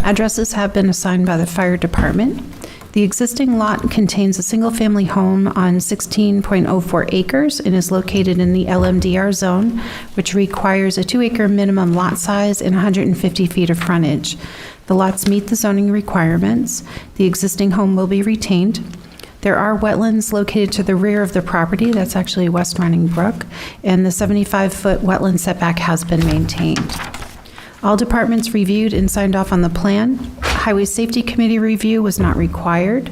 Addresses have been assigned by the fire department. The existing lot contains a single-family home on 16.04 acres and is located in the LMDR zone, which requires a 2-acre minimum lot size and 150 feet of frontage. The lots meet the zoning requirements. The existing home will be retained. There are wetlands located to the rear of the property. That's actually West Running Brook, and the 75-foot wetland setback has been maintained. All departments reviewed and signed off on the plan. Highway Safety Committee review was not required.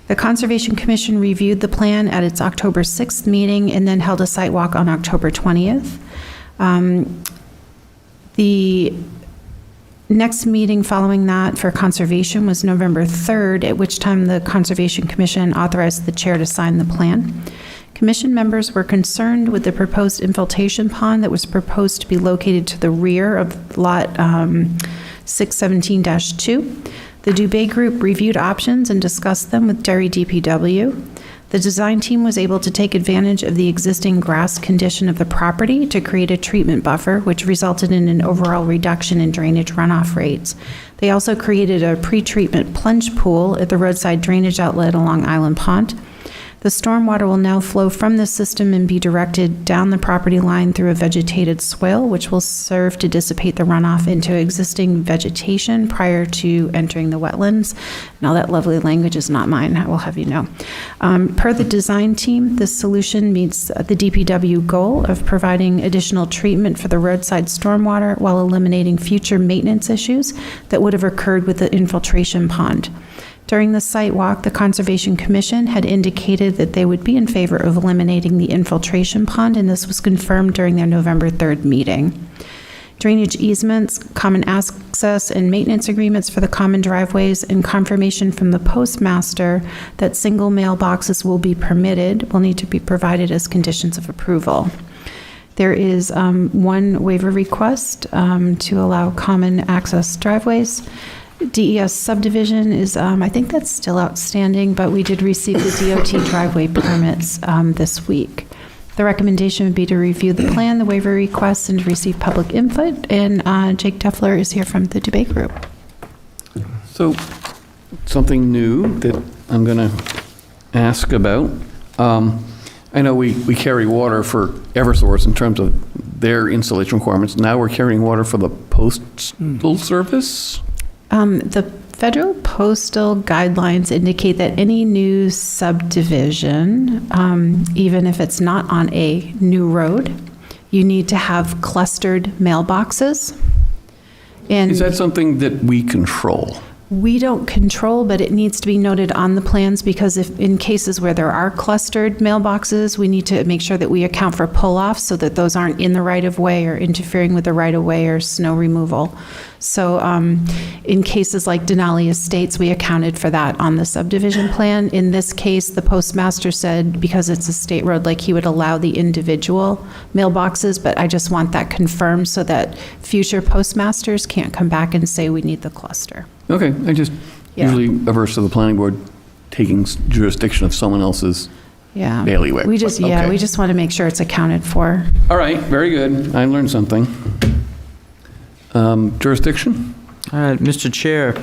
The Conservation Commission reviewed the plan at its October 6th meeting and then held a site walk on October 20th. The next meeting following that for Conservation was November 3rd, at which time the Conservation Commission authorized the chair to sign the plan. Commission members were concerned with the proposed infiltration pond that was proposed to be located to the rear of Lot 617-2. The Dubé Group reviewed options and discussed them with Derry DPW. The design team was able to take advantage of the existing grass condition of the property to create a treatment buffer, which resulted in an overall reduction in drainage runoff rates. They also created a pre-treatment plunge pool at the roadside drainage outlet along Island Pond. The stormwater will now flow from this system and be directed down the property line through a vegetated swale, which will serve to dissipate the runoff into existing vegetation prior to entering the wetlands. Now, that lovely language is not mine, I will have you know. Per the design team, this solution meets the DPW goal of providing additional treatment for the roadside stormwater while eliminating future maintenance issues that would have occurred with the infiltration pond. During the site walk, the Conservation Commission had indicated that they would be in favor of eliminating the infiltration pond, and this was confirmed during their November 3rd meeting. Drainage easements, common access, and maintenance agreements for the common driveways, and confirmation from the postmaster that single mailboxes will be permitted will need to be provided as conditions of approval. There is one waiver request to allow common access driveways. DES subdivision is, I think that's still outstanding, but we did receive the DOT driveway permits this week. The recommendation would be to review the plan, the waiver requests, and to receive public input. And Jake Deffler is here from the Dubé Group. So, something new that I'm going to ask about. I know we carry water for Eversource in terms of their installation requirements. Now we're carrying water for the Postal Service? The federal postal guidelines indicate that any new subdivision, even if it's not on a new road, you need to have clustered mailboxes. And is that something that we control? We don't control, but it needs to be noted on the plans, because if in cases where there are clustered mailboxes, we need to make sure that we account for pull-offs so that those aren't in the right-of-way or interfering with the right-of-way or snow removal. So in cases like Denali Estates, we accounted for that on the subdivision plan. In this case, the postmaster said because it's a state road, like he would allow the individual mailboxes, but I just want that confirmed so that future postmasters can't come back and say we need the cluster. Okay, I just usually averse to the planning board taking jurisdiction of someone else's bailiwick. We just, okay. We just want to make sure it's accounted for. All right, very good. I learned something. Jurisdiction? Mr. Chair,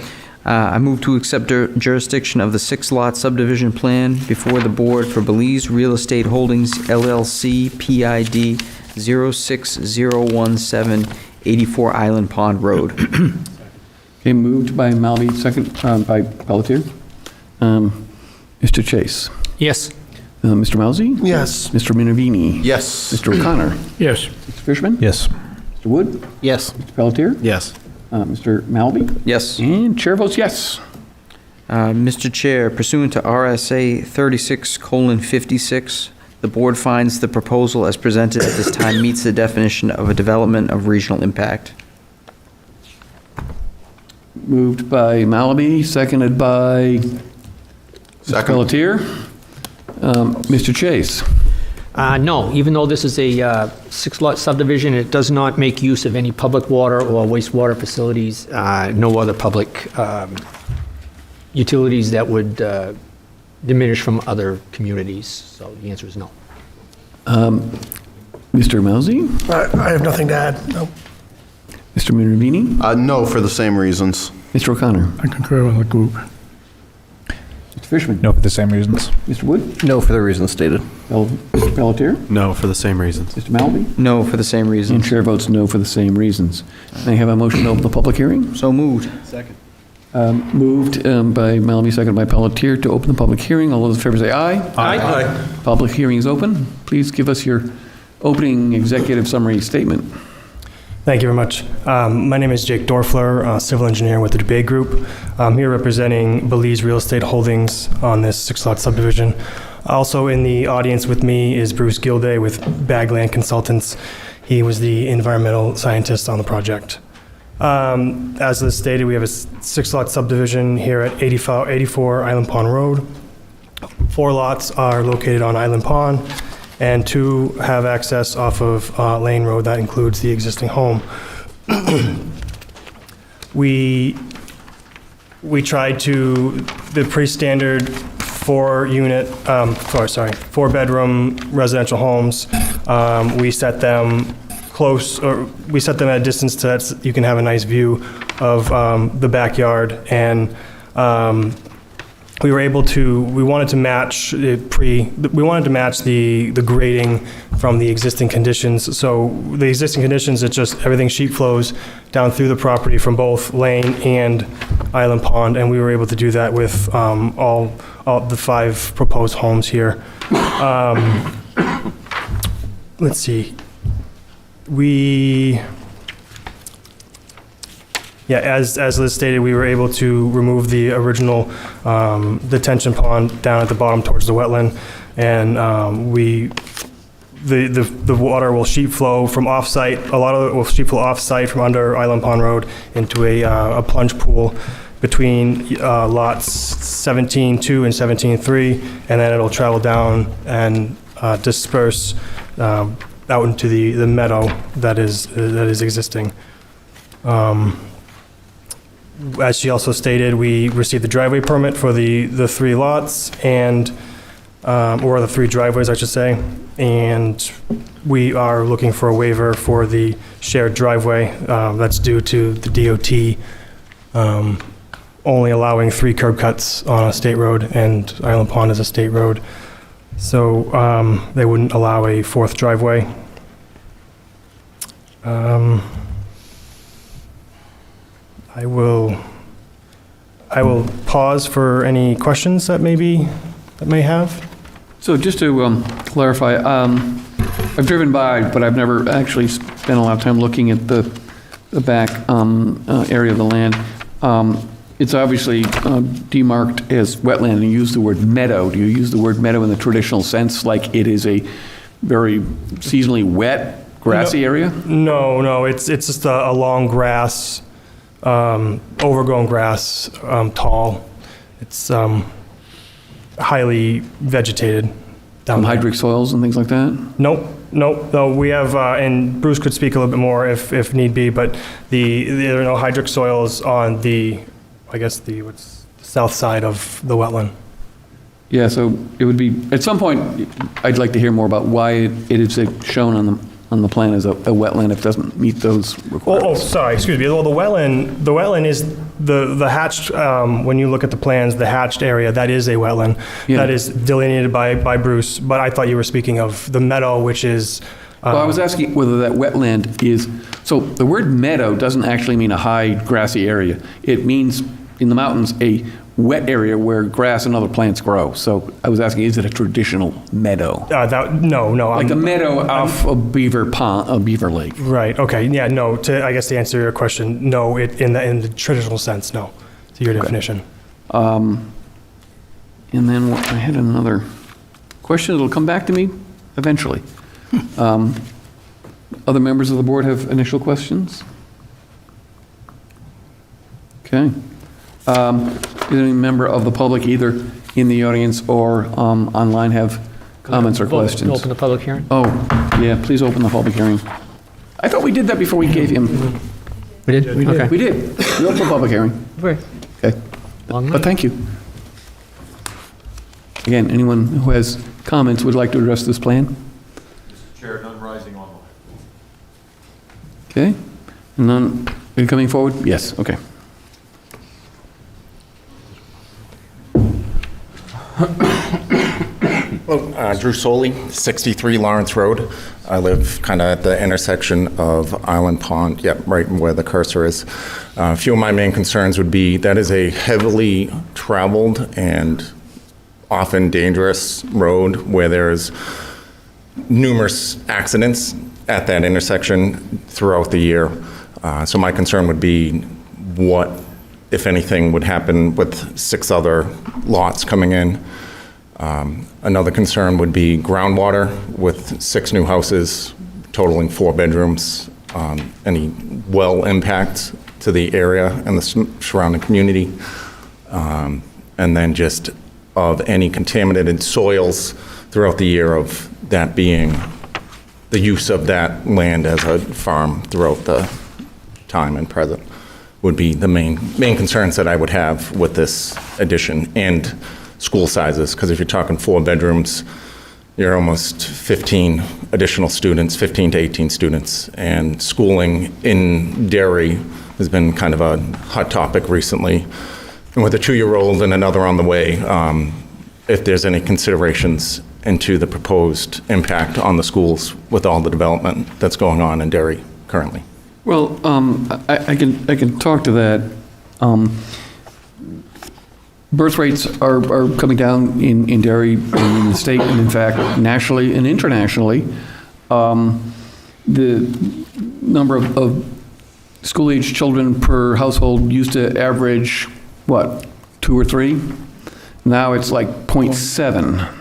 I move to accept jurisdiction of the 6-lot subdivision plan before the board for Belize Real Estate Holdings LLC, PID 06017, 84 Island Pond Road. Okay, moved by Malby, second by Pelletier. Mr. Chase? Yes. Mr. Mousy? Yes. Mr. Minervini? Yes. Mr. O'Connor? Yes. Mr. Fishman? Yes. Mr. Wood? Yes. Mr. Pelletier? Yes. Mr. Malby? Yes. And chair votes yes. Mr. Chair, pursuant to RSA 36:56, The board finds the proposal as presented at this time meets the definition of a development of regional impact. Moved by Malaby, seconded by Pelletier. Mr. Chase? No, even though this is a six-lot subdivision, it does not make use of any public water or wastewater facilities, no other public utilities that would diminish from other communities. So the answer is no. Mr. Mousy? I have nothing to add, no. Mr. Minervini? No, for the same reasons. Mr. O'Connor? I concur with the group. Mr. Fishman? No, for the same reasons. Mr. Wood? No, for the reasons stated. Mr. Pelletier? No, for the same reasons. Mr. Malaby? No for the same And reasons. chair votes no for the same reasons. May I have a motion to open the public hearing? So moved. Second. Moved by Malaby, seconded by Pelletier to open the public hearing. All those in favor say aye. Aye. Public hearing is open. Please give us your opening executive summary statement. Thank you very much. My name is Jake Dorfler, civil engineer with the Debate Group. I'm here representing Belize Real Estate Holdings on this six-lot subdivision. Also in the audience with me is Bruce Gilday with Bagland Consultants. He was the environmental scientist on the project. As was stated, we have a six-lot subdivision here at 84 Island Pond Road. 4 lots are located on Island Pond, and 2 have access off of Lane Road. That includes the existing home. We tried to, the pre-standard 4-bedroom residential homes. We set them close, or we set them at a distance that you can have a nice view of the backyard, and we wanted to match the grading from the existing conditions. So the existing conditions, it's just everything sheet flows down through the property from both Lane and Island Pond, and we were able to do that with all the 5 proposed homes here. Let's see. As Liz stated, we were able to remove the original detention pond down at the bottom towards the wetland, and the water will sheet flow from off-site. A lot of it will sheet flow off-site from under Island Pond Road into a plunge pool between lots 17-2 and 17-3, and then it'll travel down and disperse out into the meadow that is existing. As she also stated, we received the driveway permit for the 3 lots and, or the 3 driveways, I should say, and we are looking for a waiver for the shared driveway that's due to the DOT only allowing 3 curb cuts on a state road, and Island Pond is a state road. So they wouldn't allow a 4th driveway. I will pause for any questions that may have. So just to clarify, I've driven by, but I've never actually spent a lot of time looking at the back area of the land. It's obviously demarked as wetland, and you use the word meadow. Do you use the word meadow in the traditional sense, like it is a very seasonally wet, grassy area? No, it's just a long grass, overgrown grass, tall. It's highly vegetated down there. Hydric soils and things like that? Nope. We have, and Bruce could speak a little bit more if need be, but there are no hydric soils on the south side of the wetland. Yeah, so it would be, at some point, I'd like to hear more about why it is shown on the plan as a wetland if it doesn't meet those requirements. Sorry, excuse me. Well, the wetland is the hatched, when you look at the plans, the hatched area, that is a wetland. Yeah. That is delineated by Bruce, but I thought you were speaking of the meadow, which is... Well, I was asking whether that wetland is, so the word meadow doesn't actually mean a high grassy area. It means, in the mountains, a wet area where grass and other plants grow. So I was asking, is it a traditional meadow? No. Like a meadow off a beaver pond, a beaver lake. Right, okay, yeah, no, I guess to answer your question, no, in the traditional sense, no, to your definition. And then I had another question, it'll come back to me eventually. Other members of the board have initial questions? Okay. Does any member of the public, either in the audience or online, have comments or questions? Open the public hearing? Oh, yeah, please open the public hearing. I thought we did that before we gave him. We did? Okay. We did. We opened the public hearing. Okay. Okay. But thank you. Again, anyone who has comments would like to address this plan? Mr. Chair, none rising online. Okay. None, are you coming forward? Yes, okay. Well, Drew Soley, 63 Lawrence Road. I live kind of at the intersection of Island Pond, yep, right where the cursor is. A few of my main concerns would be that is a heavily traveled and often dangerous road where there's numerous accidents at that intersection throughout the year. So my concern would be what, if anything, would happen with 6 other lots coming in. Another concern would be groundwater with 6 new houses totaling 4 bedrooms. Any well impacts to the area and the surrounding community. And then just of any contaminated soils throughout the year of that being the use of that land as a farm throughout the time and present would be the main concerns that I would have with this addition. And school sizes, because if you're talking 4 bedrooms, you're almost 15 additional students, 15 to 18 students. And schooling in Derry has been kind of a hot topic recently. And with a 2-year-old and another on the way, if there's any considerations into the proposed impact on the schools with all the development that's going on in Derry currently. Well, I can talk to that. Birth rates are coming down in Derry and in the state, and in fact, nationally and internationally. The number of school-age children per household used to average, what, 2 or 3? Now it's like 0.7.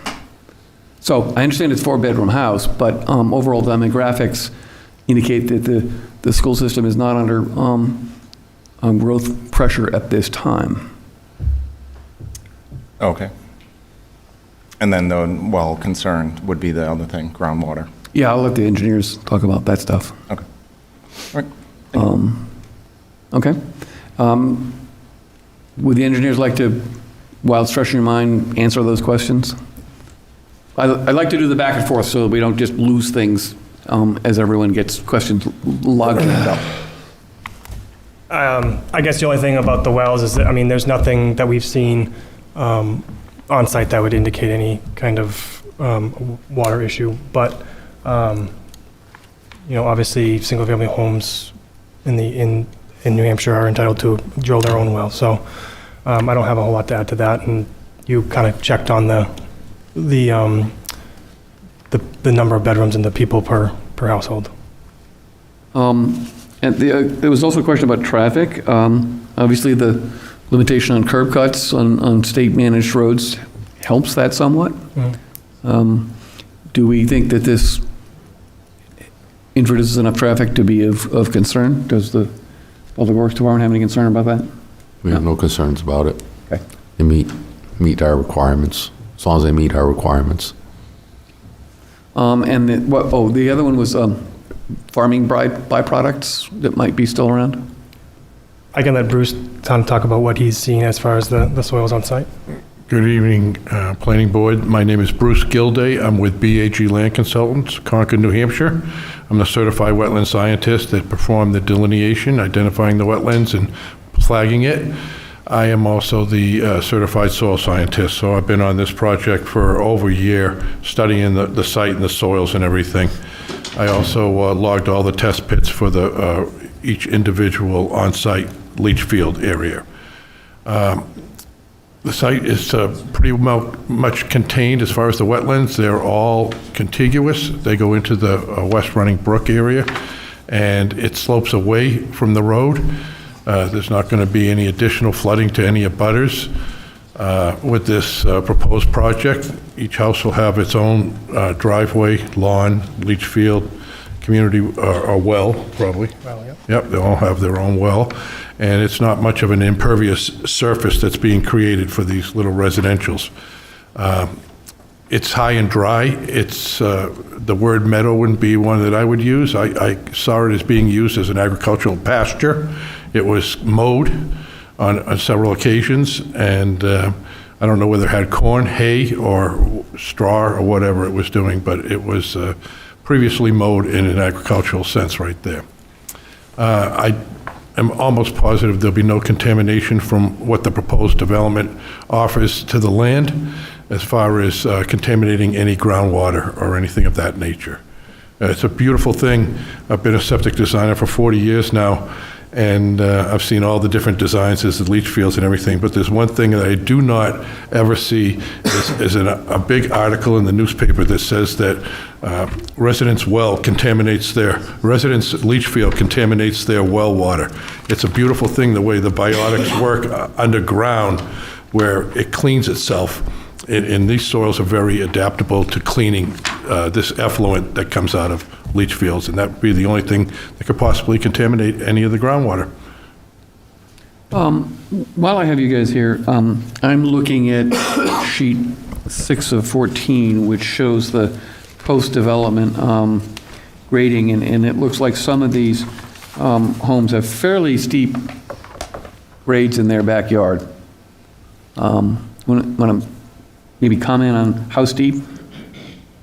So I understand it's a 4-bedroom house, but overall demographics indicate that the school system is not under growth pressure at this time. Okay. And then the well concern would be the other thing, groundwater. Yeah, I'll let the engineers talk about that stuff. Okay. All right. Okay. Would the engineers like to, while it's fresh in your mind, answer those questions? I'd like to do the back and forth so that we don't just lose things as everyone gets questions logged up. I guess the only thing about the wells is that, I mean, there's nothing that we've seen on site that would indicate any kind of water issue. But, you know, obviously single-family homes in New Hampshire are entitled to drill their own well. So I don't have a whole lot to add to that. And you kind of checked on the number of bedrooms and the people per household. And there was also a question about traffic. Obviously, the limitation on curb cuts on state-managed roads helps that somewhat. Mm-hmm. Do we think that this introduces enough traffic to be of concern? Does the Public Works Department have any concern about that? We have no concerns about it. Okay. They meet our requirements, as long as they meet our requirements. And the other one was farming byproducts that might be still around? I can let Bruce talk about what he's seen as far as the soils on site. Good evening, Planning Board. My name is Bruce Gilday. I'm with BAG Land Consultants, Concord, New Hampshire. I'm the certified wetland scientist that performed the delineation, identifying the wetlands and flagging it. I am also the certified soil scientist, so I've been on this project for over a year, studying the site and the soils and everything. I also logged all the test pits for each individual on-site leach field area. The site is pretty much contained as far as the wetlands. They're all contiguous. They go into the West Running Brook area, and it slopes away from the road. There's not going to be any additional flooding to any abutters. with this proposed project. Each house will have its own driveway, lawn, leach field, community, or well, probably. Well, yep. Yep, they all have their own well, and it's not much of an impervious surface that's being created for these little residentials. It's high and dry. It's, the word meadow wouldn't be one that I would use. I saw it as being used as an agricultural pasture. It was mowed on several occasions, and I don't know whether it had corn, hay, or straw, or whatever it was doing, but it was previously mowed in an agricultural sense right there. I am almost positive there'll be no contamination from what the proposed development offers to the land as far as contaminating any groundwater or anything of that nature. It's a beautiful thing. I've been a septic designer for 40 years now, and I've seen all the different designs as the leach fields and everything, but there's one thing that I do not ever see is a big article in the newspaper that says that residents' leach field contaminates their well water. It's a beautiful thing, the way the biotics work underground, where it cleans itself. And these soils are very adaptable to cleaning this effluent that comes out of leach fields, and that would be the only thing that could possibly contaminate any of the groundwater. While I have you guys here, I'm looking at sheet 6 of 14, which shows the post-development grading, and it looks like some of these homes have fairly steep grades in their backyard. Want to maybe comment on how steep?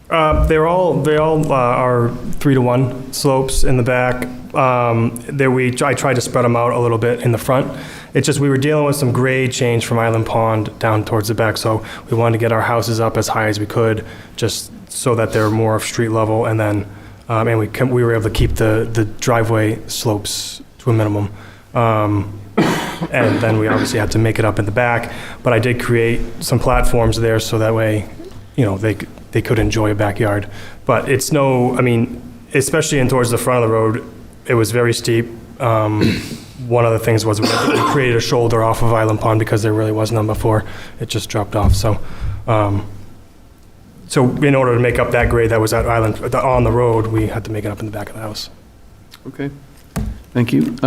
They all are 3-to-1 slopes in the back. I tried to spread them out a little bit in the front. It's just we were dealing with some grade change from Island Pond down towards the back, so we wanted to get our houses up as high as we could, just so that they're more of street level, and then and we were able to keep the driveway slopes to a minimum. And then we obviously had to make it up in the back, but I did create some platforms there so that way, they could enjoy a backyard. But it's especially in towards the front of the road, it was very steep. One of the things was we created a shoulder off of Island Pond because there really was none before. It just dropped off. So in order to make up that grade that was at Island on the road, we had to make it up in the back of the house. Okay, thank you.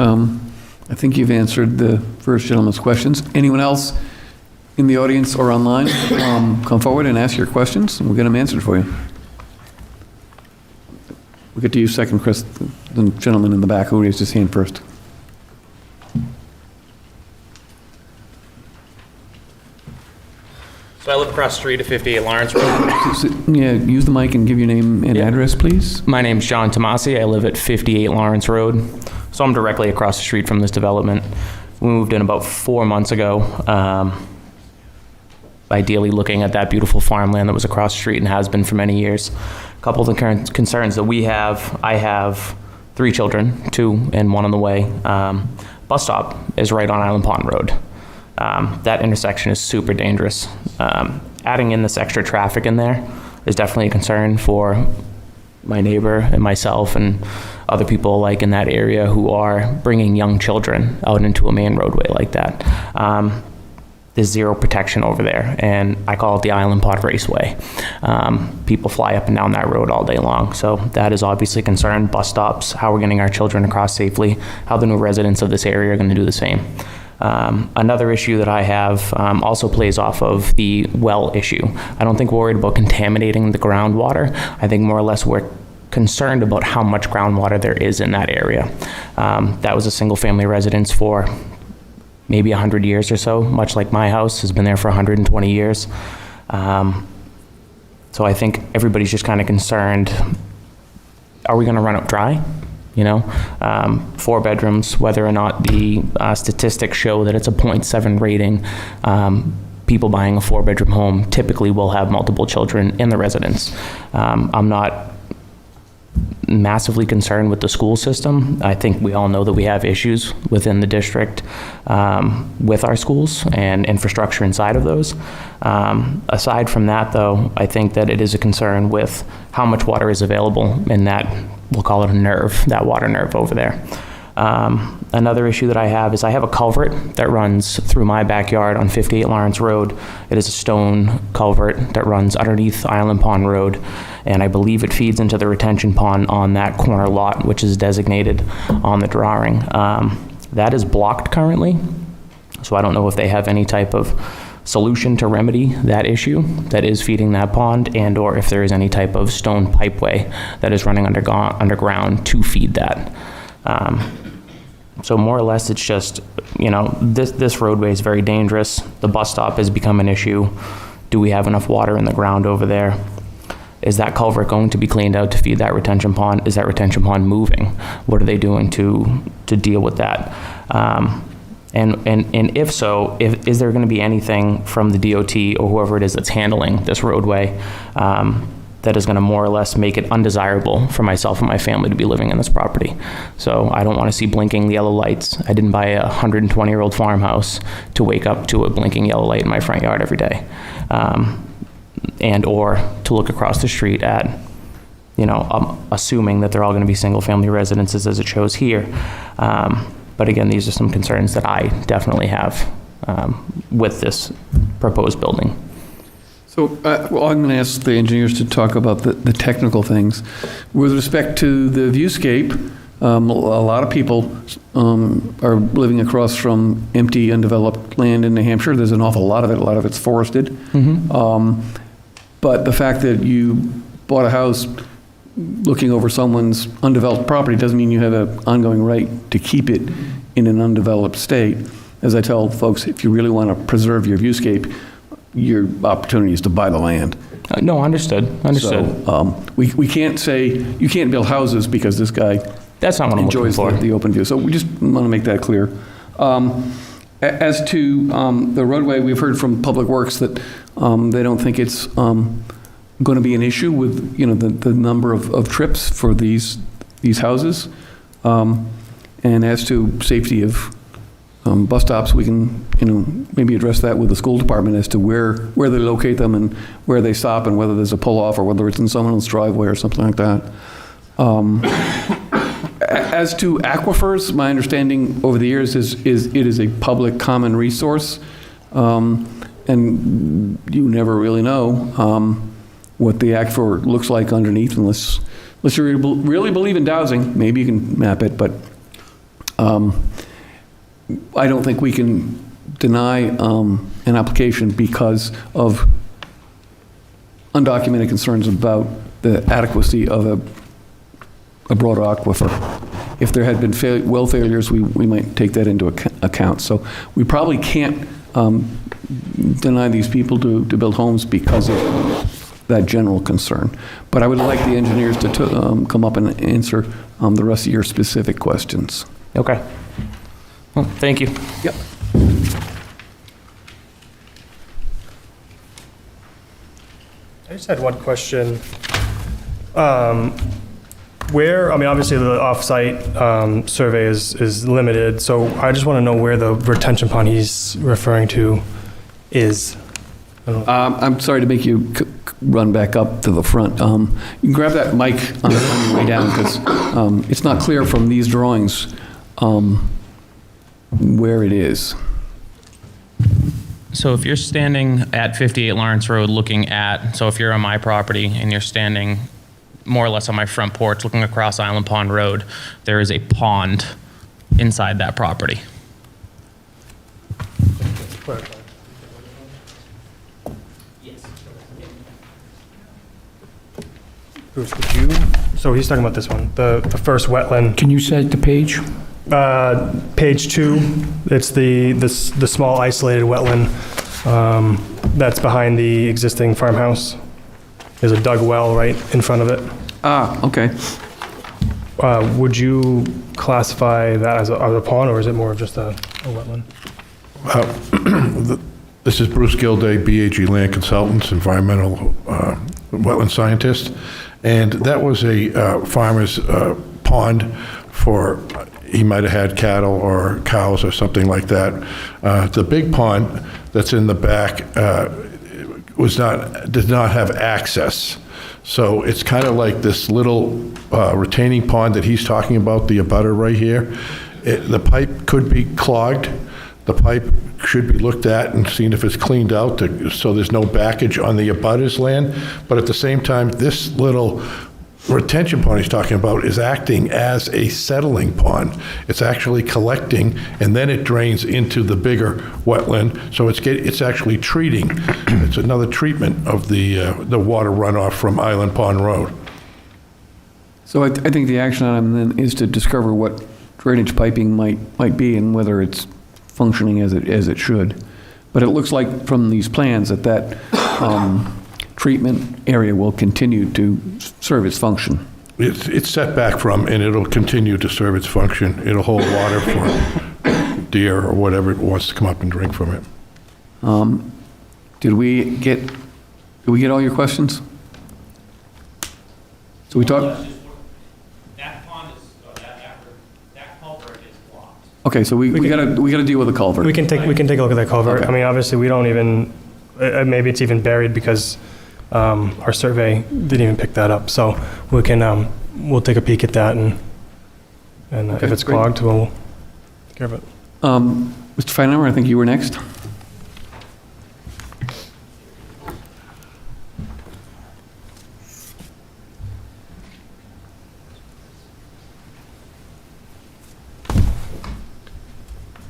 I think you've answered the first gentleman's questions. Anyone else in the audience or online, come forward and ask your questions, and we'll get them answered for you. We'll get to you second, Chris, the gentleman in the back who raised his hand first. So I live across the street at 58 Lawrence Road. Yeah, use the mic and give your name and address, please. My name's John Tomasi. I live at 58 Lawrence Road. So I'm directly across the street from this development. We moved in about 4 months ago, ideally looking at that beautiful farmland that was across the street and has been for many years. A couple of the current concerns that we have, I have 3 children, 2 and 1 on the way. Bus stop is right on Island Pond Road. That intersection is super dangerous. Adding in this extra traffic in there is definitely a concern for my neighbor and myself and other people alike in that area who are bringing young children out into a main roadway like that. There's zero protection over there, and I call it the Island Pond Raceway. People fly up and down that road all day long, so that is obviously a concern. Bus stops, how we're getting our children across safely, how the new residents of this area are going to do the same. Another issue that I have also plays off of the well issue. I don't think we're worried about contaminating the groundwater. I think more or less we're concerned about how much groundwater there is in that area. That was a single family residence for maybe 100 years or so, much like my house has been there for 120 years. So I think everybody's just kind of concerned, are we going to run up dry? 4 bedrooms, whether or not the statistics show that it's a 0.7 rating, people buying a 4-bedroom home typically will have multiple children in the residence. I'm not massively concerned with the school system. I think we all know that we have issues within the district with our schools and infrastructure inside of those. Aside from that, though, I think that it is a concern with how much water is available in that, we'll call it a nerve, that water nerve over there. Another issue that I have is I have a culvert that runs through my backyard on 58 Lawrence Road. It is a stone culvert that runs underneath Island Pond Road, and I believe it feeds into the retention pond on that corner lot, which is designated on the drawing. That is blocked currently, so I don't know if they have any type of solution to remedy that issue that is feeding that pond, and or if there is any type of stone pipeway that is running underground to feed that. So more or less, it's just, you know, this roadway is very dangerous. The bus stop has become an issue. Do we have enough water in the ground over there? Is that culvert going to be cleaned out to feed that retention pond? Is that retention pond moving? What are they doing to deal with that? And if so, is there going to be anything from the DOT or whoever it is that's handling this roadway that is going to more or less make it undesirable for myself and my family to be living in this property? So I don't want to see blinking yellow lights. I didn't buy a 120-year-old farmhouse to wake up to a blinking yellow light in my front yard every day, and or to look across the street at, you know, assuming that they're all going to be single-family residences as it shows here. But again, these are some concerns that I definitely have with this proposed building. So well, I'm going to ask the engineers to talk about the technical things. With respect to the viewscape, a lot of people are living across from empty, undeveloped land in New Hampshire. There's an awful lot of it. A lot of it's forested. Mm-hmm. But the fact that you bought a house looking over someone's undeveloped property doesn't mean you have an ongoing right to keep it in an undeveloped state. As I tell folks, if you really want to preserve your viewscape, your opportunity is to buy the land. No, understood. So we can't say you can't build houses because this guy that's not what enjoys I'm looking for. the open view. So we just want to make that clear. As to the roadway, we've heard from Public Works that they don't think it's going to be an issue with, you know, the number of trips for these houses. And as to safety of bus stops, we can, you know, maybe address that with the school department as to where they locate them and where they stop and whether there's a pull-off or whether it's in someone's driveway or something like that. As to aquifers, my understanding over the years is it is a public common resource, and you never really know what the aquifer looks like underneath unless you really believe in dowsing. Maybe you can map it, but I don't think we can deny an application because of undocumented concerns about the adequacy of a broader aquifer. If there had been well failures, we might take that into account. So we probably can't deny these people to build homes because of that general concern. But I would like the engineers to come up and answer the rest of your specific questions. Okay. Well, thank you. Yep. I just had one question. Where, I mean, obviously the off-site survey is limited, so I just want to know where the retention pond he's referring to is. I'm sorry to make you run back up to the front. You can grab that mic on your way down because it's not clear from these drawings where it is. So if you're standing at 58 Lawrence Road looking at, so if you're on my property and you're standing more or less on my front porch looking across Island Pond Road, there is a pond inside that property. Bruce, would you, so he's talking about this one, the first wetland. Can you set the page? Page 2, it's the small isolated wetland that's behind the existing farmhouse. There's a dug well right in front of it. Ah, okay. Would you classify that as a pond, or is it more of just a wetland? This is Bruce Gilday, BAG Land Consultants, environmental wetland scientist. And that was a farmer's pond for, he might have had cattle or cows or something like that. The big pond that's in the back did not have access. So it's kind of like this little retaining pond that he's talking about, the abutter right here. The pipe could be clogged. The pipe should be looked at and seen if it's cleaned out so there's no backage on the abutters land. But at the same time, this little retention pond he's talking about is acting as a settling pond. It's actually collecting, and then it drains into the bigger wetland. So it's actually treating. It's another treatment of the water runoff from Island Pond Road. So I think the action item then is to discover what drainage piping might be and whether it's functioning as it should. But it looks like from these plans that treatment area will continue to serve its function. It's set back from, and it'll continue to serve its function. It'll hold water for deer or whatever it wants to come up and drink from it. Did we get all your questions? So we talked. That pond is, that culvert is blocked. Okay, so we gotta deal with the culvert. We can take a look at that culvert. Okay. I mean, obviously, we don't even, maybe it's even buried because our survey didn't even pick that up. So we can, we'll take a peek at that, and Okay, if it's great. clogged, we'll take care of it. Mr. Feinauer, I think you were next.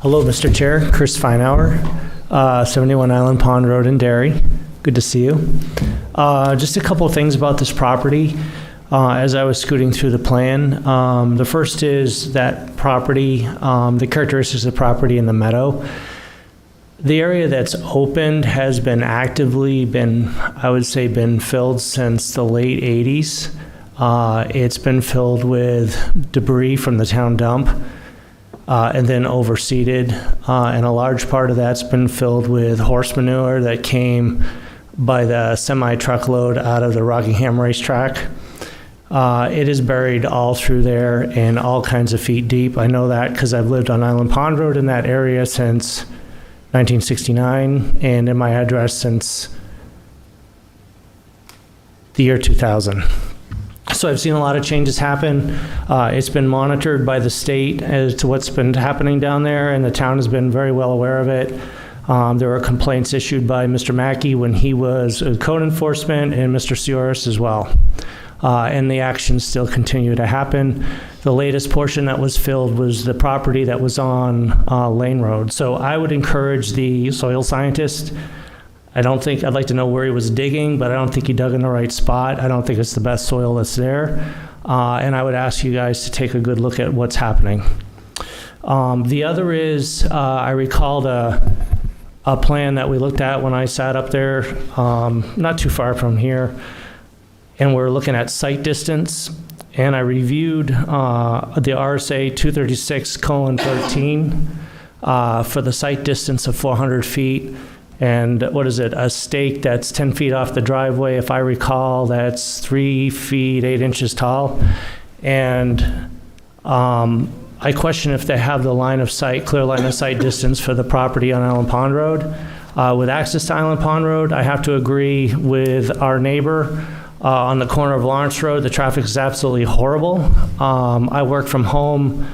Hello, Mr. Chair. Chris Feinauer, 71 Island Pond Road in Derry. Good to see you. Just a couple of things about this property as I was scooting through the plan. The first is that property, the characteristics of the property in the meadow. The area that's opened has been actively I would say, been filled since the late 80s. It's been filled with debris from the town dump. And then overseeded, and a large part of that's been filled with horse manure that came by the semi-truckload out of the Rockingham racetrack. It is buried all through there and all kinds of feet deep. I know that because I've lived on Island Pond Road in that area since 1969, and in my address since the year 2000. So I've seen a lot of changes happen. It's been monitored by the state as to what's been happening down there, and the town has been very well aware of it. There were complaints issued by Mr. Mackey when he was code enforcement, and Mr. Sioris as well. And the actions still continue to happen. The latest portion that was filled was the property that was on Lane Road. So I would encourage the soil scientist. I'd like to know where he was digging, but I don't think he dug in the right spot. I don't think it's the best soil that's there. And I would ask you guys to take a good look at what's happening. The other is, I recalled a plan that we looked at when I sat up there, not too far from here, and we're looking at site distance. And I reviewed the RSA 236:13 for the site distance of 400 feet. And what is it, a stake that's 10 feet off the driveway, if I recall, that's 3 feet, 8 inches tall. And I question if they have the clear line of sight distance for the property on Island Pond Road. With access to Island Pond Road, I have to agree with our neighbor on the corner of Lawrence Road. The traffic is absolutely horrible. I work from home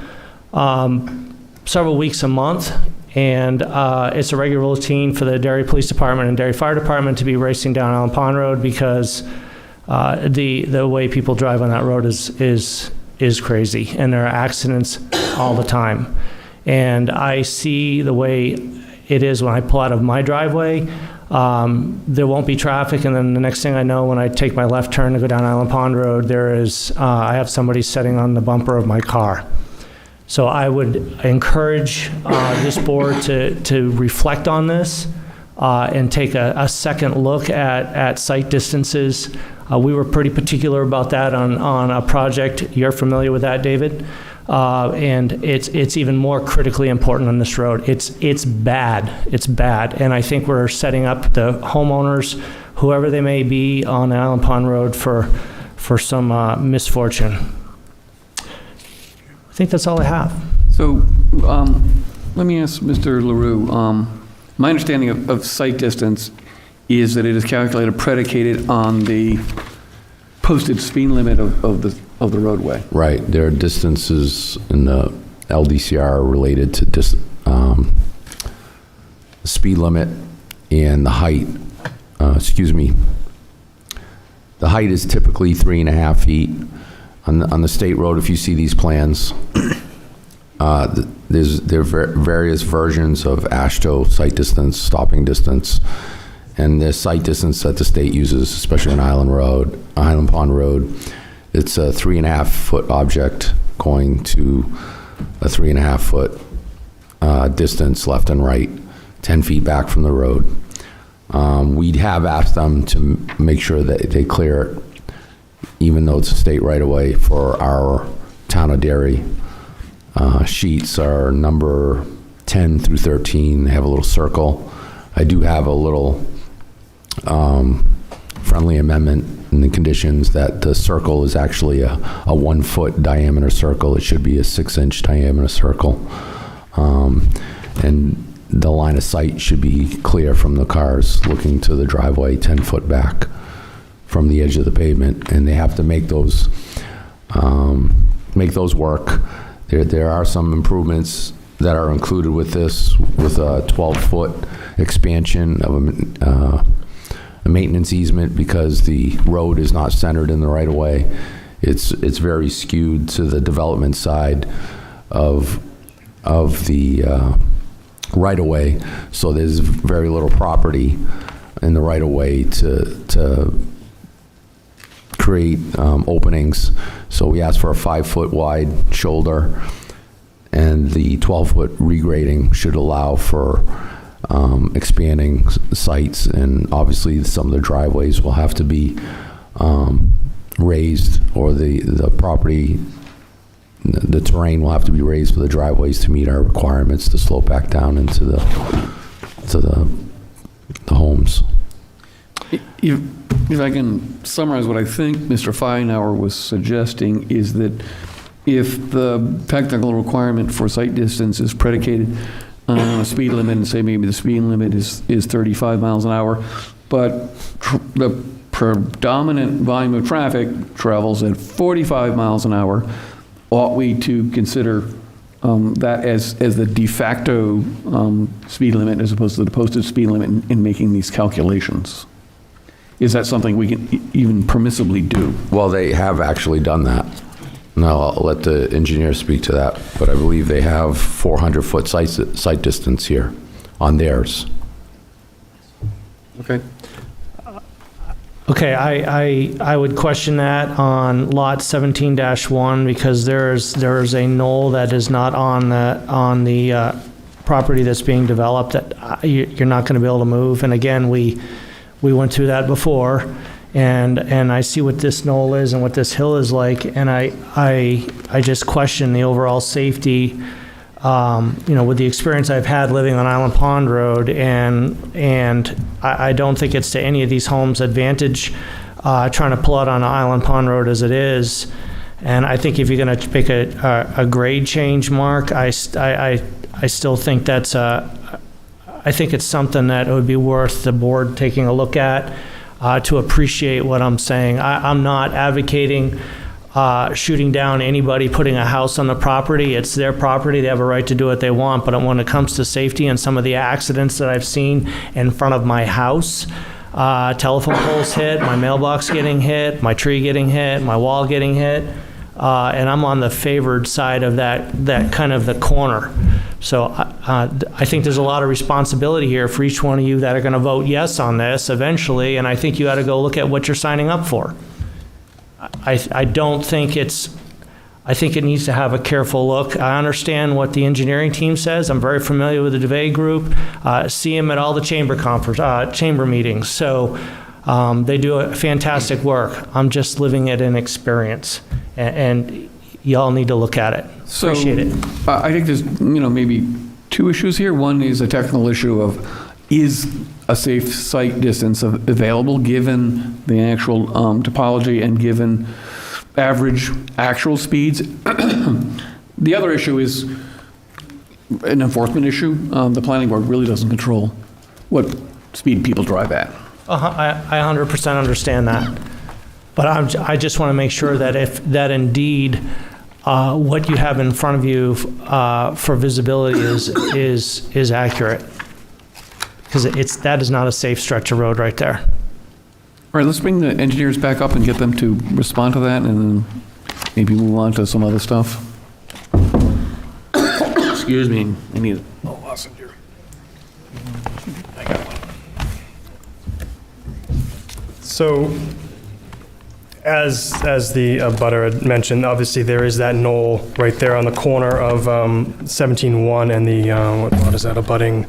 several weeks a month. And it's a regular routine for the Derry Police Department and Derry Fire Department to be racing down Island Pond Road because the way people drive on that road is crazy, and there are accidents all the time. And I see the way it is when I pull out of my driveway. There won't be traffic, and then the next thing I know, when I take my left turn to go down Island Pond Road, I have somebody sitting on the bumper of my car. So I would encourage this board to reflect on this and take a second look at site distances. We were pretty particular about that on a project. You're familiar with that, David? And it's even more critically important on this road. It's bad. It's bad. And I think we're setting up the homeowners, whoever they may be, on Island Pond Road for some misfortune. I think that's all I have. So let me ask Mr. LaRue. My understanding of site distance is that it is calculated predicated on the posted speed limit of the roadway. Right. There are distances in the LDCR related to speed limit and the height. The height is typically 3.5 feet. On the state road, if you see these plans, there are various versions of AASHTO sight distance, stopping distance, and the sight distance that the state uses, especially on Island Pond Road, it's a 3.5 foot object going to a 3.5 foot distance left and right, 10 feet back from the road. We'd have asked them to make sure that they clear it, even though it's a state right-of-way, for our Town of Derry. Sheets are number 10 through 13. They have a little circle. I do have a little friendly amendment in the conditions that the circle is actually a 1 foot diameter circle. It should be a 6-inch diameter circle. And the line of sight should be clear from the cars looking to the driveway 10 foot back from the edge of the pavement, and they have to make those work. There are some improvements that are included with this, with a 12-foot expansion of a maintenance easement, because the road is not centered in the right-of-way. It's very skewed to the development side of the right-of-way, so there's very little property in the right-of-way to create openings. So we asked for a 5-foot wide shoulder, and the 12-foot regrading should allow for expanding sites, and obviously some of the driveways will have to be raised, or the property, the terrain will have to be raised for the driveways to meet our requirements to slope back down into the homes. If I can summarize what I think Mr. Feinauer was suggesting, is that if the technical requirement for sight distance is predicated on a speed limit, and say maybe the speed limit is 35 miles an hour, but the predominant volume of traffic travels at 45 miles an hour, ought we to consider that as the de facto speed limit as opposed to the posted speed limit in making these calculations? Is that something we can even permissibly do? Well, they have actually done that. Now, I'll let the engineer speak to that, but I believe they have 400-foot sight distance here on theirs. Okay. Okay, I would question that on lot 17-1, because there's a knoll that is not on the property that's being developed that you're not going to be able to move. And again, we went through that before, and I see what this knoll is and what this hill is like, and I just question the overall safety. With the experience I've had living on Island Pond Road, and I don't think it's to any of these homes' advantage trying to pull out on Island Pond Road as it is. And I think if you're going to make a grade change, Mark, I still think I think it's something that it would be worth the board taking a look at to appreciate what I'm saying. I'm not advocating shooting down anybody putting a house on the property. It's their property. They have a right to do what they want. But when it comes to safety and some of the accidents that I've seen in front of my house, telephone poles hit, my mailbox getting hit, my tree getting hit, my wall getting hit, and I'm on the favored side of that kind of the corner. So I think there's a lot of responsibility here for each one of you that are going to vote yes on this eventually, and I think you ought to go look at what you're signing up for. I don't think I think it needs to have a careful look. I understand what the engineering team says. I'm very familiar with the DeVay group. See them at all the chamber meetings. So they do a fantastic work. I'm just living it in experience, and y'all need to look at it. So, appreciate it. I think there's maybe two issues here. One is a technical issue of, is a safe sight distance available given the actual topology and given average actual speeds? The other issue is an enforcement issue. The planning board really doesn't control what speed people drive at. I 100% understand that. But I just want to make sure that if that indeed what you have in front of you for visibility is accurate. Because that is not a safe stretch of road right there. All right, let's bring the engineers back up and get them to respond to that, and then maybe move on to some other stuff. Excuse me, I need a lozenge here. So, as the butter had mentioned, obviously there is that knoll right there on the corner of 17-1 and the, what lot is that, abutting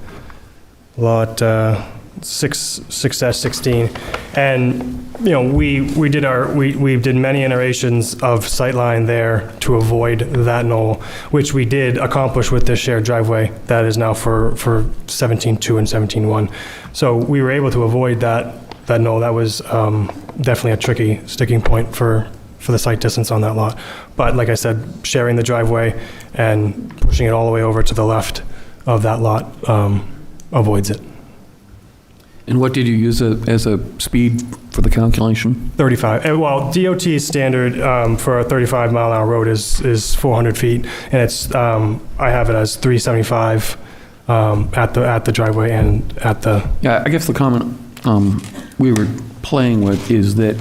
lot 6-16. And, you know, we did many iterations of sightline there to avoid that knoll, which we did accomplish with this shared driveway that is now for 17-2 and 17-1. So we were able to avoid that knoll. That was definitely a tricky sticking point for the site distance on that lot. But like I said, sharing the driveway and pushing it all the way over to the left of that lot avoids it. And what did you use as a speed for the calculation? 35. Well, DOT standard for a 35-mile-an-hour road is 400 feet, and it's I have it as 375 at the driveway and at the. Yeah, I guess the comment we were playing with is that,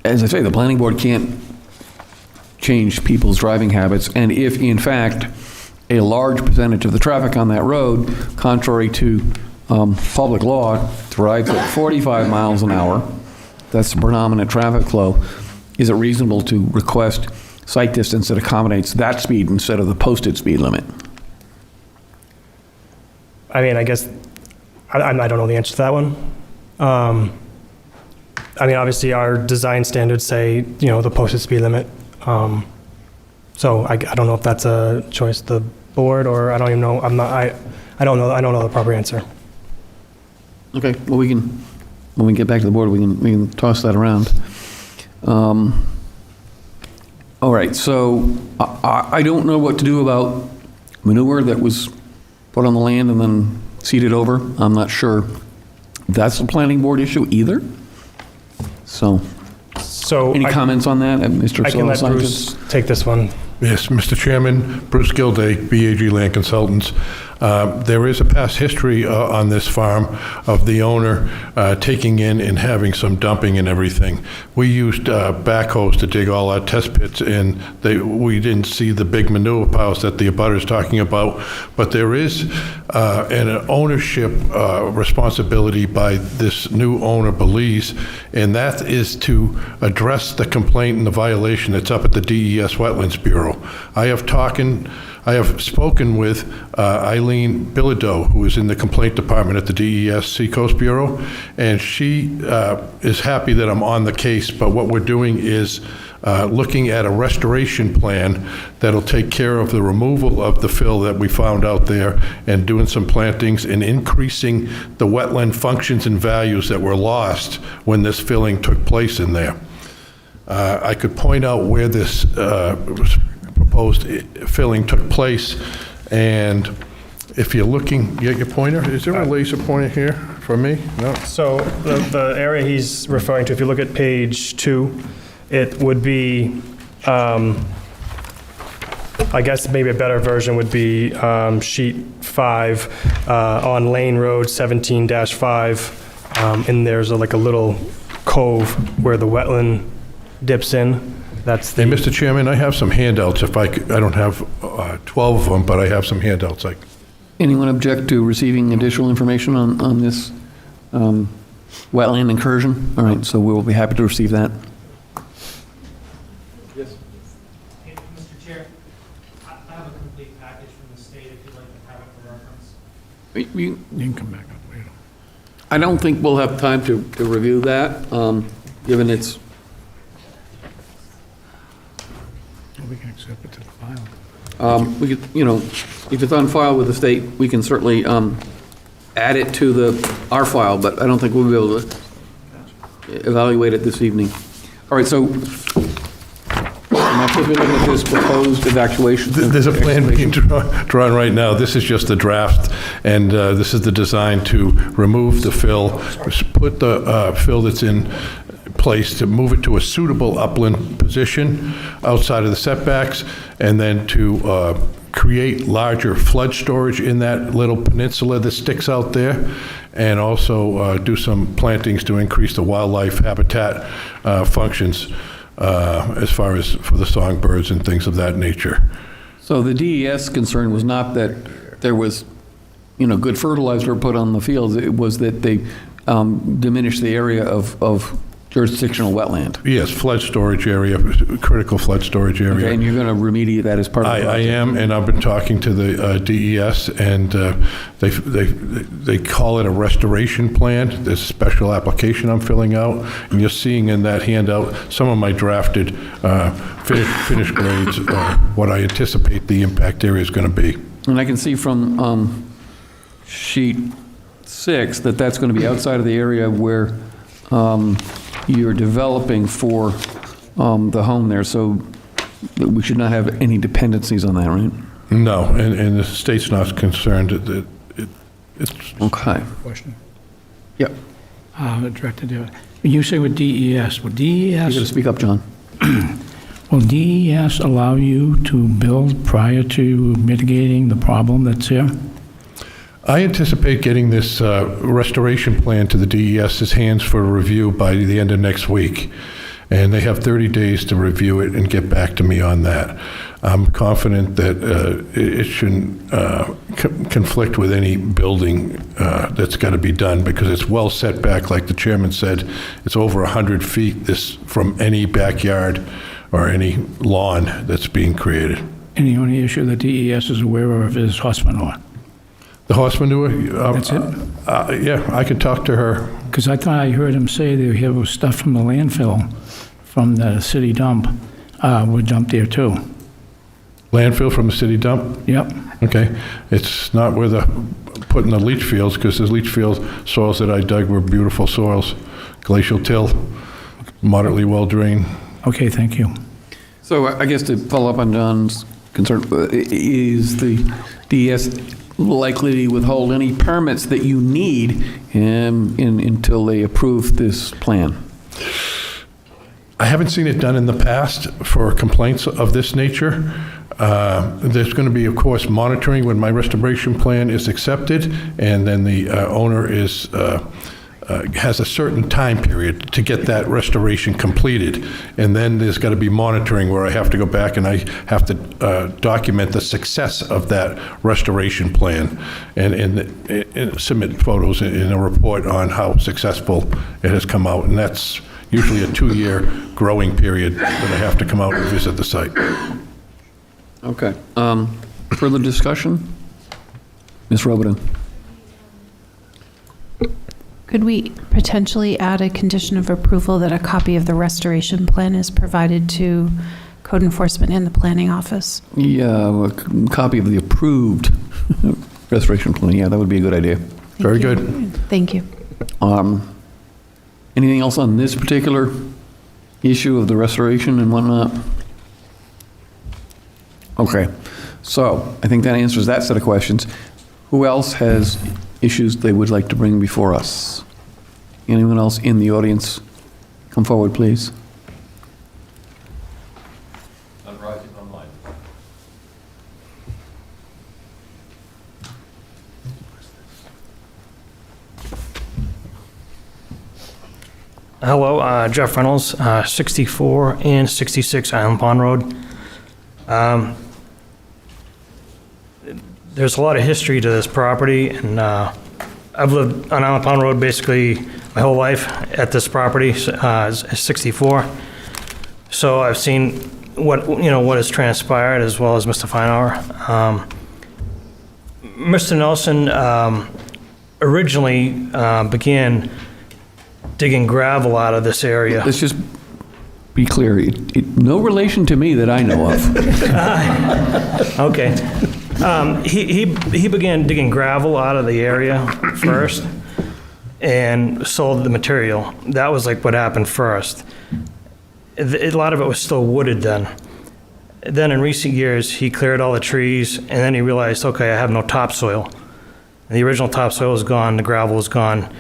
as I say, the planning board can't change people's driving habits, and if in fact a large percentage of the traffic on that road, contrary to public law, drives at 45 miles an hour, that's the predominant traffic flow, is it reasonable to request sight distance that accommodates that speed instead of the posted speed limit? I mean, I guess I don't know the answer to that one. I mean, obviously our design standards say, you know, the posted speed limit. So I don't know if that's a choice of the board, or I don't even know. I don't know the proper answer. Okay, well, when we get back to the board, we can toss that around. All right, so I don't know what to do about manure that was put on the land and then seeded over. I'm not sure that's a planning board issue either. So any comments on that, Mr. I can let Bruce take this one. Yes, Mr. Chairman, Bruce Gilday, BAG Land Consultants. There is a past history on this farm of the owner taking in and having some dumping and everything. We used backhoes to dig all our test pits, and we didn't see the big manure piles that the abutter's talking about. But there is an ownership responsibility by this new owner, Belize, and that is to address the complaint and the violation that's up at the DES Wetlands Bureau. I have spoken with Eileen Bilodeau, who is in the complaint department at the DES Seacoast Bureau, and she is happy that I'm on the case, but what we're doing is looking at a restoration plan that'll take care of the removal of the fill that we found out there and doing some plantings and increasing the wetland functions and values that were lost when this filling took place in there. I could point out where this proposed filling took place, and if you're looking, you got your pointer? Is there a laser pointer here for me? No? So the area he's referring to, if you look at page 2, it would be, I guess maybe a better version would be sheet 5 on Lane Road 17-5, and there's like a little cove where the wetland dips in. That's the. Hey, Mr. Chairman, I have some handouts. If I don't have 12 of them, but I have some handouts. Anyone object to receiving additional information on this wetland incursion? All right, so we will be happy to receive that. Yes. Hey, Mr. Chair, I have a complete package from the state if you'd like to have it for reference. You can come back up later. I don't think we'll have time to review that, given it's. We can accept it to the file. We could, you know, if it's on file with the state, we can certainly add it to our file, but I don't think we'll be able to evaluate it this evening. All right, so am I supposed to be looking at this proposed evacuation? There's a plan being drawn right now. This is just the draft, and this is the design to remove the fill, put the fill that's in place to move it to a suitable upland position outside of the setbacks, and then to create larger flood storage in that little peninsula that sticks out there, and also do some plantings to increase the wildlife habitat functions as far as for the songbirds and things of that nature. So the DES concern was not that there was, good fertilizer put on the fields. It was that they diminished the area of jurisdictional wetland. Yes, flood storage area, critical flood storage area. Okay, and you're going to remediate that as part of the project? I am, and I've been talking to the DES, and they call it a restoration plan. There's a special application I'm filling out, and you're seeing in that handout some of my drafted finished grades, what I anticipate the impact area is going to be. And I can see from sheet 6 that that's going to be outside of the area where you're developing for the home there, so we should not have any dependencies on that, right? No, and the state's not concerned that it's... Okay. Question. Yep. Director David, you say with DES, will DES... You got to speak up, John. Will DES allow you to build prior to mitigating the problem that's here? I anticipate getting this restoration plan to the DES's hands for review by the end of next week. And they have 30 days to review it and get back to me on that. I'm confident that it shouldn't conflict with any building that's got to be done, because it's well set back, like the chairman said. It's over 100 feet from any backyard or any lawn that's being created. And the only issue that DES is aware of is horse manure? The horse manure? That's it? Yeah, I can talk to her. Because I thought I heard him say that he have stuff from the landfill, from the city dump, would dump there too. Landfill from the city dump? Yep. Okay. It's not where they're putting the leach fields, because the leach field soils that I dug were beautiful soils. Glacial till, moderately well drained. Okay, thank you. So I guess to follow up on John's concern, is the DES likely to withhold any permits that you need until they approve this plan? I haven't seen it done in the past for complaints of this nature. There's going to be, of course, monitoring when my restoration plan is accepted, and then the owner has a certain time period to get that restoration completed. And then there's got to be monitoring where I have to go back and I have to document the success of that restoration plan and submit photos in a report on how successful it has come out. And that's usually a 2-year growing period that I have to come out and visit the site. Okay. Further discussion? Ms. Robidoux. Could we potentially add a condition of approval that a copy of the restoration plan is provided to code enforcement and the planning office? Yeah, a copy of the approved restoration plan. Yeah, that would be a good idea. Very good. Thank you. Anything else on this particular issue of the restoration and whatnot? Okay, so I think that answers that set of questions. Who else has issues they would like to bring before us? Anyone else in the audience? Come forward, please. Rising online. Hello, Jeff Reynolds, 64 and 66 Island Pond Road. There's a lot of history to this property, and I've lived on Island Pond Road basically my whole life at this property, 64. So I've seen what has transpired, as well as Mr. Feinauer. Mr. Nelson originally began digging gravel out of this area. Let's just be clear. No relation to me that I know of. Okay. He began digging gravel out of the area first and sold the material. That was like what happened first. A lot of it was still wooded then. Then in recent years, he cleared all the trees, and then he realized, okay, I have no topsoil. And the original topsoil was gone, the gravel was gone.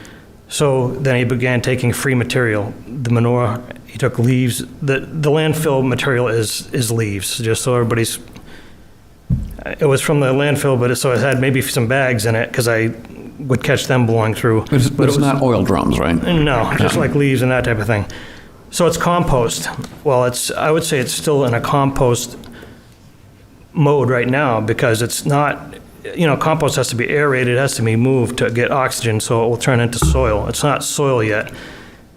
So then he began taking free material, the manure. He took leaves. The landfill material is leaves, just so everybody's. It was from the landfill, but it had maybe some bags in it because I would catch them blowing through. But it's not oil drums, right? No, just like leaves and that type of thing. So it's compost. Well, I would say it's still in a compost mode right now because it's not, compost has to be aerated, it has to be moved to get oxygen so it will turn into soil. It's not soil yet.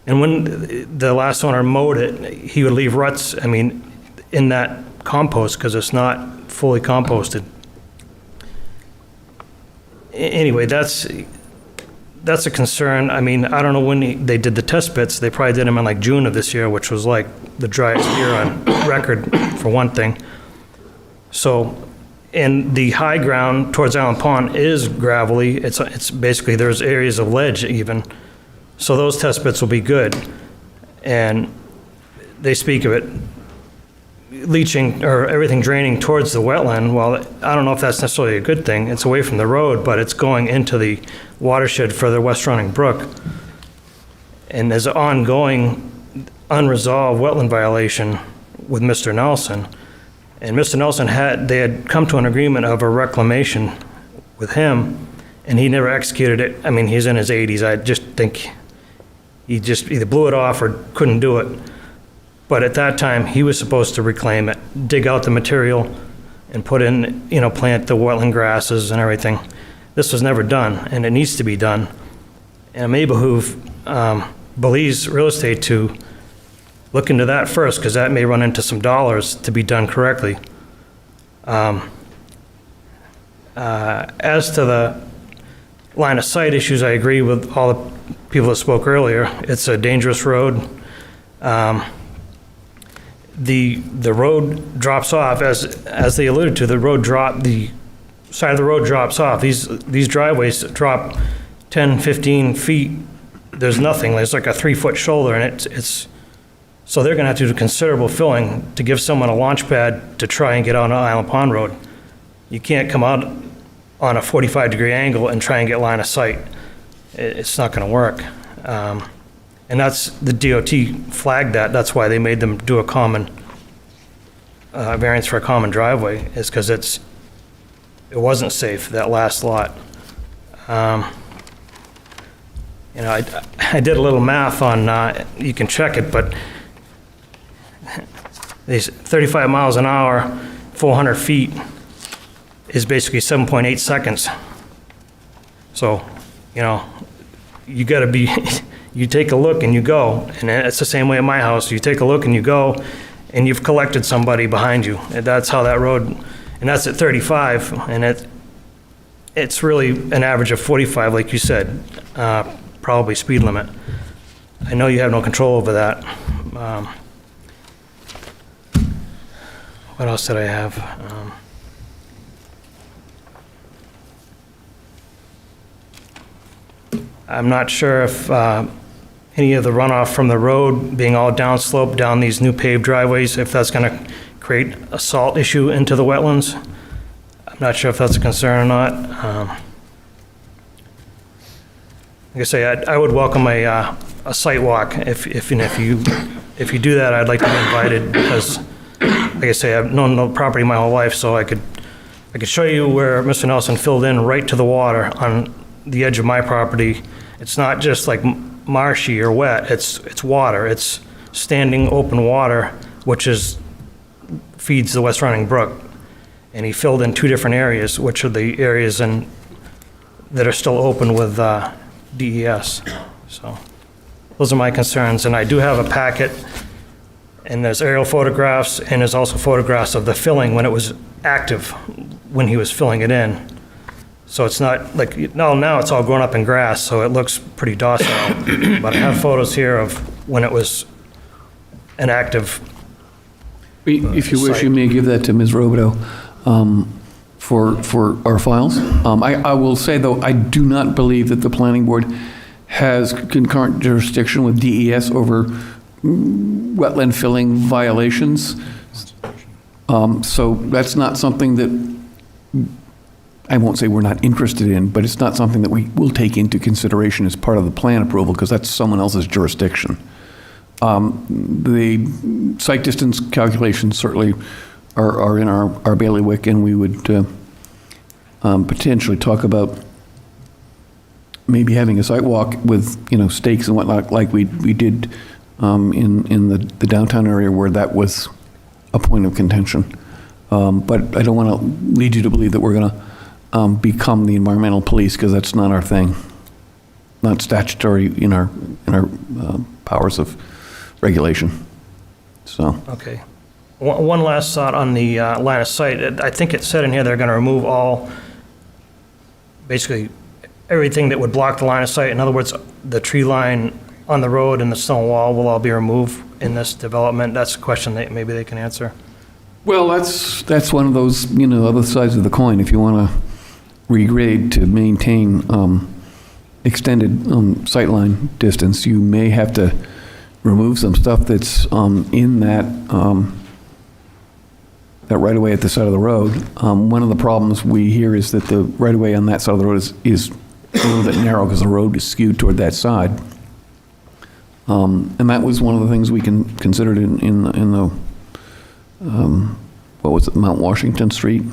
And when the last owner mowed it, he would leave ruts, in that compost because it's not fully composted. Anyway, that's a concern. I don't know when they did the test pits. They probably did them in like June of this year, which was like the driest year on record for one thing. So, and the high ground towards Allen Pond is gravelly. It's basically, there's areas of ledge even. So those test pits will be good. And they speak of it leaching or everything draining towards the wetland. Well, I don't know if that's necessarily a good thing. It's away from the road, but it's going into the watershed for the West Running Brook. And there's an ongoing unresolved wetland violation with Mr. Nelson. And Mr. Nelson they had come to an agreement of a reclamation with him, and he never executed it. He's in his 80s. I just think he just either blew it off or couldn't do it. But at that time, he was supposed to reclaim it, dig out the material, and put in, plant the wetland grasses and everything. This was never done, and it needs to be done. And it may behoove Belize Real Estate to look into that first, because that may run into some dollars to be done correctly. As to the line of sight issues, I agree with all the people that spoke earlier. It's a dangerous road. The road drops off, as they alluded to, the side of the road drops off. These driveways drop 10, 15 feet. There's nothing. There's like a 3-foot shoulder, and it's so they're going to have to do considerable filling to give someone a launch pad to try and get on Island Pond Road. You can't come out on a 45-degree angle and try and get line of sight. It's not going to work. And that's, the DOT flagged that. That's why they made them do a common variance for a common driveway, is because it wasn't safe, that last lot. I did a little math on, you can check it, but these 35 miles an hour, 400 feet is basically 7.8 seconds. So, you gotta be, you take a look and you go, and it's the same way at my house. You take a look and you go, and you've collected somebody behind you. And that's how that road, and that's at 35, and it's really an average of 45, like you said, probably speed limit. I know you have no control over that. What else did I have? I'm not sure if any of the runoff from the road being all downslope down these new paved driveways, if that's going to create a salt issue into the wetlands. I'm not sure if that's a concern or not. Like I say, I would welcome a site walk. If you do that, I'd like to be invited because, like I say, I've known the property my whole life, so I could show you where Mr. Nelson filled in right to the water on the edge of my property. It's not just like marshy or wet. It's water. It's standing open water, which feeds the West Running Brook. And he filled in 2 different areas, which are the areas that are still open with DES. So those are my concerns. And I do have a packet, and there's aerial photographs, and there's also photographs of the filling when it was active, when he was filling it in. So it's not like, now it's all grown up in grass, so it looks pretty docile. But I have photos here of when it was an active If you wish, site. you may give that to Ms. Robideau for our files. I will say, though, I do not believe that the planning board has concurrent jurisdiction with DES over wetland filling violations. So that's not something that I won't say we're not interested in, but it's not something that we will take into consideration as part of the plan approval, because that's someone else's jurisdiction. The site distance calculations certainly are in our bailiwick, and we would potentially talk about maybe having a site walk with, stakes and whatnot, like we did in the downtown area where that was a point of contention. But I don't want to lead you to believe that we're going to become the environmental police, because that's not our thing. Not statutory in our powers of regulation. So. Okay. One last thought on the line of sight. I think it said in here they're going to remove basically everything that would block the line of sight. In other words, the tree line on the road and the stone wall will all be removed in this development. That's a question that maybe they can answer. Well, that's one of those, other sides of the coin. If you want to regrade to maintain extended sightline distance, you may have to remove some stuff that's in that right-of-way at the side of the road. One of the problems we hear is that the right-of-way on that side of the road is a little bit narrow because the road is skewed toward that side. And that was one of the things we considered in the what was it, Mount Washington Street,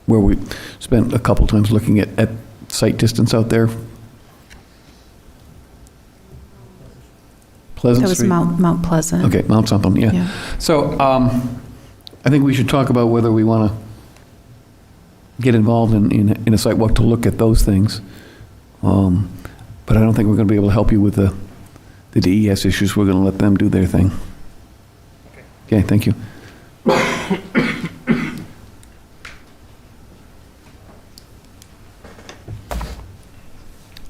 where we spent a couple times looking at site distance out there. Pleasant That was Street? Mount Pleasant. Okay, Mount something, yeah. Yeah. So I think we should talk about whether we want to get involved in a site walk to look at those things. But I don't think we're going to be able to help you with the DES issues. We're going to let them do their thing. Okay, thank you.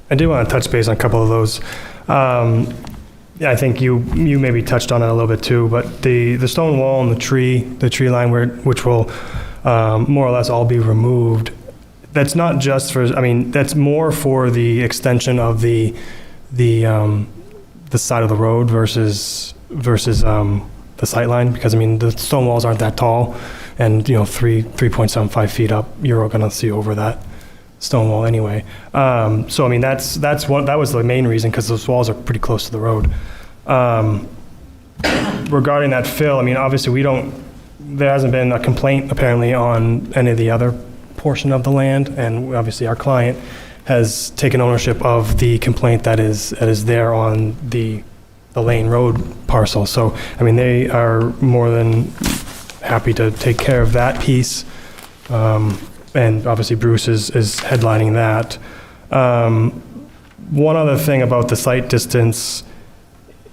I do want to touch base on a couple of those. I think you maybe touched on it a little bit too, but the stone wall and the tree line which will more or less all be removed. That's not just for, that's more for the extension of the side of the road versus the sight line, because the stone walls aren't that tall, and 3.75 feet up, you're going to see over that stone wall anyway. So that was the main reason, because those walls are pretty close to the road. Regarding that fill, obviously there hasn't been a complaint apparently on any of the other portion of the land, and obviously our client has taken ownership of the complaint that is there on the Lane Road parcel. So, they are more than happy to take care of that piece. And obviously Bruce is headlining that. One other thing about the site distance,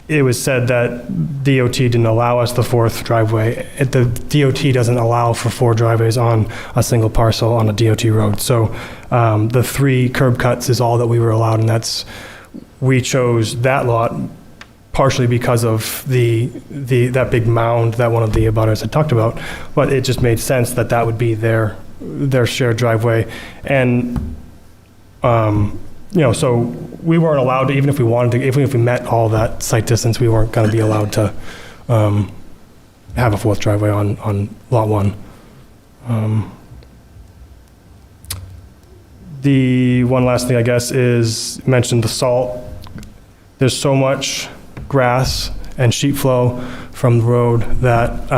it was said that DOT didn't allow us the fourth driveway. The DOT doesn't allow for 4 driveways on a single parcel on a DOT road. So the 3 curb cuts is all that we were allowed, and we chose that lot partially because of that big mound that one of the abutters had talked about. But it just made sense that would be their shared driveway. And so we weren't allowed to, even if we wanted to, even if we met all that site distance, we weren't going to be allowed to have a 4th driveway on lot 1. The one last thing, I guess, is mentioned the salt. There's so much grass and sheet flow from the road that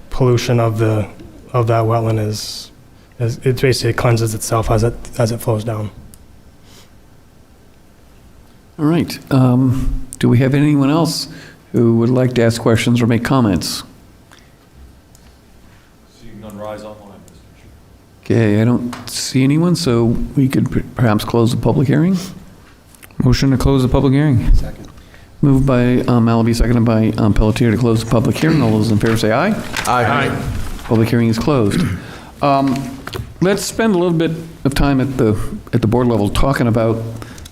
pollution of that wetland it basically cleanses itself as it flows down. All right. Do we have anyone else who would like to ask questions or make comments? Seeing none, rise online, Mr. Chair. Okay, I don't see anyone, so we could perhaps close the public hearing. Motion to close the public hearing. Second. Moved by Malaby, seconded by Pelletier to close the public hearing. All those in favor say aye. Aye. Public hearing is closed. Let's spend a little bit of time at the board level talking about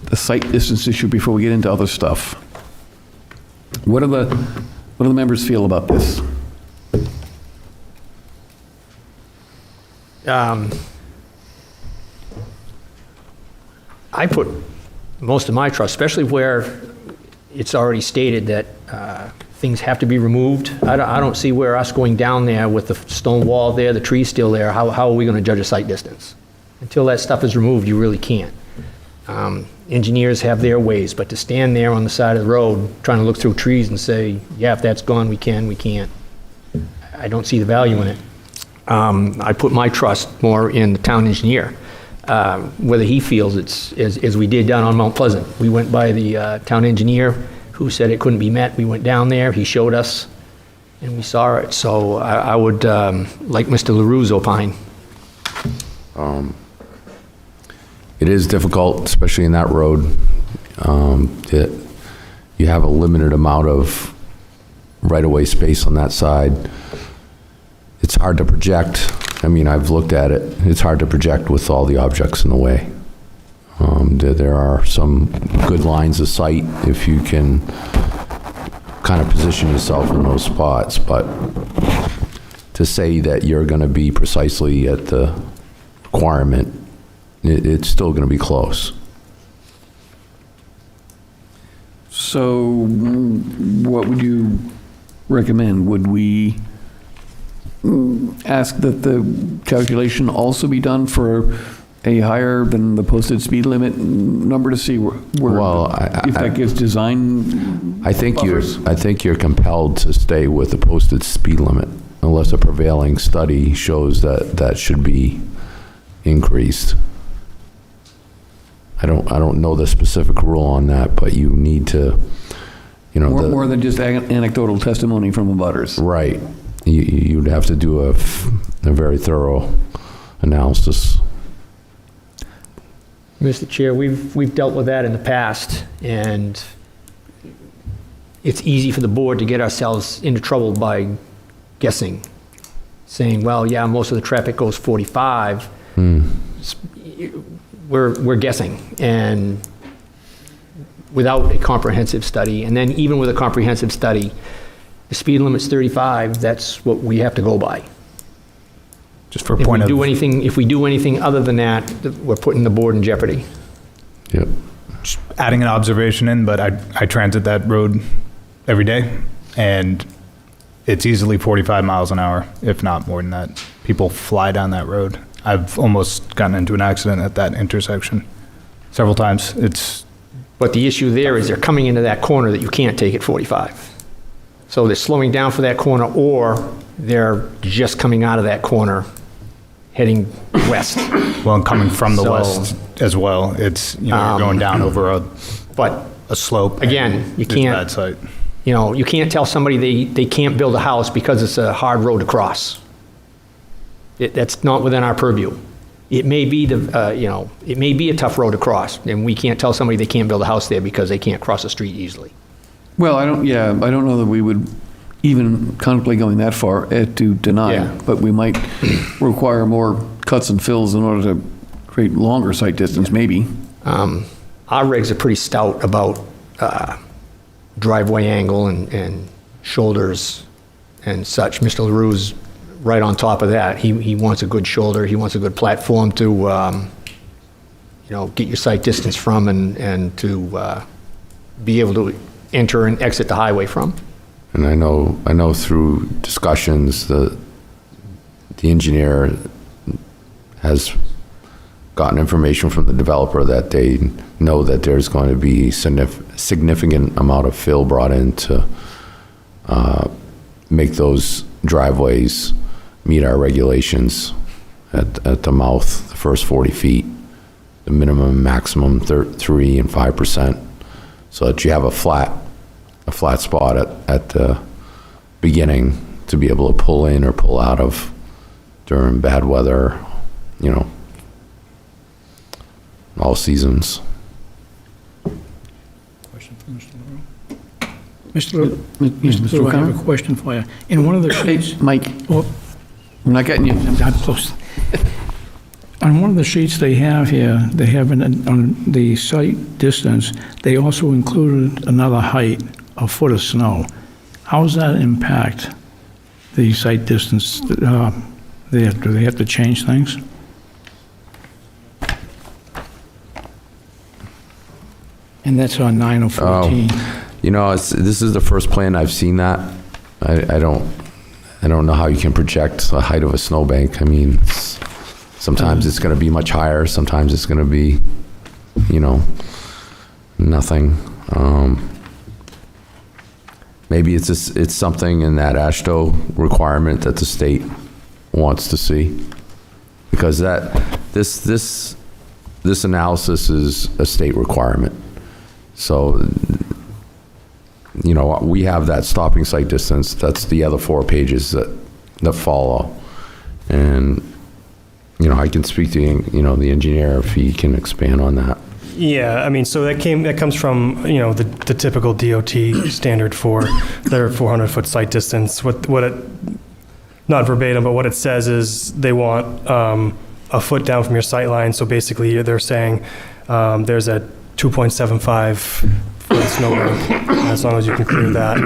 the site distance issue before we get into other stuff. What do the members feel about this? I put most of my trust, especially where it's already stated that things have to be removed. I don't see where us going down there with the stone wall there, the trees still there, how are we going to judge a site distance? Until that stuff is removed, you really can't. Engineers have their ways, but to stand there on the side of the road trying to look through trees and say, yeah, if that's gone, we can't. I don't see the value in it. I put my trust more in the town engineer, whether he feels it's, as we did down on Mount Pleasant. We went by the town engineer who said it couldn't be met. We went down there, he showed us, and we saw it. So I would, like Mr. LaRue's opine. It is difficult, especially in that road. You have a limited amount of right-of-way space on that side. It's hard to project. I mean, I've looked at it. It's hard to project with all the objects in the way. There are some good lines of sight if you can kind of position yourself in those spots, but to say that you're going to be precisely at the requirement, it's still going to be close. So what would you recommend? Would we ask that the calculation also be done for a higher than the posted speed limit number to see where Well, if that gives design I think buffers? you're compelled to stay with the posted speed limit unless a prevailing study shows that that should be increased. I don't know the specific rule on that, but you need to, More than just anecdotal testimony from abutters. Right. You'd have to do a very thorough analysis. Mr. Chair, we've dealt with that in the past, and it's easy for the board to get ourselves into trouble by guessing, saying, well, yeah, most of the traffic goes 45. We're guessing, and without a comprehensive study, and then even with a comprehensive study, the speed limit's 35, that's what we have to go by. Just for a point of... If we do anything other than that, we're putting the board in jeopardy. Yep. Just adding an observation in, but I transit that road every day, and it's easily 45 miles an hour, if not more than that. People fly down that road. I've almost gotten into an accident at that intersection several times. But the issue there is they're coming into that corner that you can't take at 45. So they're slowing down for that corner, or they're just coming out of that corner, heading west. Well, and coming from the west as well. It's, you're going down over a slope. Again, you It's can't, a bad site. you can't tell somebody they can't build a house because it's a hard road to cross. That's not within our purview. It may be it may be a tough road to cross, and we can't tell somebody they can't build a house there because they can't cross a street easily. Well, I don't know that we would even contemplate going that far to deny, but we might require more cuts and fills in order to create longer sight distance, maybe. Our regs are pretty stout about driveway angle and shoulders and such. Mr. LaRue's right on top of that. He wants a good shoulder. He wants a good platform to, get your sight distance from and to be able to enter and exit the highway from. And I know through discussions, the engineer has gotten information from the developer that they know that there's going to be significant amount of fill brought in to make those driveways meet our regulations at the mouth, the first 40 feet, the minimum and maximum 3 and 5%, so that you have a flat spot at the beginning to be able to pull in or pull out of during bad weather, all seasons. Question for Mr. LaRue? Mr. LaRue, I have a question for you. In one of the sheets... Mike, I'm not getting you. I'm close. On one of the sheets they have here, they have on the site distance, they also included another height, a foot of snow. How does that impact the site distance? Do they have to change things? And that's on 9 or 14. You know, this is the first plan I've seen that. I don't know how you can project the height of a snowbank. I mean, sometimes it's going to be much higher, sometimes it's going to be, you know, nothing. Maybe it's something in that AASHTO requirement that the state wants to see, because this analysis is a state requirement. So, you know, we have that stopping sight distance. That's the other 4 pages that follow. And, you know, I can speak to, you know, the engineer if he can expand on that. Yeah, I mean, so that comes from, you know, the typical DOT standard for their 400-foot sight distance. What it, not verbatim, but what it says is they want a foot down from your sight line. So basically, they're saying there's a 2.75 foot snowbank. As long as you can clear that,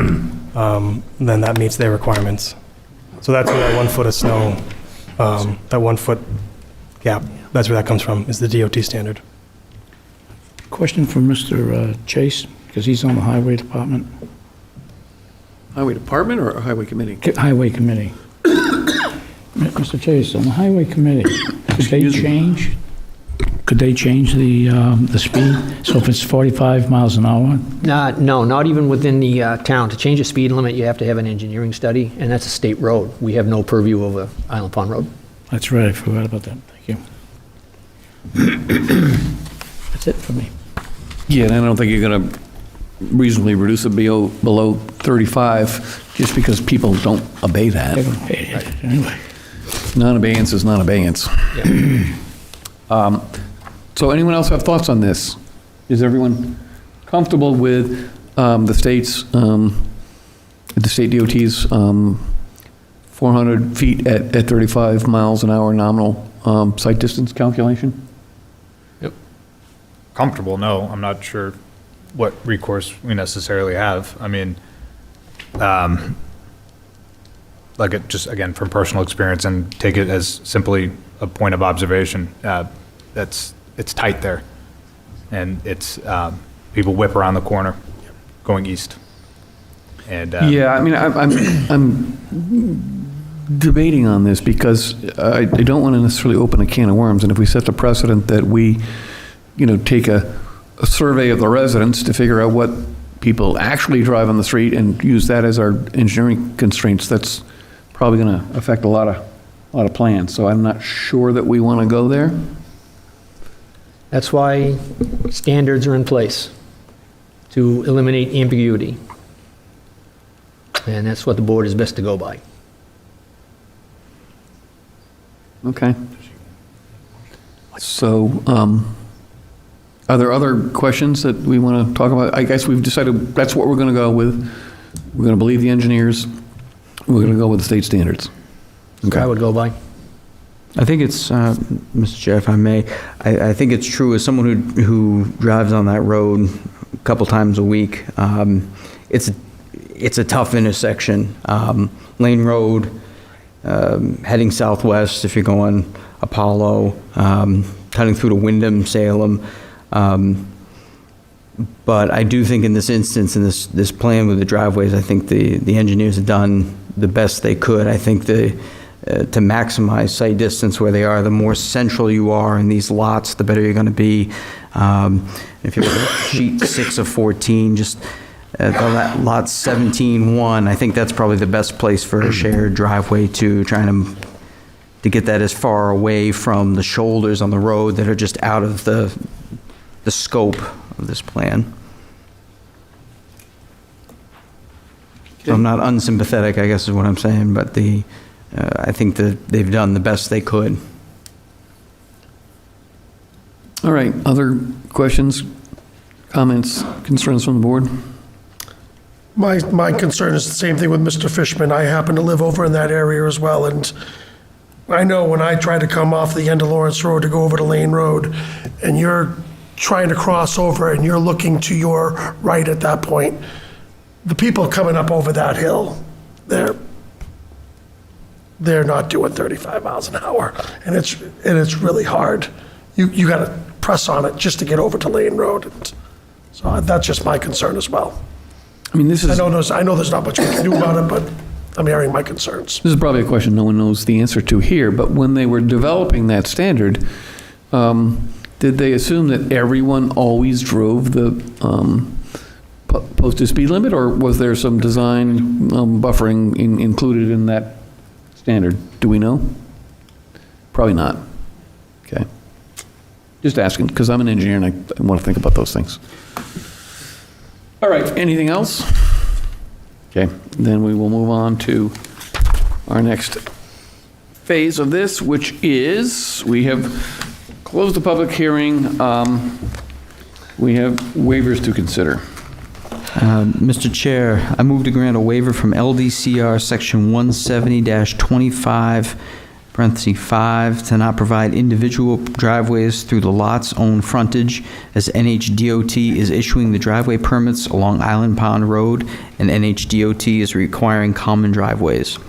then that meets their requirements. So that's where that 1 foot of snow, that 1 foot gap, that's where that comes from, is the DOT standard. Question for Mr. Chase, because he's on the Highway Department. Highway Department or Highway Committee? Highway Committee. Mr. Chase, on the Highway Committee, could they change the speed? So if it's 45 miles an hour? No, not even within the town. To change a speed limit, you have to have an engineering study, and that's a state road. We have no purview over Island Pond Road. That's right, I forgot about that. Thank you. That's it for me. Yeah, and I don't think you're going to reasonably reduce it below 35 just because people don't obey that. They don't pay it anyway. Non-abeyance is non-abeyance. So anyone else have thoughts on this? Is everyone comfortable with the state DOT's 400 feet at 35 miles an hour nominal sight distance calculation? Comfortable, no. I'm not sure what recourse we necessarily have. I mean, like it just, again, from personal experience, and take it as simply a point of observation, it's tight there. And it's, people whip around the corner going east. And yeah, I mean, I'm debating on this because I don't want to necessarily open a can of worms. And if we set the precedent that we, you know, take a survey of the residents to figure out what people actually drive on the street and use that as our engineering constraints, that's probably going to affect a lot of plans. So I'm not sure that we want to go there. That's why standards are in place, to eliminate ambiguity. And that's what the board is best to go by. Okay. So, are there other questions that we want to talk about? I guess we've decided that's what we're going to go with. We're going to believe the engineers. We're going to go with the state standards. Okay. I would go by. I think it's, Mr. Chair, if I may, I think it's true as someone who drives on that road a couple times a week. It's a tough intersection. Lane Road, heading southwest if you're going Apollo, cutting through to Wyndham, Salem. But I do think in this instance, in this plan with the driveways, I think the engineers have done the best they could. I think to maximize sight distance where they are, the more central you are in these lots, the better you're going to be. If you look at sheet 6 of 14, just lot 17-1, I think that's probably the best place for a shared driveway to get that as far away from the shoulders on the road that are just out of the scope of this plan. So I'm not unsympathetic, I guess is what I'm saying, but I think that they've done the best they could. All right, other questions, comments, concerns from the board? My concern is the same thing with Mr. Fishman. I happen to live over in that area as well, and I know when I try to come off the end of Lawrence Road to go over to Lane Road, and you're trying to cross over and you're looking to your right at that point, the people coming up over that hill, they're not doing 35 miles an hour, and it's really hard. You got to press on it just to get over to Lane Road, and so that's just my concern as well. I mean, this is... I know there's not much we can do about it, but I'm airing my concerns. This is probably a question no one knows the answer to here, but when they were developing that standard, did they assume that everyone always drove the posted speed limit, or was there some design buffering included in that standard? Do we know? Probably not. Okay. Just asking, because I'm an engineer and I want to think about those things. All right, anything else? Okay, then we will move on to our next phase of this, which is, we have closed the public hearing. We have waivers to consider. Mr. Chair, I move to grant a waiver from LDCR Section 170-25, parentheses 5, to not provide individual driveways through the lot's own frontage, as NHDOT is issuing the driveway permits along Island Pond Road, and NHDOT is requiring common driveways.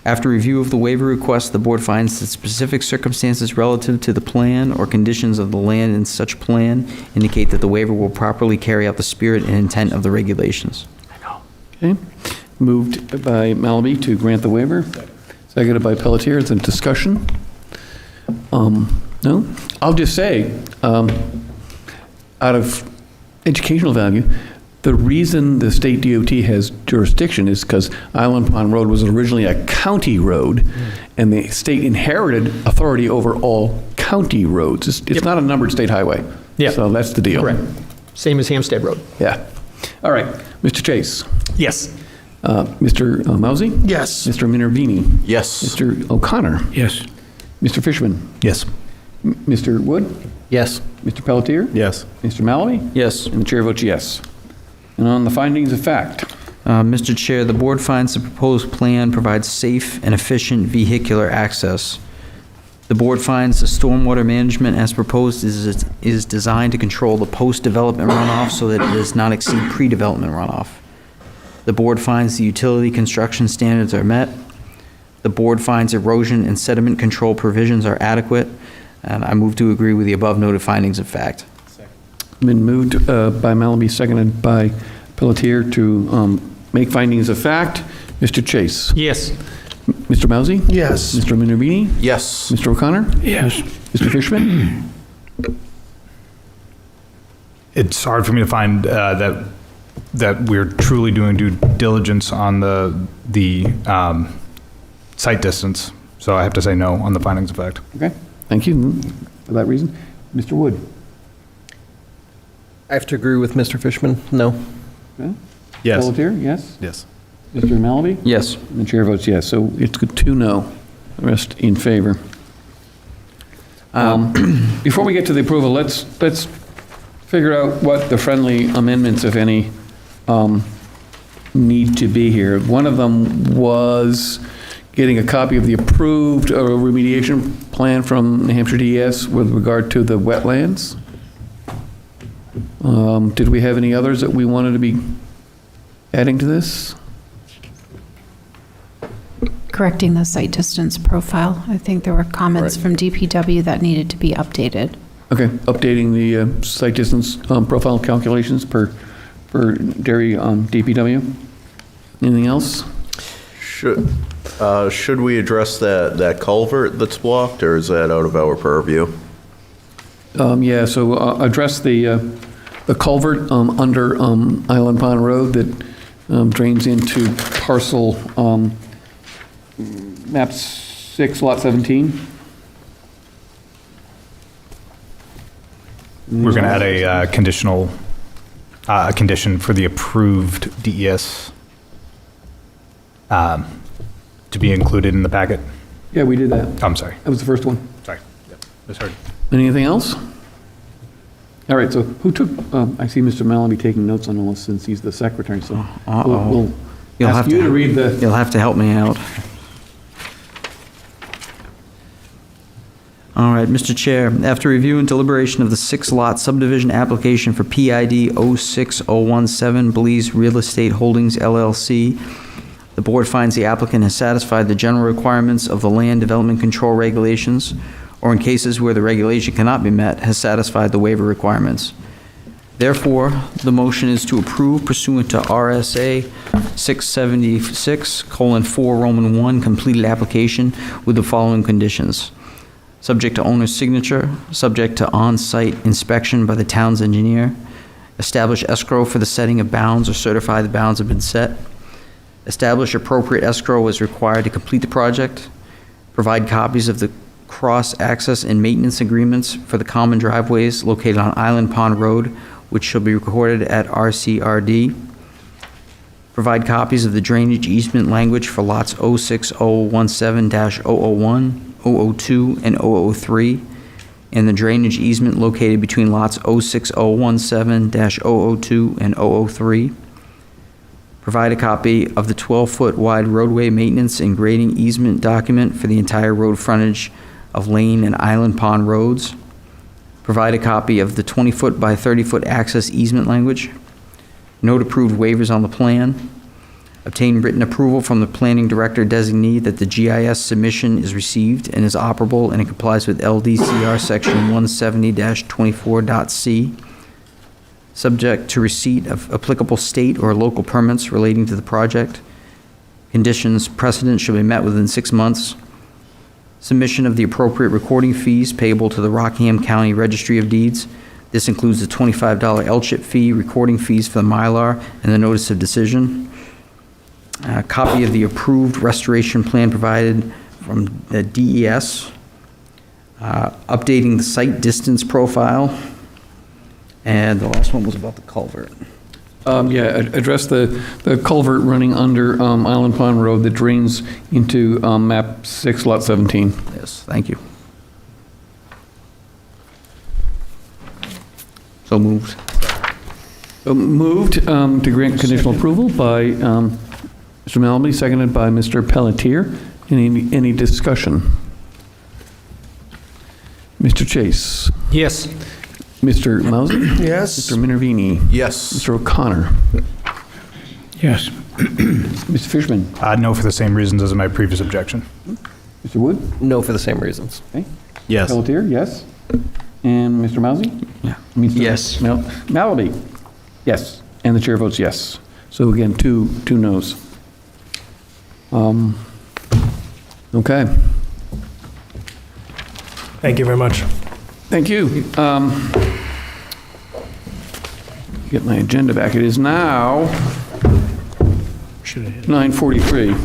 After review of the waiver request, the board finds that specific circumstances relative to the plan or conditions of the land in such plan indicate that the waiver will properly carry out the spirit and intent of the regulations. Okay, moved by Malaby to grant the waiver. Seconded by Pelletier. It's a discussion. No? I'll just say, out of educational value, the reason the state DOT has jurisdiction is because Island Pond Road was originally a county road, and the state inherited authority over all county roads. It's not a numbered state highway. Yeah. So that's the deal. Correct. Same as Hampstead Road. Yeah. All right. Mr. Chase. Yes. Mr. Mousy? Yes. Mr. Minervini? Yes. Mr. O'Connor? Yes. Mr. Fishman? Yes. Mr. Wood? Yes. Mr. Pelletier? Yes. Mr. Malaby? Yes. And the chair votes yes. And on the findings of fact? Mr. Chair, the board finds the proposed plan provides safe and efficient vehicular access. The board finds the stormwater management as proposed is designed to control the post-development runoff so that it does not exceed pre-development runoff. The board finds the utility construction standards are met. The board finds erosion and sediment control provisions are adequate, and I move to agree with the above noted findings of fact. Been moved by Malaby, seconded by Pelletier to make findings of fact. Mr. Chase? Yes. Mr. Mousy? Yes. Mr. Minervini? Yes. Mr. O'Connor? Yes. Mr. Fishman? It's hard for me to find that we're truly doing due diligence on the site distance, so I have to say no on the findings of fact. Okay, thank you for that reason. Mr. Wood? I have to agree with Mr. Fishman. No. Okay. Yes. Pelletier, yes? Yes. Mr. Malaby? Yes. And the chair votes yes, so it's 2 no, the rest in favor. Before we get to the approval, let's figure out what the friendly amendments, if any, need to be here. One of them was getting a copy of the approved remediation plan from New Hampshire DES with regard to the wetlands. Did we have any others that we wanted to be adding to this? Correcting the site distance profile. I think there were comments from DPW that needed to be updated. Okay, updating the site distance profile calculations per Derry DPW. Anything else? Should we address that culvert that's blocked, or is that out of our purview? Yeah, so address the culvert under Island Pond Road that drains into parcel map 6, lot 17. We're going to add a condition for the approved DES to be included in the packet. Yeah, we did that. I'm sorry. That was the first one. Sorry. Yep. Misheard. Anything else? All right, so who took, I see Mr. Malaby taking notes on all this since he's the secretary, so we'll ask you to read the... You'll have to help me out. All right, Mr. Chair, after review and deliberation of the 6-lot subdivision application for PID 06017 Belize Real Estate Holdings LLC, the board finds the applicant has satisfied the general requirements of the land development control regulations, or in cases where the regulation cannot be met, has satisfied the waiver requirements. Therefore, the motion is to approve pursuant to RSA 676:4 Roman 1 completed application with the following conditions. Subject to owner's signature, subject to on-site inspection by the town's engineer, establish escrow for the setting of bounds or certify the bounds have been set, establish appropriate escrow as required to complete the project, provide copies of the cross-access and maintenance agreements for the common driveways located on Island Pond Road, which shall be recorded at RCRD, provide copies of the drainage easement language for lots 06017-001, 002, and 003, and the drainage easement located between lots 06017-002 and 003. Provide a copy of the 12-foot wide roadway maintenance and grading easement document for the entire road frontage of Lane and Island Pond Roads. Provide a copy of the 20-foot by 30-foot access easement language. Note approved waivers on the plan. Obtain written approval from the planning director designee that the GIS submission is received and is operable and it complies with LDCR section 170-24.c. Subject to receipt of applicable state or local permits relating to the project. Conditions precedent shall be met within 6 months. Submission of the appropriate recording fees payable to the Rockingham County Registry of Deeds. This includes the $25 LCHIP fee, recording fees for the Mylar, and the notice of decision. A copy of the approved restoration plan provided from the DES. Updating the site distance profile. And the last one was about the culvert. Address the culvert running under Island Pond Road that drains into map 6, lot 17. Yes, thank you. So moved. Moved to grant conditional approval by Mr. Malby, seconded by Mr. Pelletier. Any discussion? Mr. Chase? Yes. Mr. Mauser? Yes. Mr. Minervini? Yes. Mr. O'Connor? Yes. Mr. Fishman? No, for the same reasons as in my previous objection. Mr. Wood? No, for the same reasons. Okay. Yes. Pelletier, yes. And Mr. Mauser? Yeah. Yes. Malaby? Yes. And the chair votes yes. So again, two noes. Okay. Thank you very much. Thank you. Get my agenda back. It is now 9:43.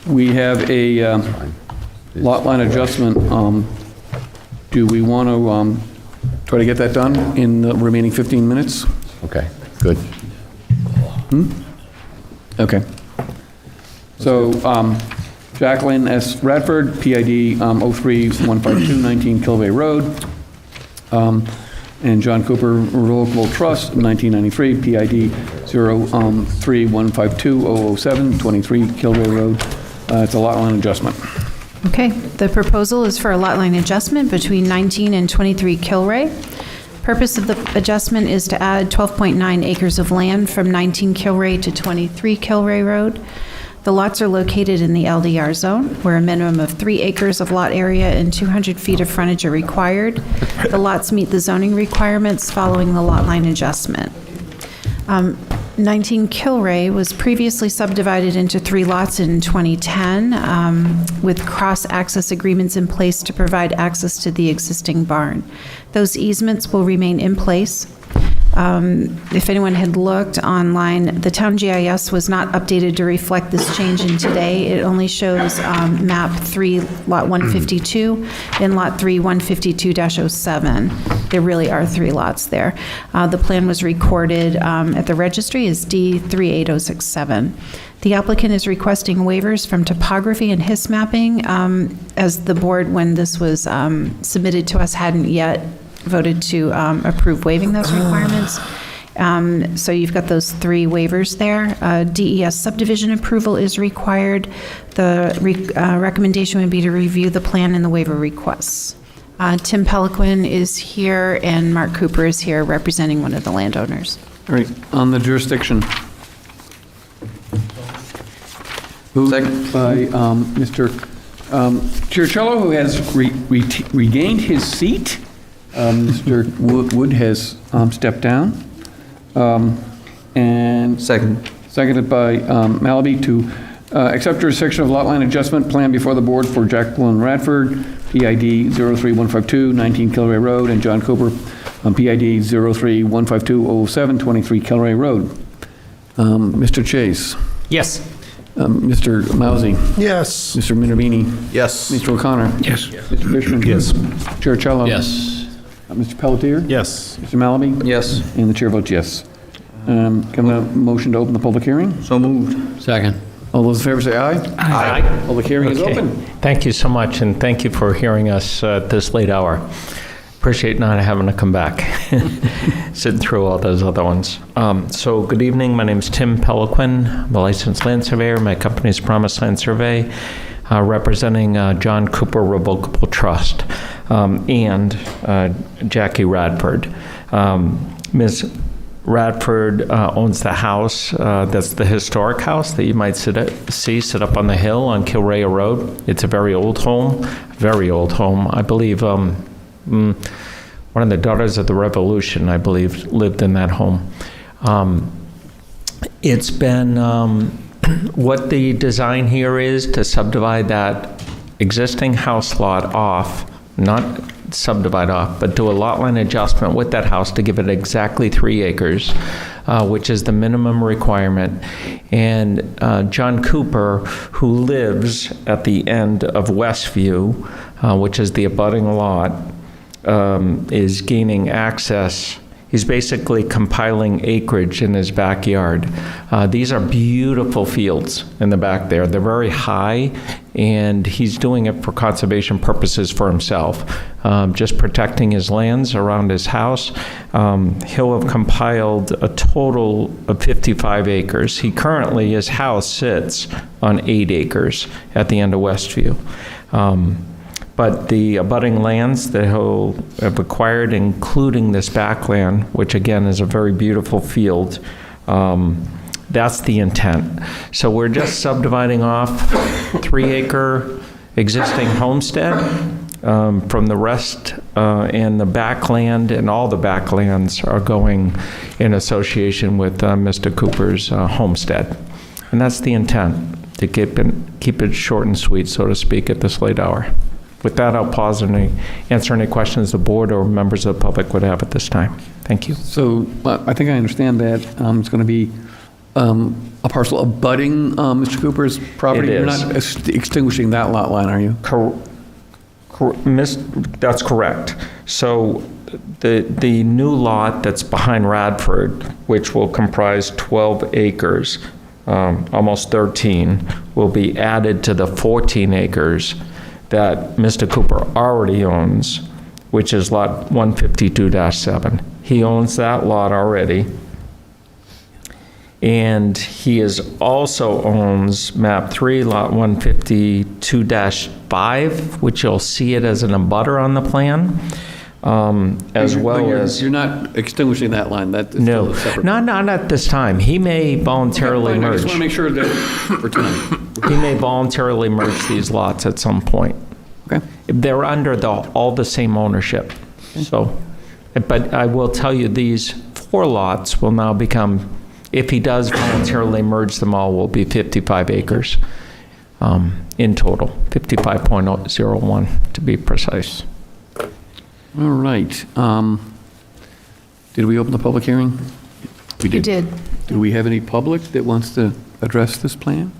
We have a lot line adjustment. Do we want to try to get that done in the remaining 15 minutes? Okay, good. Okay. So, Jacqueline S. Radford, PID 03152, 19 Kilvay Road. And John Cooper Revocable Trust, 1993, PID 03152, 007, 23 Kilvay Road. It's a lot line adjustment. Okay, the proposal is for a lot line adjustment between 19 and 23 Kilray. Purpose of the adjustment is to add 12.9 acres of land from 19 Kilray to 23 Kilray Road. The lots are located in the LDR zone, where a minimum of 3 acres of lot area and 200 feet of frontage are required. The lots meet the zoning requirements following the lot line adjustment. 19 Kilray was previously subdivided into 3 lots in 2010, with cross-access agreements in place to provide access to the existing barn. Those easements will remain in place. If anyone had looked online, the town GIS was not updated to reflect this change in today. It only shows map 3, lot 152, and lot 3, 152-07. There really are 3 lots there. The plan was recorded at the registry as D38067. The applicant is requesting waivers from topography and HIS mapping, as the board, when this was submitted to us, hadn't yet voted to approve waiving those requirements. So you've got those 3 waivers there. DES subdivision approval is required. The recommendation would be to review the plan and the waiver requests. Tim Peliquin is here, and Mark Cooper is here representing one of the landowners. All right, on the jurisdiction. Moved by Mr. Chiricello, who has regained his seat. Mr. Wood has stepped down. And seconded by Malaby to accept a section of lot line adjustment plan before the board for Jacqueline Radford, PID 03152, 19 Kilroy Road, and John Cooper, PID 0315207, 23 Kilroy Road. Mr. Chase. Yes. Mr. Mousy. Yes. Mr. Minervini. Yes. Mr. O'Connor. Yes. Mr. Fishman. Yes. Chair Cello. Yes. Mr. Pelletier. Yes. Mr. Malaby. Yes. And the chair votes yes. Can I have a motion to open the public hearing? So moved. Second. All those in favor say aye. Aye. Public hearing is Okay. open. Thank you so much, and thank you for hearing us at this late hour. Appreciate not having to come back, sitting through all those other ones. So good evening, my name is Tim Peliquin. I'm a licensed land surveyor. My company is Promise Land Survey, representing John Cooper Revocable Trust and Jackie Radford. Ms. Radford owns the house. That's the historic house that you might see sit up on the hill on Kilrea Road. It's a very old home. I believe one of the daughters of the Revolution, I believe, lived in that home. It's been, what the design here is to subdivide that existing house lot off, not subdivide off, but do a lot line adjustment with that house to give it exactly 3 acres, which is the minimum requirement. And John Cooper, who lives at the end of Westview, which is the abutting lot, is gaining access. He's basically compiling acreage in his backyard. These are beautiful fields in the back there. They're very high, and he's doing it for conservation purposes for himself, just protecting his lands around his house. He'll have compiled a total of 55 acres. He currently, his house sits on 8 acres at the end of Westview. But the abutting lands that he'll have acquired, including this backland, which again is a very beautiful field, that's the intent. So we're just subdividing off 3-acre existing homestead from the rest, and the backland, and all the backlands are going in association with Mr. Cooper's homestead. And that's the intent, to keep it short and sweet, so to speak, at this late hour. With that, I'll pause and answer any questions the board or members of the public would have at this time. Thank you. So I think I understand that it's going to be a parcel abutting Mr. Cooper's property. It You're is. not extinguishing that lot line, are you? That's correct. So the new lot that's behind Radford, which will comprise 12 acres, almost 13, will be added to the 14 acres that Mr. Cooper already owns, which is lot 152-7. He owns that lot already. And he also owns map 3, lot 152-5, which you'll see it as an abutter on the plan, as well as... You're not extinguishing that line. That is No, still a separate. not at this time. He may voluntarily I merge. just want to make sure that for tonight. He may voluntarily merge these lots at some point. Okay. They're under all the same ownership. So, but I will tell you, these 4 lots will now become, if he does voluntarily merge them all, will be 55 acres in total, 55.01 to be precise. All right. Did we open the public hearing? We You did. Do we have any public that wants to address this plan?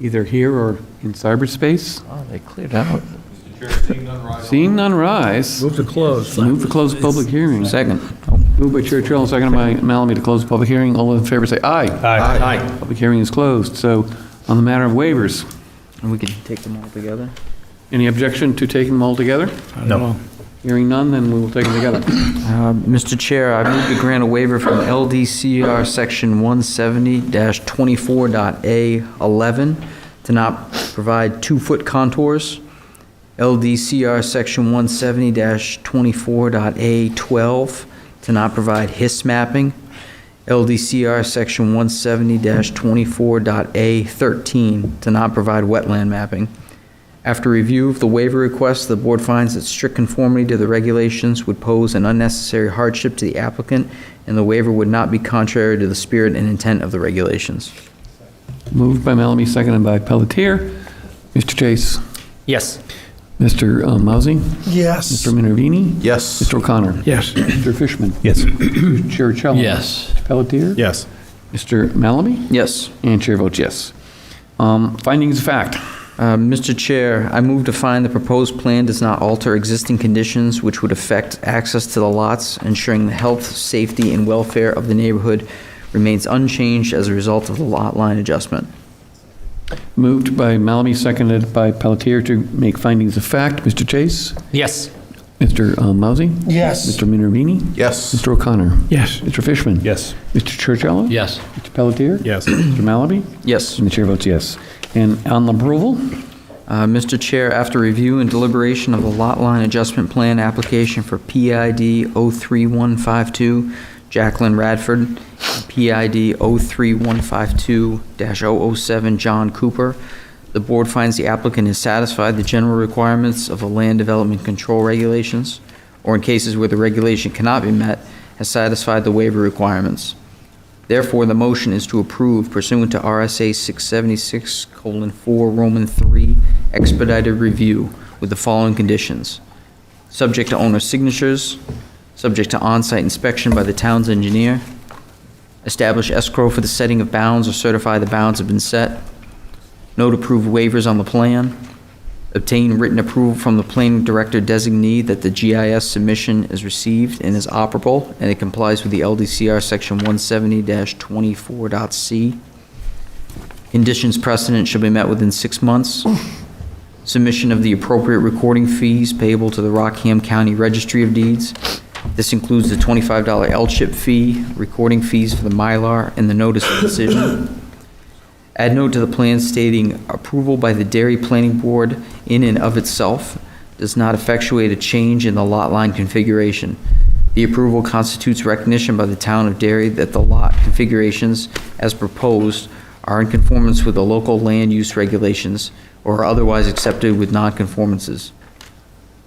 Either here or in cyberspace? Oh, they cleared out. Seeing none rise. Move to close. Move to close the public hearing. Second. Moved by Chair Trill, seconded by Malamy to close the public hearing. All those in favor say aye. Aye. Aye. Public hearing is closed. So on the matter of waivers, And we could take them all together? any objection to taking them all together? No. Hearing none, then we will take them together. Mr. Chair, I move to grant a waiver from LDCR Section 170-24.A11 to not provide 2-foot contours. LDCR Section 170-24.A12 to not provide HIS mapping. LDCR Section 170-24.A13 to not provide wetland mapping. After review of the waiver request, the board finds that strict conformity to the regulations would pose an unnecessary hardship to the applicant, and the waiver would not be contrary to the spirit and intent of the regulations. Moved by Malamy, seconded by Pelletier. Mr. Chase? Yes. Mr. Mousy? Yes. Mr. Minervini? Yes. Mr. O'Connor? Yes. Mr. Fishman? Yes. Chair Cello? Yes. Mr. Pelletier? Yes. Mr. Malamy? Yes. And chair votes yes. Findings of fact. Mr. Chair, I move to find the proposed plan does not alter existing conditions which would affect access to the lots, ensuring the health, safety, and welfare of the neighborhood remains unchanged as a result of the lot line adjustment. Moved by Malamy, seconded by Pelletier to make findings of fact. Mr. Chase? Yes. Mr. Mousy? Yes. Mr. Minervini? Yes. Mr. O'Connor? Yes. Mr. Fishman? Yes. Mr. Churchill? Yes. Mr. Pelletier? Yes. Mr. Malamy? Yes. And the chair votes yes. And on the approval? Mr. Chair, after review and deliberation of the lot line adjustment plan application for PID 03152, Jacqueline Radford, PID 03152-007, John Cooper, the board finds the applicant has satisfied the general requirements of the land development control regulations, or in cases where the regulation cannot be met, has satisfied the waiver requirements. Therefore, the motion is to approve pursuant to RSA 676:4 Roman 3 expedited review with the following conditions: subject to owner signatures, subject to on-site inspection by the town's engineer, establish escrow for the setting of bounds or certify the bounds have been set, note approved waivers on the plan, obtain written approval from the planning director designee that the GIS submission is received and is operable, and it complies with the LDCR section 170-24.c. Conditions precedent shall be met within 6 months. Submission of the appropriate recording fees payable to the Rockham County Registry of Deeds. This includes the $25 L-chip fee, recording fees for the Mylar, and the notice of decision. Add note to the plan stating approval by the Derry Planning Board in and of itself does not effectuate a change in the lot line configuration. The approval constitutes recognition by the town of Derry that the lot configurations as proposed are in conformance with the local land use regulations or are otherwise accepted with non-conformances.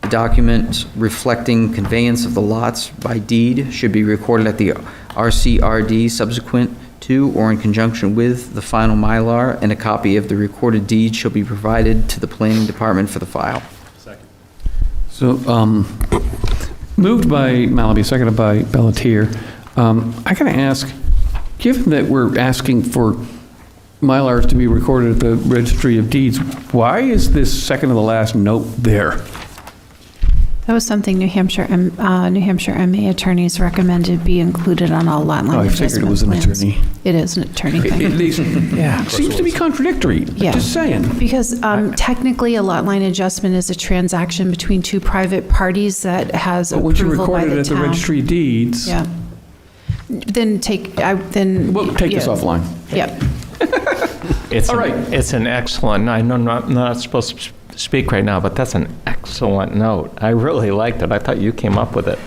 The document reflecting conveyance of the lots by deed should be recorded at the RCRD subsequent to or in conjunction with the final Mylar, and a copy of the recorded deed shall be provided to the planning department for the file. So, moved by Malaby, seconded by Pelletier. I gotta ask, given that we're asking for Mylars to be recorded at the Registry of Deeds, why is this second to the last note there? That was something New Hampshire MA attorneys recommended be included on all lot line I adjustment figured it was an plans. attorney. It is an attorney thing. Yeah. Seems to be contradictory. Yeah. Just saying. Because technically, a lot line adjustment is a transaction between two private parties that has But once you approval by record it the at the town. Registry of Deeds. Yeah. Then We'll take this yeah. offline. Yep. All right. It's an excellent, I know I'm not supposed to speak right now, but that's an excellent note. I really liked it. I thought you came up with it.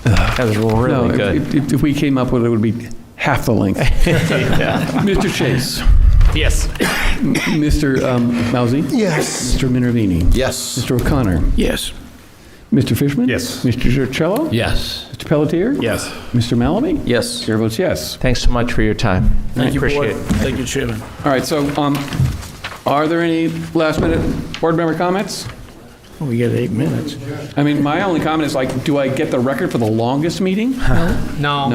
That was really No, good. if we came up with it, it would be half the length. Mr. Chase. Yes. Mr. Mousy. Yes. Mr. Minervini. Yes. Mr. O'Connor. Yes. Mr. Fishman? Yes. Mr. Churchill? Yes. Mr. Pelletier? Yes. Mr. Malamy? Yes. Chair votes yes. Thanks so much for your time. I appreciate it. Thank you, Chairman. All right, so are there any last-minute board member comments? We got 8 minutes. I mean, my only comment is like, do I get the record for the longest meeting? No. No.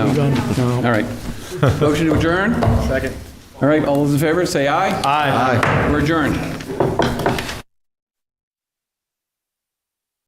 All right. Motion to adjourn? Second. All right, all those in favor, say aye. Aye. We're adjourned.